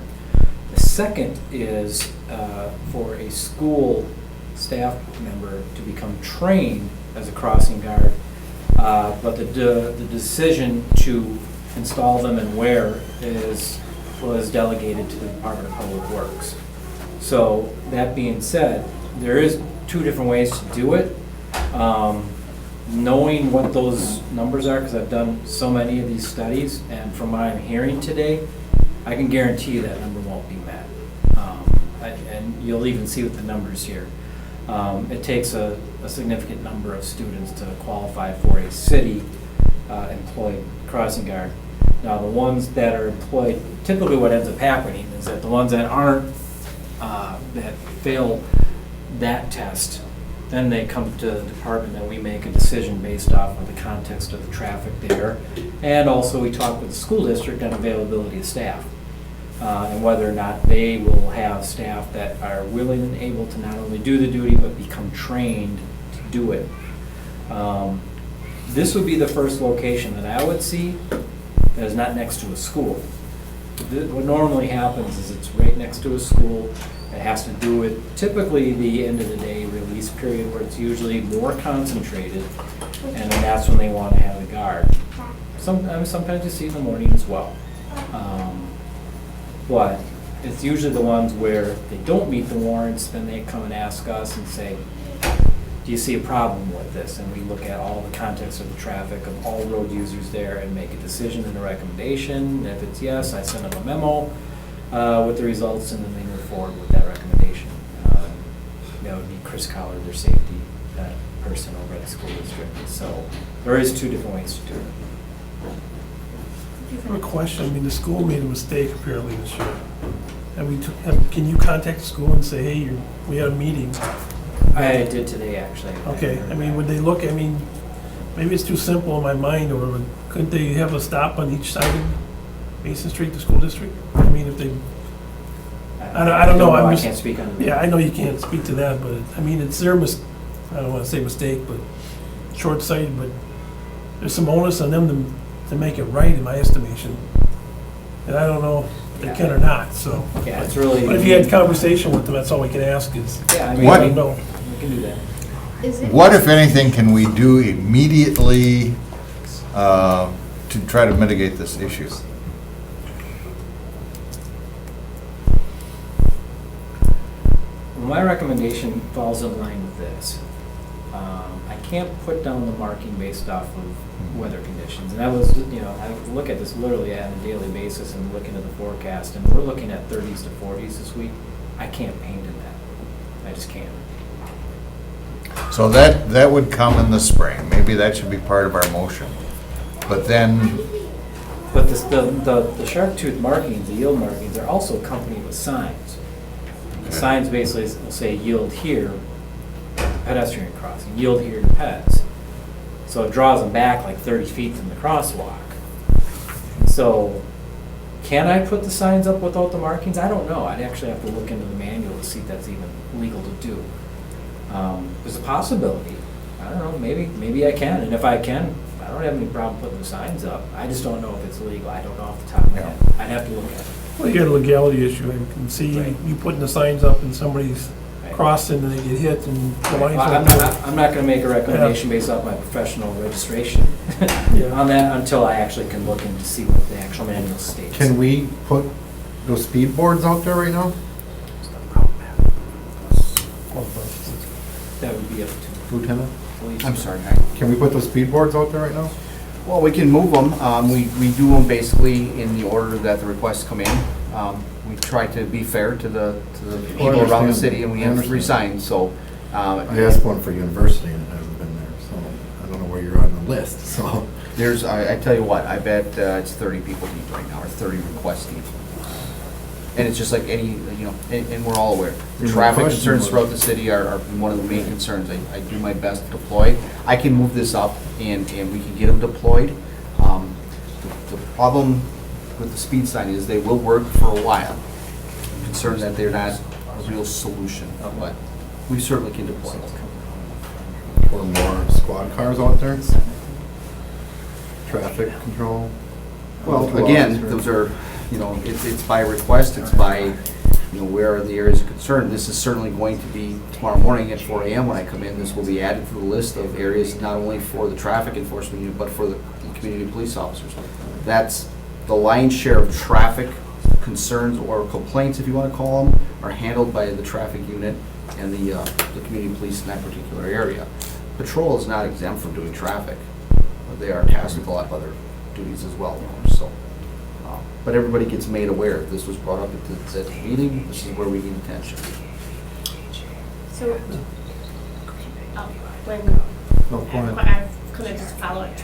Speaker 5: The second is for a school staff member to become trained as a crossing guard, but the decision to install them and where was delegated to the Department of Public Works. So that being said, there is two different ways to do it. Knowing what those numbers are, because I've done so many of these studies, and from what I'm hearing today, I can guarantee you that number won't be met. And you'll even see with the numbers here. It takes a significant number of students to qualify for a city employed crossing guard. Now, the ones that are employed, typically what ends up happening is that the ones that aren't, that fail that test, then they come to the department and we make a decision based off of the context of the traffic there. And also we talk with the school district on availability of staff. And whether or not they will have staff that are willing and able to not only do the duty, but become trained to do it. This would be the first location that I would see that is not next to a school. What normally happens is it's right next to a school. It has to do with typically the end of the day release period, where it's usually more concentrated, and then that's when they want to have a guard. Sometimes you see it in the morning as well. But it's usually the ones where they don't meet the warrants, then they come and ask us and say, do you see a problem with this? And we look at all the context of the traffic of all road users there and make a decision and a recommendation. And if it's yes, I send them a memo with the results, and then they move forward with that recommendation. That would be Chris Collard, their safety person over at the school district. So there is two different ways to do it.
Speaker 1: I have a question. I mean, the school made a mistake apparently this year. Can you contact the school and say, hey, we had a meeting?
Speaker 5: I did today, actually.
Speaker 1: Okay. I mean, would they look, I mean, maybe it's too simple in my mind, or couldn't they have a stop on each side of Mason Street, the school district? I mean, if they, I don't know.
Speaker 5: I can't speak on it.
Speaker 1: Yeah, I know you can't speak to that, but I mean, it's their I don't want to say mistake, but short-sighted, but there's some onus on them to make it right, in my estimation. And I don't know if they can or not, so.
Speaker 5: Yeah, it's really.
Speaker 1: But if you had a conversation with them, that's all we can ask is.
Speaker 5: Yeah, I mean,
Speaker 2: What-
Speaker 5: we can do that.
Speaker 2: What, if anything, can we do immediately to try to mitigate this issue?
Speaker 5: My recommendation falls in line with this. I can't put down the marking based off of weather conditions. And I was, I look at this literally on a daily basis and looking at the forecast, and we're looking at 30s to 40s this week. I can't paint in that. I just can't.
Speaker 2: So that would come in the spring. Maybe that should be part of our motion. But then,
Speaker 5: But the sharp tooth markings, the yield markings, are also accompanied with signs. The signs basically will say yield here, pedestrian crossing, yield here to peds. So it draws them back like 30 feet from the crosswalk. So can I put the signs up without the markings? I don't know. I'd actually have to look into the manual to see if that's even legal to do. There's a possibility. I don't know, maybe I can. And if I can, I don't have any problem putting the signs up. I just don't know if it's legal. I don't know off the top of my head. I'd have to look at it.
Speaker 1: Well, you got a legality issue. I can see
Speaker 5: Right.
Speaker 1: you putting the signs up and somebody's
Speaker 5: Right.
Speaker 1: crossing and they get hit and the lines
Speaker 5: I'm
Speaker 1: don't
Speaker 5: not, I'm not gonna make a recommendation based off my professional registration
Speaker 1: Yeah.
Speaker 5: on that until I actually can look and see what the actual manual states.
Speaker 7: Can we put those speed boards out there right now?
Speaker 5: That would be up to
Speaker 7: Lieutenant?
Speaker 5: police.
Speaker 3: I'm sorry.
Speaker 7: Can we put those speed boards out there right now?
Speaker 3: Well, we can move them. We do them basically in the order that the requests come in. We try to be fair to the people around the
Speaker 7: understand.
Speaker 3: city, and we
Speaker 7: I
Speaker 3: have 3
Speaker 7: understand.
Speaker 3: signs, so.
Speaker 7: I asked one for university and it hasn't been there, so I don't know where you're on the list, so.
Speaker 3: I tell you what, I bet it's 30 people deep right now, or 30 requests deep. And it's just like any, you know, and we're all aware. The traffic concerns throughout the city are one of the main concerns. I do my best to deploy. I can move this up and we can get them deployed. The problem with the speed sign is they will work for a while. I'm concerned that they're not a real solution, but we certainly can deploy them.
Speaker 2: Or more squad cars out there? Traffic control?
Speaker 3: Well, again, those are, you know, it's by request, it's by, you know, where are the areas of concern. This is certainly going to be tomorrow morning at 4 AM when I come in. This will be added to the list of areas not only for the traffic enforcement unit, but for the community police officers. That's the lion's share of traffic concerns or complaints, if you want to call them, are handled by the traffic unit and the community police in that particular area. Patrol is not exempt from doing traffic, but they are tasked with a lot of other duties as well, of course, so. But everybody gets made aware. This was brought up at the meeting. This is where we need attention.
Speaker 15: So, when I've kind of just follow it,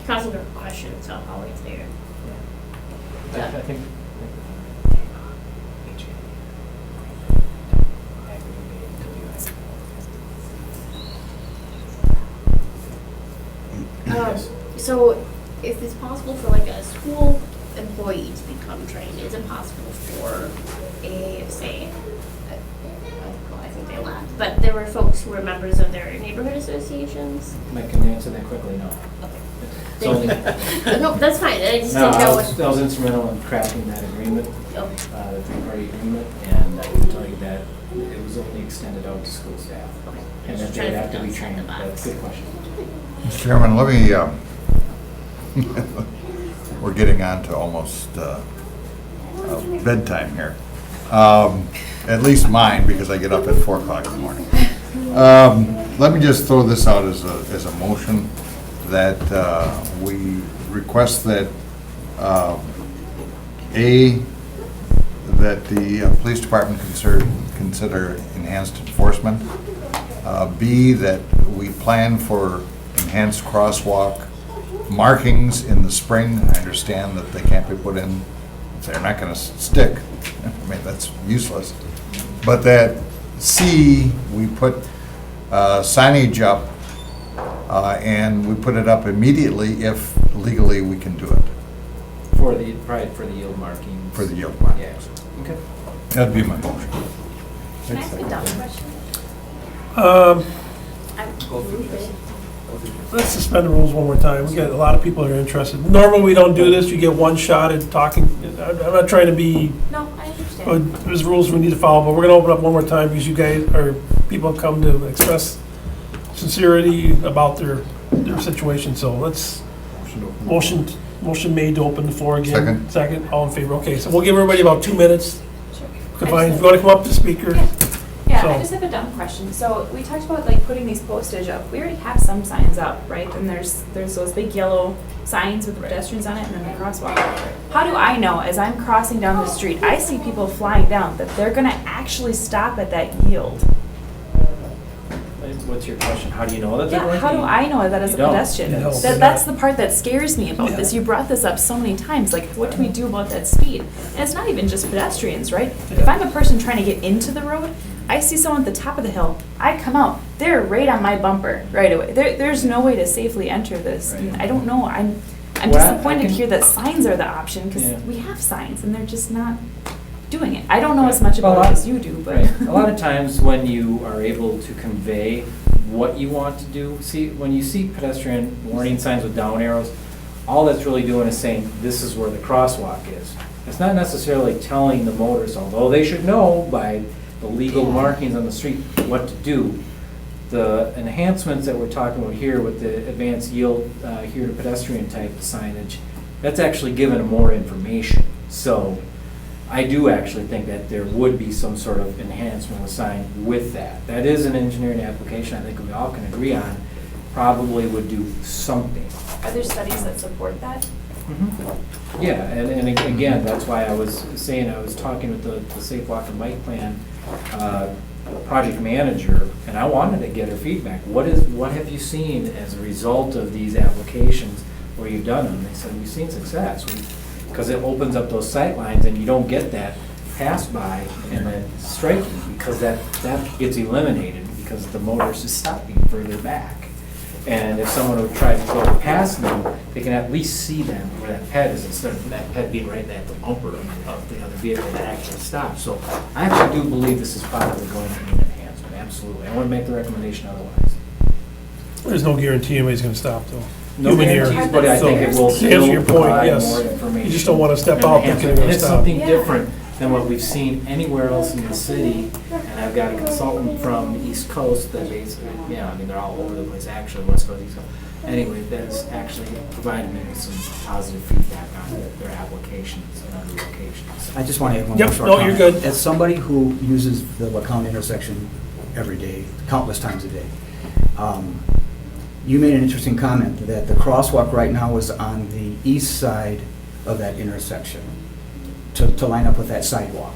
Speaker 15: causing a question, so I'll wait there.
Speaker 5: I think.
Speaker 15: So, if it's possible for like a school employee to become trained, is it possible for a, say, well, I think they left, but there were folks who were members of their neighborhood associations?
Speaker 5: I can answer that quickly, no. It's only-
Speaker 15: No, that's fine, I just
Speaker 5: No,
Speaker 15: didn't know
Speaker 5: I
Speaker 15: what.
Speaker 5: was instrumental in crafting that agreement,
Speaker 15: Oh.
Speaker 5: the three-party agreement, and I can tell you that it was only extended out to school staff.
Speaker 15: Okay.
Speaker 5: And
Speaker 15: Just
Speaker 5: that
Speaker 15: trying
Speaker 5: they'd
Speaker 15: to
Speaker 5: have to
Speaker 15: fit
Speaker 5: be
Speaker 15: outside
Speaker 5: trained.
Speaker 15: the box.
Speaker 5: That's a good question.
Speaker 2: Mr. Chairman, let me, we're getting on to almost bedtime here. At least mine, because I get up at 4 o'clock in the morning. Let me just throw this out as a motion that we request that, that the police department consider enhanced enforcement. B, that we plan for enhanced crosswalk markings in the spring. I understand that they can't be put in, they're not gonna stick. I mean, that's useless. But that C, we put signage up, and we put it up immediately if legally we can do it,
Speaker 5: For the yield markings.
Speaker 2: for the yield markings.
Speaker 5: Yeah, okay.
Speaker 2: That'd be my motion.
Speaker 15: Can I ask a dumb question?
Speaker 1: Let's suspend the rules one more time. We got a lot of people that are interested. Normally, we don't do this. You get one shot at talking. I'm not trying to be,
Speaker 15: No, I understand.
Speaker 1: there's rules we need to follow, but we're gonna open up one more time because you guys, or people have come to express sincerity about their situation. So let's, motion made to open the floor again.
Speaker 2: Second.
Speaker 1: Second, all in favor. Okay, so we'll give everybody about 2 minutes.
Speaker 11: Sure.
Speaker 1: If you wanna come up to speaker.
Speaker 11: Yeah,
Speaker 1: So-
Speaker 11: I just have a dumb question. So we talked about like putting these postage up. We already have some signs up, right? And there's those big yellow signs with the pedestrians on it and then the crosswalk. How do I know as I'm crossing down the street, I see people flying down, that they're gonna actually stop at that yield?
Speaker 5: What's your question? How do you know that they're
Speaker 11: Yeah,
Speaker 5: going to?
Speaker 11: how do I know that as a
Speaker 5: You don't.
Speaker 11: pedestrian?
Speaker 1: You don't.
Speaker 11: That's the part that scares me about this. You brought this up so many times, like what do we do about that speed? And it's not even just pedestrians, right? If I'm a person trying to get into the road, I see someone at the top of the hill, I come out, they're right on my bumper right away. There's no way to safely enter this. And I don't know, I'm
Speaker 5: Well, I
Speaker 11: disappointed to
Speaker 5: can-
Speaker 11: hear that signs are the option, because
Speaker 5: Yeah.
Speaker 11: we have signs and they're just not doing it. I don't know as much
Speaker 5: Well,
Speaker 11: about it as you do, but.
Speaker 5: Right. A lot of times when you are able to convey what you want to do, when you see pedestrian warning signs with down arrows, all that's really doing is saying, this is where the crosswalk is. It's not necessarily telling the motorists, although they should know by the legal markings on the street what to do. The enhancements that we're talking about here with the advanced yield here to pedestrian type signage, that's actually given them more information. So I do actually think that there would be some sort of enhancement assigned with that. That is an engineering application I think we all can agree on, probably would do something.
Speaker 11: Are there studies that support that?
Speaker 5: Yeah, and again, that's why I was saying, I was talking with the Safe Walk and Bike Plan project manager, and I wanted to get her feedback. What have you seen as a result of these applications where you've done them? They said, we've seen success, because it opens up those sight lines, and you don't get that pass by and then striking, because that gets eliminated, because the motorist is stopping further back. And if someone would try to go past them, they can at least see them where that ped is, instead of that ped being right at the bumper of the other vehicle that actually stops. So I actually do believe this is probably going to be an enhancement, absolutely. I wouldn't make the recommendation otherwise.
Speaker 1: There's no guarantee anybody's gonna stop, though.
Speaker 5: No
Speaker 1: Human error.
Speaker 5: guarantees, but I think it will
Speaker 1: To answer your
Speaker 5: still
Speaker 1: point,
Speaker 5: provide
Speaker 1: yes.
Speaker 5: more information.
Speaker 1: You just don't wanna step
Speaker 5: and
Speaker 1: out thinking
Speaker 5: enhancement.
Speaker 1: they're
Speaker 5: And
Speaker 1: gonna
Speaker 5: it's
Speaker 1: stop.
Speaker 5: something different than what we've seen anywhere else in the city. And I've got a consultant from the East Coast that basically, I mean, they're all over the place, actually, West Coast, East Coast. Anyway, that's actually provided me with some positive feedback on their applications and other locations.
Speaker 12: I just want to add one
Speaker 1: Yep,
Speaker 12: more short
Speaker 1: no,
Speaker 12: comment.
Speaker 1: you're good.
Speaker 12: As somebody who uses the LeCount intersection every day, countless times a day, you made an interesting comment that the crosswalk right now is on the east side of that intersection to line up with that sidewalk.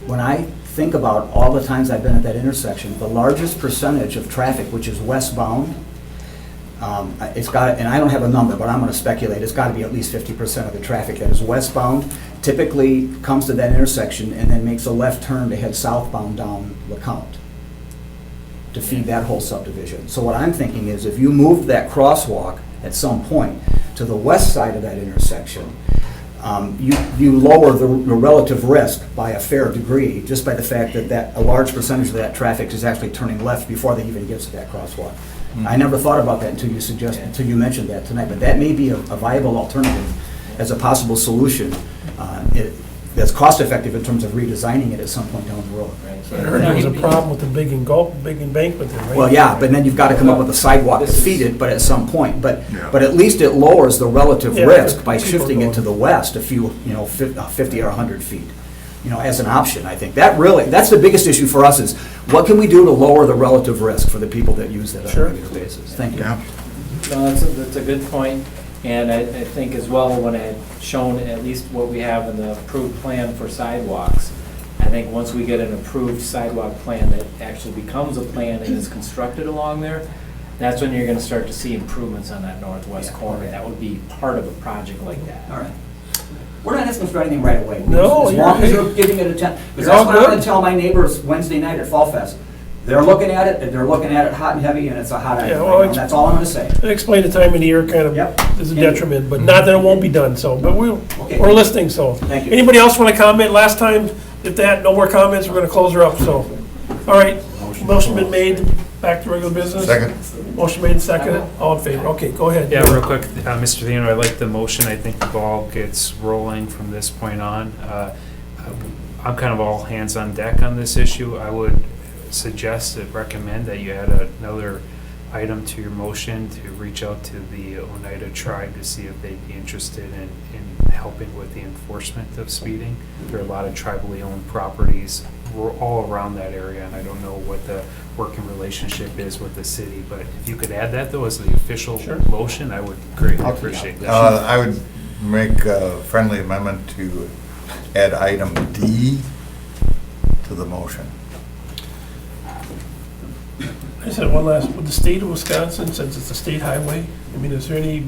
Speaker 12: When I think about all the times I've been at that intersection, the largest percentage of traffic, which is westbound, it's got, and I don't have a number, but I'm going to speculate, it's got to be at least 50% of the traffic that is westbound, typically comes to that intersection and then makes a left turn to head southbound down LeCount to feed that whole subdivision. So what I'm thinking is, if you moved that crosswalk at some point to the west side of that intersection, you lower the relative risk by a fair degree, just by the fact that a large percentage of that traffic is actually turning left before they even get to that crosswalk. I never thought about that until you mentioned that tonight, but that may be a viable alternative as a possible solution that's cost-effective in terms of redesigning it at some point down the road.
Speaker 1: I heard there was a problem with the big embankment there, right?
Speaker 12: Well, yeah, but then you've got to come up with a sidewalk to feed it, but at some point. But at least it lowers the relative
Speaker 1: Yeah,
Speaker 12: risk by
Speaker 1: people
Speaker 12: shifting
Speaker 1: going.
Speaker 12: it to the west a few, 50 or 100 feet, as an option, I think. That's the biggest issue for us, is what can we do to lower the relative risk for the people that use that on a regular basis? Thank you.
Speaker 2: Yeah.
Speaker 5: No, that's a good point. And I think as well, when I had shown at least what we have in the approved plan for sidewalks, I think once we get an approved sidewalk plan that actually becomes a plan and is constructed along there, that's when you're going to start to see improvements on that northwest corner. That would be part of a project like that.
Speaker 12: All right. We're not asking for anything right away.
Speaker 1: No,
Speaker 12: As long as
Speaker 1: you're-
Speaker 12: you're giving it a chance. Because
Speaker 1: You're all
Speaker 12: that's what I'm going
Speaker 1: good.
Speaker 12: to tell my neighbors Wednesday night at Fall Fest. They're looking at it, and they're looking at it hot and heavy, and it's a hot item.
Speaker 1: well,
Speaker 12: right now. That's all I'm going to say.
Speaker 1: And explain the time of the year kind
Speaker 12: Yep.
Speaker 1: of is a detriment, but not that it won't be done, so, but we're listening, so.
Speaker 12: Thank you.
Speaker 1: Anybody else want to comment? Last time, if that, no more comments, we're going to close her up, so. All right, motion been made, back to regular business?
Speaker 2: Second.
Speaker 1: Motion made, seconded, all in favor, okay, go ahead.
Speaker 9: Yeah, real quick, Mr. Theano, I like the motion. I think the ball gets rolling from this point on. I'm kind of all hands on deck on this issue. I would suggest and recommend that you add another item to your motion to reach out to the Oneida tribe to see if they'd be interested in helping with the enforcement of speeding. There are a lot of tribally owned properties all around that area, and I don't know what the working relationship is with the city, but if you could add that though as the official motion, I would greatly appreciate that.
Speaker 2: I would make a friendly amendment to add item D to the motion.
Speaker 1: I just had one last, with the state of Wisconsin, since it's a state highway, I mean, is there any,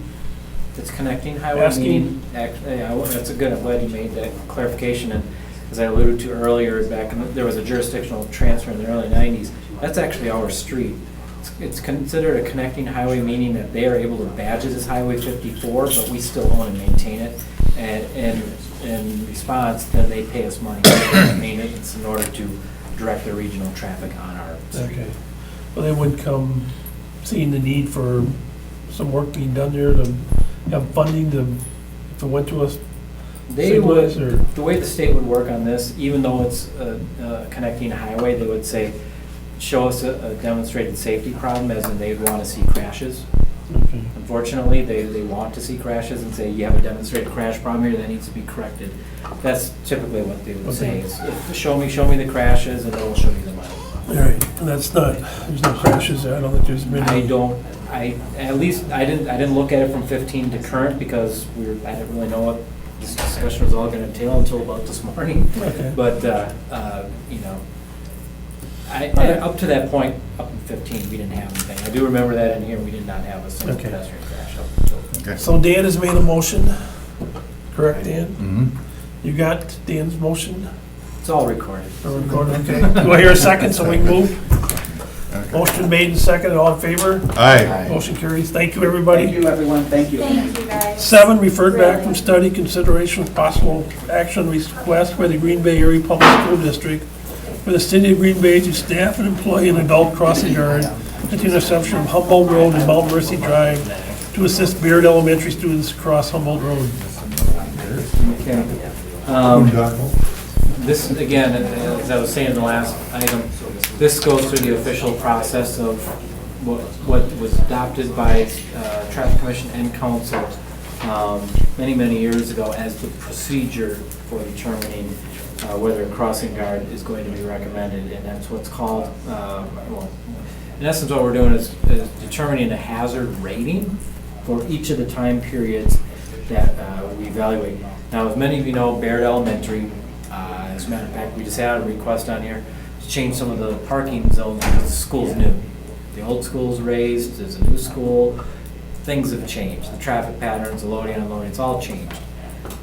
Speaker 5: It's connecting highway,
Speaker 1: Asking-
Speaker 5: meaning, that's a good, I'm glad you made that clarification, and as I alluded to earlier, there was a jurisdictional transfer in the early 90s, that's actually our street. It's considered a connecting highway, meaning that they are able to badge it as Highway 54, but we still own and maintain it, and in response, then they pay us money for maintenance in order to direct their regional traffic on our street.
Speaker 1: okay. Well, they would come, seeing the need for some work being done there, to have funding to, if it went to us.
Speaker 5: They would,
Speaker 1: Signals or-
Speaker 5: the way the state would work on this, even though it's a connecting highway, they would say, show us a demonstrated safety problem, as in they'd want to see crashes.
Speaker 1: Okay.
Speaker 5: Unfortunately, they want to see crashes and say, you have a demonstrated crash problem here that needs to be corrected. That's typically what they would say, is show me the crashes, and then we'll show you the money.
Speaker 1: All right, and that's not, there's no crashes there, I don't think there's been.
Speaker 5: I at least, I didn't look at it from 15 to current because I didn't really know what this discussion was all gonna entail until about this morning.
Speaker 1: Okay.
Speaker 5: But, you know, up to that point, up in 15, we didn't have anything. I do remember that in here, we did not have a single
Speaker 1: Okay.
Speaker 5: pedestrian crash up until.
Speaker 2: Okay.
Speaker 1: So Dan has made a motion, correct, Dan?
Speaker 2: Mhm.
Speaker 1: You got Dan's motion?
Speaker 5: It's all recorded.
Speaker 1: Or recorded, okay. Do I hear a second so we can move?
Speaker 2: Okay.
Speaker 1: Motion made and seconded, all in favor?
Speaker 2: Aye.
Speaker 1: Motion carries. Thank you, everybody.
Speaker 12: Thank you, everyone, thank you.
Speaker 13: Thank you, guys.
Speaker 1: 7, referred back from study consideration of possible action request by the Green Bay Area Public School District for the city of Green Bay to staff and employ an adult crossing guard at the intersection of Humboldt Road and Mount Mercy Drive to assist Beard Elementary students across Humboldt Road.
Speaker 5: Okay. This, again, as I was saying in the last item, this goes through the official process of what was adopted by Traffic Commission and Council many, many years ago as the procedure for determining whether a crossing guard is going to be recommended, and that's what's called, well, in essence, what we're doing is determining a hazard rating for each of the time periods that we evaluate. Now, as many of you know, Baird Elementary, as a matter of fact, we just had a request on here to change some of the parking zones because the school's new. The old school's raised, there's a new school, things have changed. The traffic patterns, the loading, unloading, it's all changed.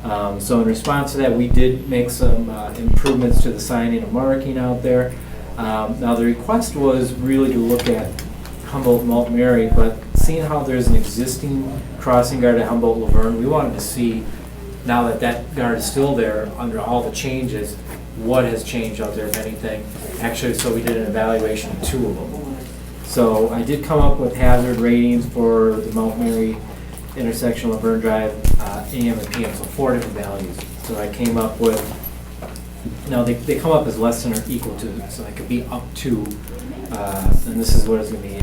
Speaker 5: So in response to that, we did make some improvements to the signing and marking out there. Now, the request was really to look at Humboldt, Mount Mary, but seeing how there's an existing crossing guard at Humboldt, Laverne, we wanted to see, now that that guard is still there, under all the changes, what has changed out there, if anything. Actually, so we did an evaluation of 2 of them. So I did come up with hazard ratings for the Mount Mary intersection, Laverne Drive, AM and PM, so 4 different values. So I came up with, now they come up as less than or equal to, so they could be up to, and this is what it's gonna be,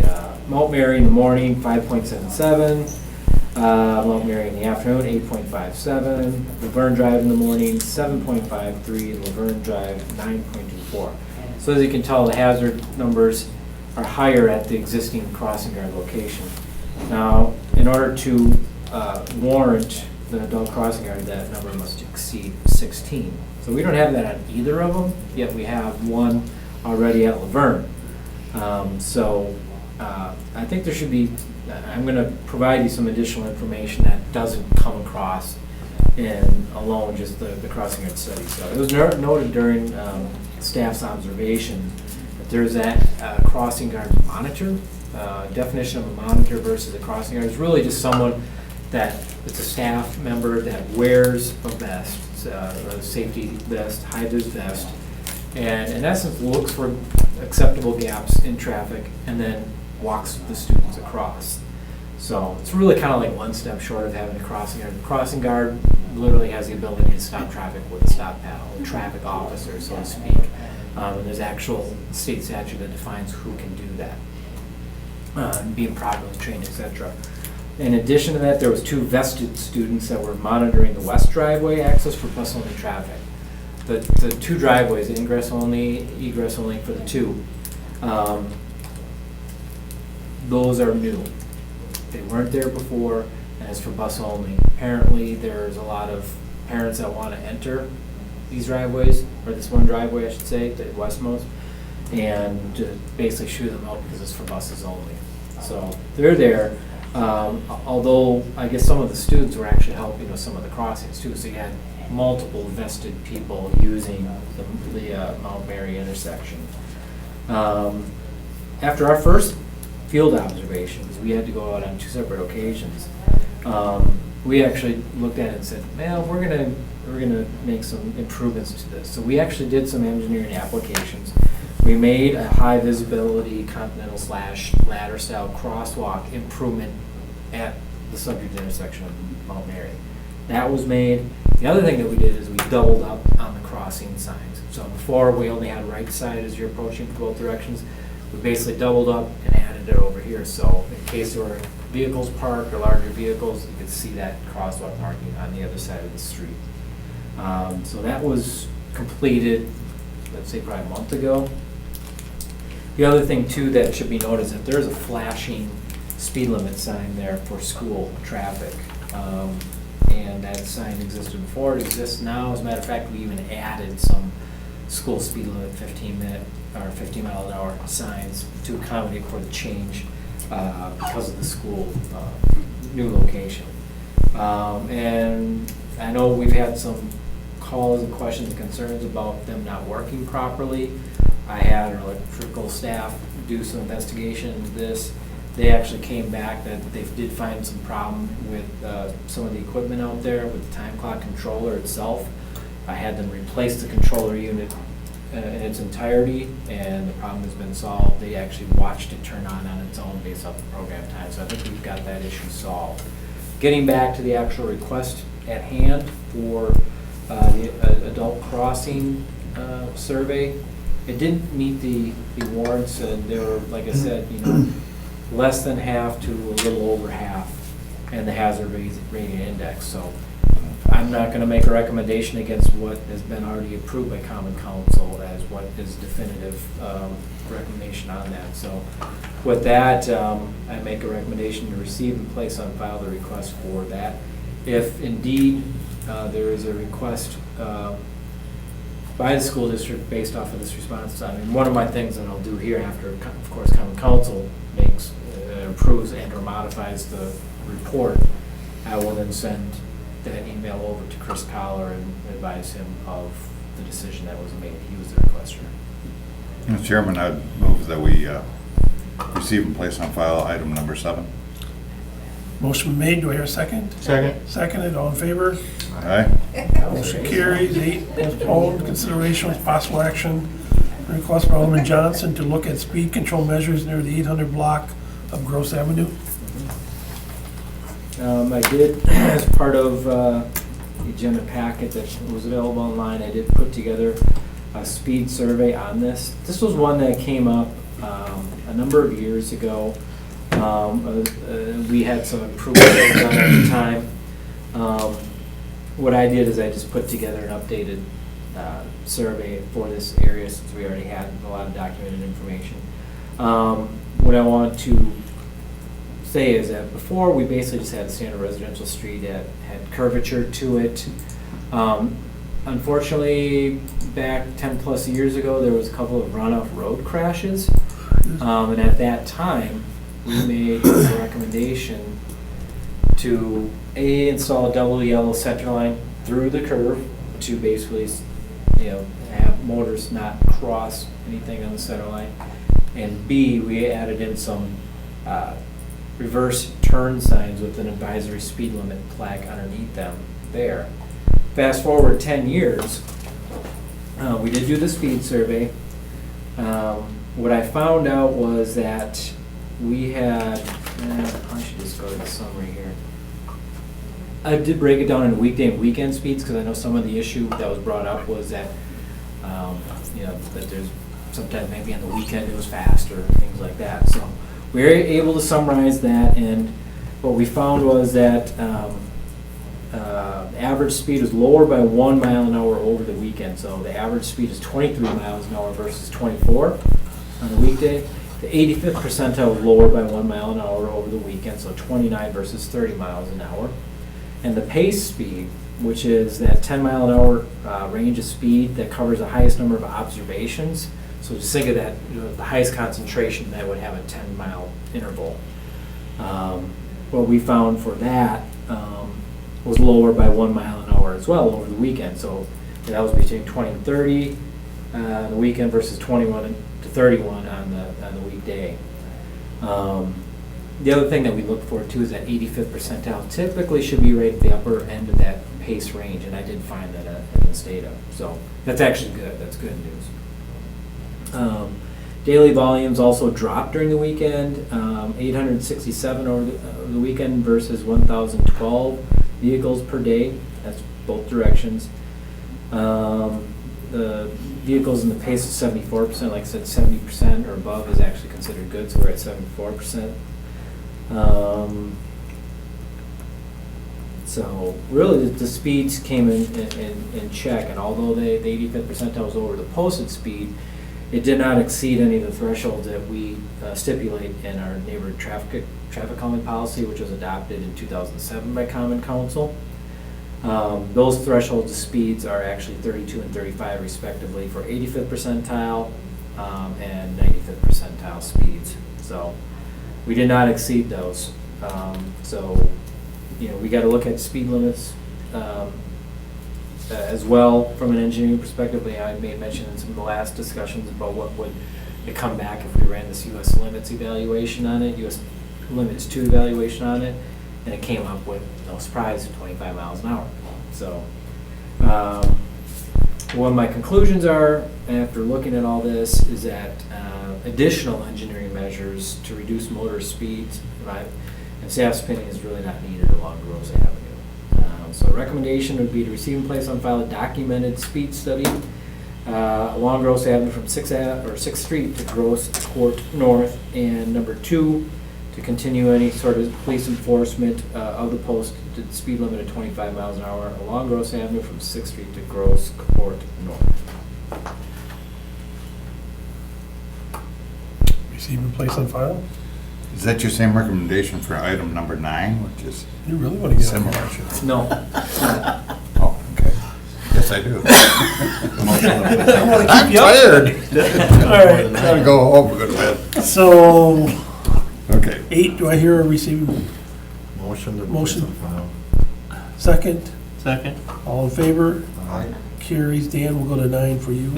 Speaker 5: Mount Mary in the morning, 5.77, Mount Mary in the afternoon, 8.57, Laverne Drive in the morning, 7.53, and Laverne Drive, 9.24. So as you can tell, the hazard numbers are higher at the existing crossing guard location. Now, in order to warrant the adult crossing guard, that number must exceed 16. So we don't have that on either of them, yet we have one already at Laverne. I think there should be, I'm going to provide you some additional information that doesn't come across in alone just the crossing guard study. So it was noted during staff's observation that there's that crossing guard monitor. Definition of a monitor versus a crossing guard is really just someone that it's a staff member that wears a vest, a safety vest, high-vis vest, and in essence looks for acceptable gaps in traffic and then walks the students across. So it's really kind of like one step short of having a crossing guard. The crossing guard literally has the ability to stop traffic with a stop paddle, a traffic officer, so to speak. And there's actual state statute that defines who can do that, being properly trained, etc. In addition to that, there was 2 vested students that were monitoring the west driveway access for bus-only traffic. The 2 driveways, ingress only, egress only for the 2, those are new. They weren't there before, and it's for bus only. Apparently, there's a lot of parents that want to enter these driveways, or this one driveway, I should say, the westmost, and to basically shoo them out because it's for buses only. So they're there. Although I guess some of the students were actually helping with some of the crossings too. So you had multiple vested people using the Mount Mary intersection. After our first field observations, we had to go out on 2 separate occasions. We actually looked at it and said, "Man, we're gonna make some improvements to this." So we actually did some engineering applications. We made a high visibility continental / ladder style crosswalk improvement at the subject intersection of Mount Mary. That was made. The other thing that we did is we doubled up on the crossing signs. So before we only had right side as you're approaching both directions. We basically doubled up and added it over here. So in case there were vehicles parked or larger vehicles, you could see that crosswalk marking on the other side of the street. So that was completed, let's say probably a month ago. The other thing too that should be noticed is that there's a flashing speed limit sign there for school traffic. And that sign existed before, it exists now. As a matter of fact, we even added some school speed limit 15 mile an hour signs to accommodate for the change because of the school new location. And I know we've had some calls and questions and concerns about them not working properly. I had our electrical staff do some investigation into this. They actually came back that they did find some problem with some of the equipment out there with the time clock controller itself. I had them replace the controller unit in its entirety, and the problem has been solved. They actually watched it turn on its own based off the program time, so I think we've got that issue solved. Getting back to the actual request at hand for the adult crossing survey, it didn't meet the warrants, and they were, like I said, less than half to a little over half in the hazard rating index. So I'm not going to make a recommendation against what has been already approved by Common Council as what is definitive recommendation on that. So with that, I make a recommendation to receive and place on file the request for that. If indeed there is a request by the school district based off of this response, I mean, one of my things that I'll do here after, of course, Common Council makes, approves and or modifies the report, I will then send that email over to Chris Collar and advise him of the decision that was made. He was the requester.
Speaker 2: Mr. Chairman, I'd move that we receive and place on file item number 7.
Speaker 1: Motion made, do I hear a second?
Speaker 14: Second.
Speaker 1: Seconded, all in favor?
Speaker 2: Aye.
Speaker 1: Motion carries. 8, postponed, consideration with possible action, request by Alderman Johnson to look at speed control measures near the 800 block of Gross Avenue.
Speaker 5: I did, as part of the agenda packet that was available online, I did put together a speed survey on this. This was one that came up a number of years ago. We had some improvements done at the time. What I did is I just put together an updated survey for this area since we already had a lot of documented information. What I want to say is that before we basically just had a standard residential street that had curvature to it. Unfortunately, back 10 plus years ago, there was a couple of runoff road crashes. And at that time, we made a recommendation to install a double yellow center line through the curve to basically, have motors not cross anything on the center line. And B, we added in some reverse turn signs with an advisory speed limit plaque underneath them there. Fast forward 10 years, we did do the speed survey. What I found out was that we had, I should just go to the summary here. I did break it down into weekday and weekend speeds because I know some of the issue that was brought up was that, that there's sometimes maybe on the weekend it was faster and things like that. So we were able to summarize that, and what we found was that average speed was lower by 1 mile an hour over the weekend. So the average speed is 23 miles an hour versus 24 on the weekday. The 85th percentile was lower by 1 mile an hour over the weekend, so 29 versus 30 miles an hour. And the pace speed, which is that 10 mile an hour range of speed that covers the highest number of observations. So just think of that, the highest concentration that would have a 10 mile interval. What we found for that was lower by 1 mile an hour as well over the weekend. So that was between 20 and 30 on the weekend versus 21 to 31 on the weekday. The other thing that we look for too is that 85th percentile typically should be right at the upper end of that pace range, and I did find that in this data. So that's actually good. That's good news. Daily volumes also dropped during the weekend, 867 over the weekend versus 1,012 vehicles per day. That's both directions. The vehicles in the pace is 74%. Like I said, 70% or above is actually considered good, so we're at 74%. So really the speeds came in check, and although the 85th percentile was over the posted speed, It did not exceed any of the thresholds that we stipulate in our neighborhood traffic calming policy, which was adopted in 2007 by Common Council. Those thresholds of speeds are actually 32 and 35 respectively for 85th percentile and 95th percentile speeds. So we did not exceed those. So, you know, we got to look at speed limits as well from an engineering perspective. I made mention in some of the last discussions about what would it come back if we ran this U.S. limits evaluation on it, U.S. limits 2 evaluation on it, and it came up with, no surprise, 25 miles an hour. So what my conclusions are after looking at all this is that additional engineering measures to reduce motor speeds, right, and staff's opinion is really not needed along Gross Avenue. So a recommendation would be to receive and place on file a documented speed study along Gross Avenue from 6th Street to Gross Court North, and number 2, to continue any sort of police enforcement of the posted speed limit of 25 miles an hour along Gross Avenue from 6th Street to Gross Court North.
Speaker 1: Receive and place on file?
Speaker 2: Is that your same recommendation for item number 9, which is
Speaker 1: You really want to get
Speaker 2: similar?
Speaker 5: No.
Speaker 2: Oh, okay. Yes, I do.
Speaker 1: I'm
Speaker 2: I'm tired.
Speaker 1: All right.
Speaker 2: Gotta go home, go to bed.
Speaker 1: So,
Speaker 2: Okay.
Speaker 1: 8, do I hear a receive?
Speaker 8: Motion to
Speaker 1: Motion.
Speaker 8: place on file.
Speaker 1: Second?
Speaker 14: Second.
Speaker 1: All in favor?
Speaker 8: Aye.
Speaker 1: Carries. Dan, we'll go to 9 for you.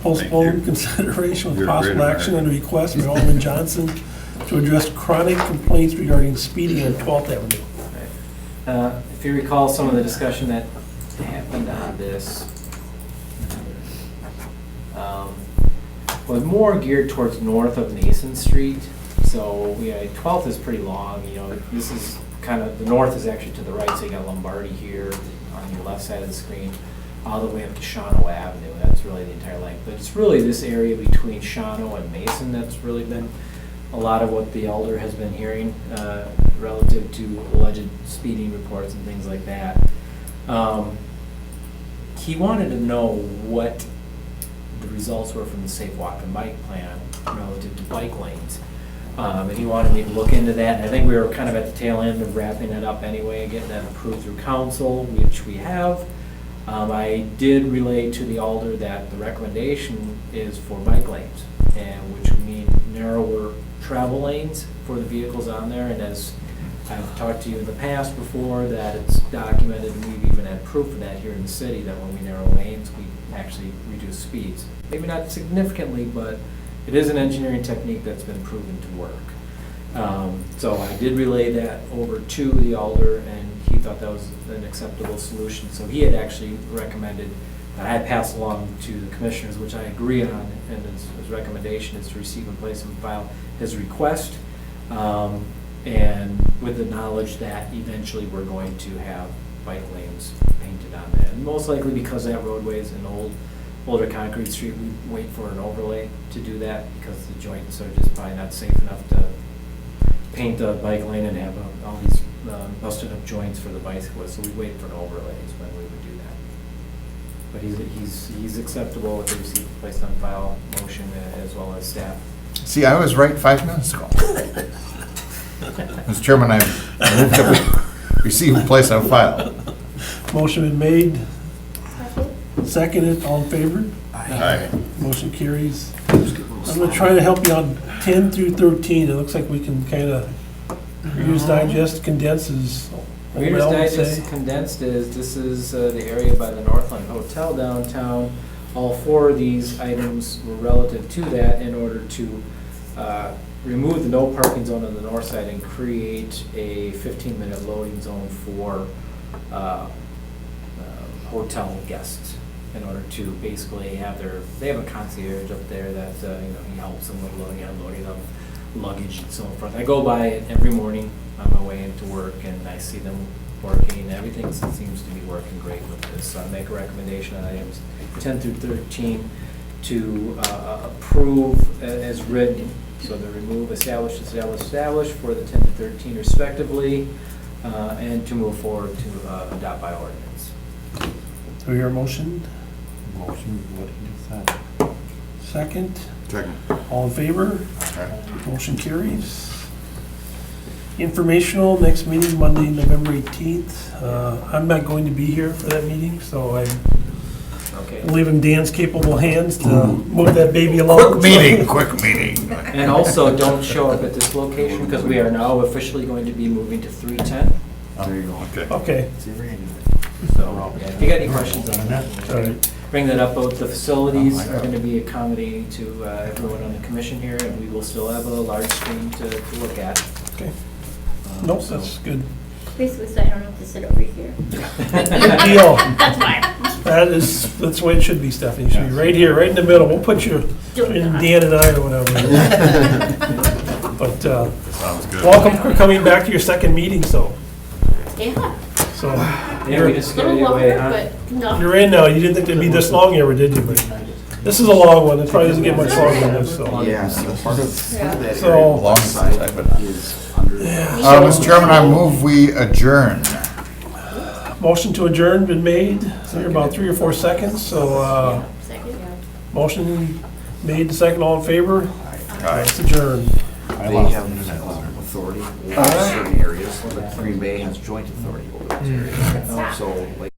Speaker 1: Postpone consideration with
Speaker 2: You're a great
Speaker 1: possible action on
Speaker 2: American.
Speaker 1: a request by Alderman Johnson to address chronic complaints regarding speeding on 12th Avenue.
Speaker 5: If you recall some of the discussion that happened on this, was more geared towards north of Mason Street. So, yeah, 12th is pretty long, you know, this is kind of, the north is actually to the right, so you got Lombardi here on your left side of the screen, all the way up to Shawano Avenue. That's really the entire length. But it's really this area between Shawano and Mason that's really been a lot of what the Alder has been hearing relative to alleged speeding reports and things like that. He wanted to know what the results were from the Safe Walk and Bike plan relative to bike lanes. And he wanted me to look into that. And I think we were kind of at the tail end of wrapping it up anyway, getting that approved through council, which we have. I did relay to the Alder that the recommendation is for bike lanes, and which would mean narrower travel lanes for the vehicles on there. And as I've talked to you in the past before, that it's documented, and we've even had proof of that here in the city, that when we narrow lanes, we actually reduce speeds. Maybe not significantly, but it is an engineering technique that's been proven to work. So I did relay that over to the Alder, and he thought that was an acceptable solution. So he had actually recommended that I pass along to the commissioners, which I agree on, and his recommendation is to receive and place and file his request, and with the knowledge that eventually we're going to have bike lanes painted on that. And most likely because that roadway is an older concrete street, we wait for an overlay to do that because the joints are just probably not safe enough to paint a bike lane and have all these busted up joints for the bicyclists. So we wait for an overlay is when we would do that. But he's acceptable with the receipt placed on file motion as well as staff.
Speaker 2: See, I was right 5 minutes ago. Mr. Chairman, I move to receive and place on file.
Speaker 1: Motion been made, seconded, all in favor?
Speaker 2: Aye.
Speaker 1: Motion carries. I'm gonna try to help you on 10 through 13. It looks like we can kind of, Reader's Digest condenses.
Speaker 5: Reader's Digest condensed this is the area by the Northland Hotel downtown. All 4 of these items were relative to that in order to remove the no parking zone on the north side and create a 15-minute loading zone for hotel guests in order to basically have they have a concierge up there that he helps them with loading and unloading of luggage and so forth. I go by it every morning on my way into work, and I see them working. Everything seems to be working great with this. So I make a recommendation on items 10 through 13 to approve as written. So to remove establish for the 10 to 13 respectively, and to move forward to adopt by ordinance.
Speaker 1: Do we hear a motion?
Speaker 8: Motion, what did you say?
Speaker 1: second.
Speaker 2: Second.
Speaker 1: All in favor?
Speaker 2: Aye.
Speaker 1: Motion carries. Informational, next meeting Monday, November 18th. I'm not going to be here for that meeting, so I'm
Speaker 5: Okay.
Speaker 1: leaving Dan's capable hands to move that baby along.
Speaker 2: Quick meeting.
Speaker 5: And also, don't show up at this location, because we are now officially going to be moving to 310.
Speaker 2: There you go. Okay.
Speaker 1: Okay,
Speaker 5: So, yeah, if you got any questions on that,
Speaker 1: all right.
Speaker 5: bring that up. Both the facilities are going to be accommodating to everyone on the commission here, and we will still have a large screen to look at.
Speaker 1: Okay. Nope, that's good.
Speaker 15: Basically, so I don't have to sit over here.
Speaker 1: Good deal.
Speaker 15: That's fine.
Speaker 1: That's the way it should be, Stephanie. You should be right here, right in the middle. We'll put you in Dan and I or whatever. But
Speaker 2: Sounds good.
Speaker 1: welcome for coming back to your second meeting, so.
Speaker 15: Yeah,
Speaker 1: So
Speaker 5: Yeah, we just
Speaker 15: a
Speaker 5: scared
Speaker 15: little
Speaker 5: you away,
Speaker 15: longer,
Speaker 5: huh?
Speaker 15: but no.
Speaker 1: you're in now. You didn't think it'd be this long ever, did you? But this is a long one. It probably doesn't get much longer than this, so.
Speaker 3: Yeah, so part of that
Speaker 1: So-
Speaker 3: area
Speaker 2: Long
Speaker 3: side
Speaker 2: side, but-
Speaker 3: is under.
Speaker 2: Mr. Chairman, I move we adjourn.
Speaker 1: Motion to adjourn been made. So you're about 3 or 4 seconds. So
Speaker 15: Second.
Speaker 1: motion made, the second, all in favor?
Speaker 2: Aye.
Speaker 1: Let's adjourn.
Speaker 3: They have authority over certain areas, but Green Bay has joint authority over those areas. So like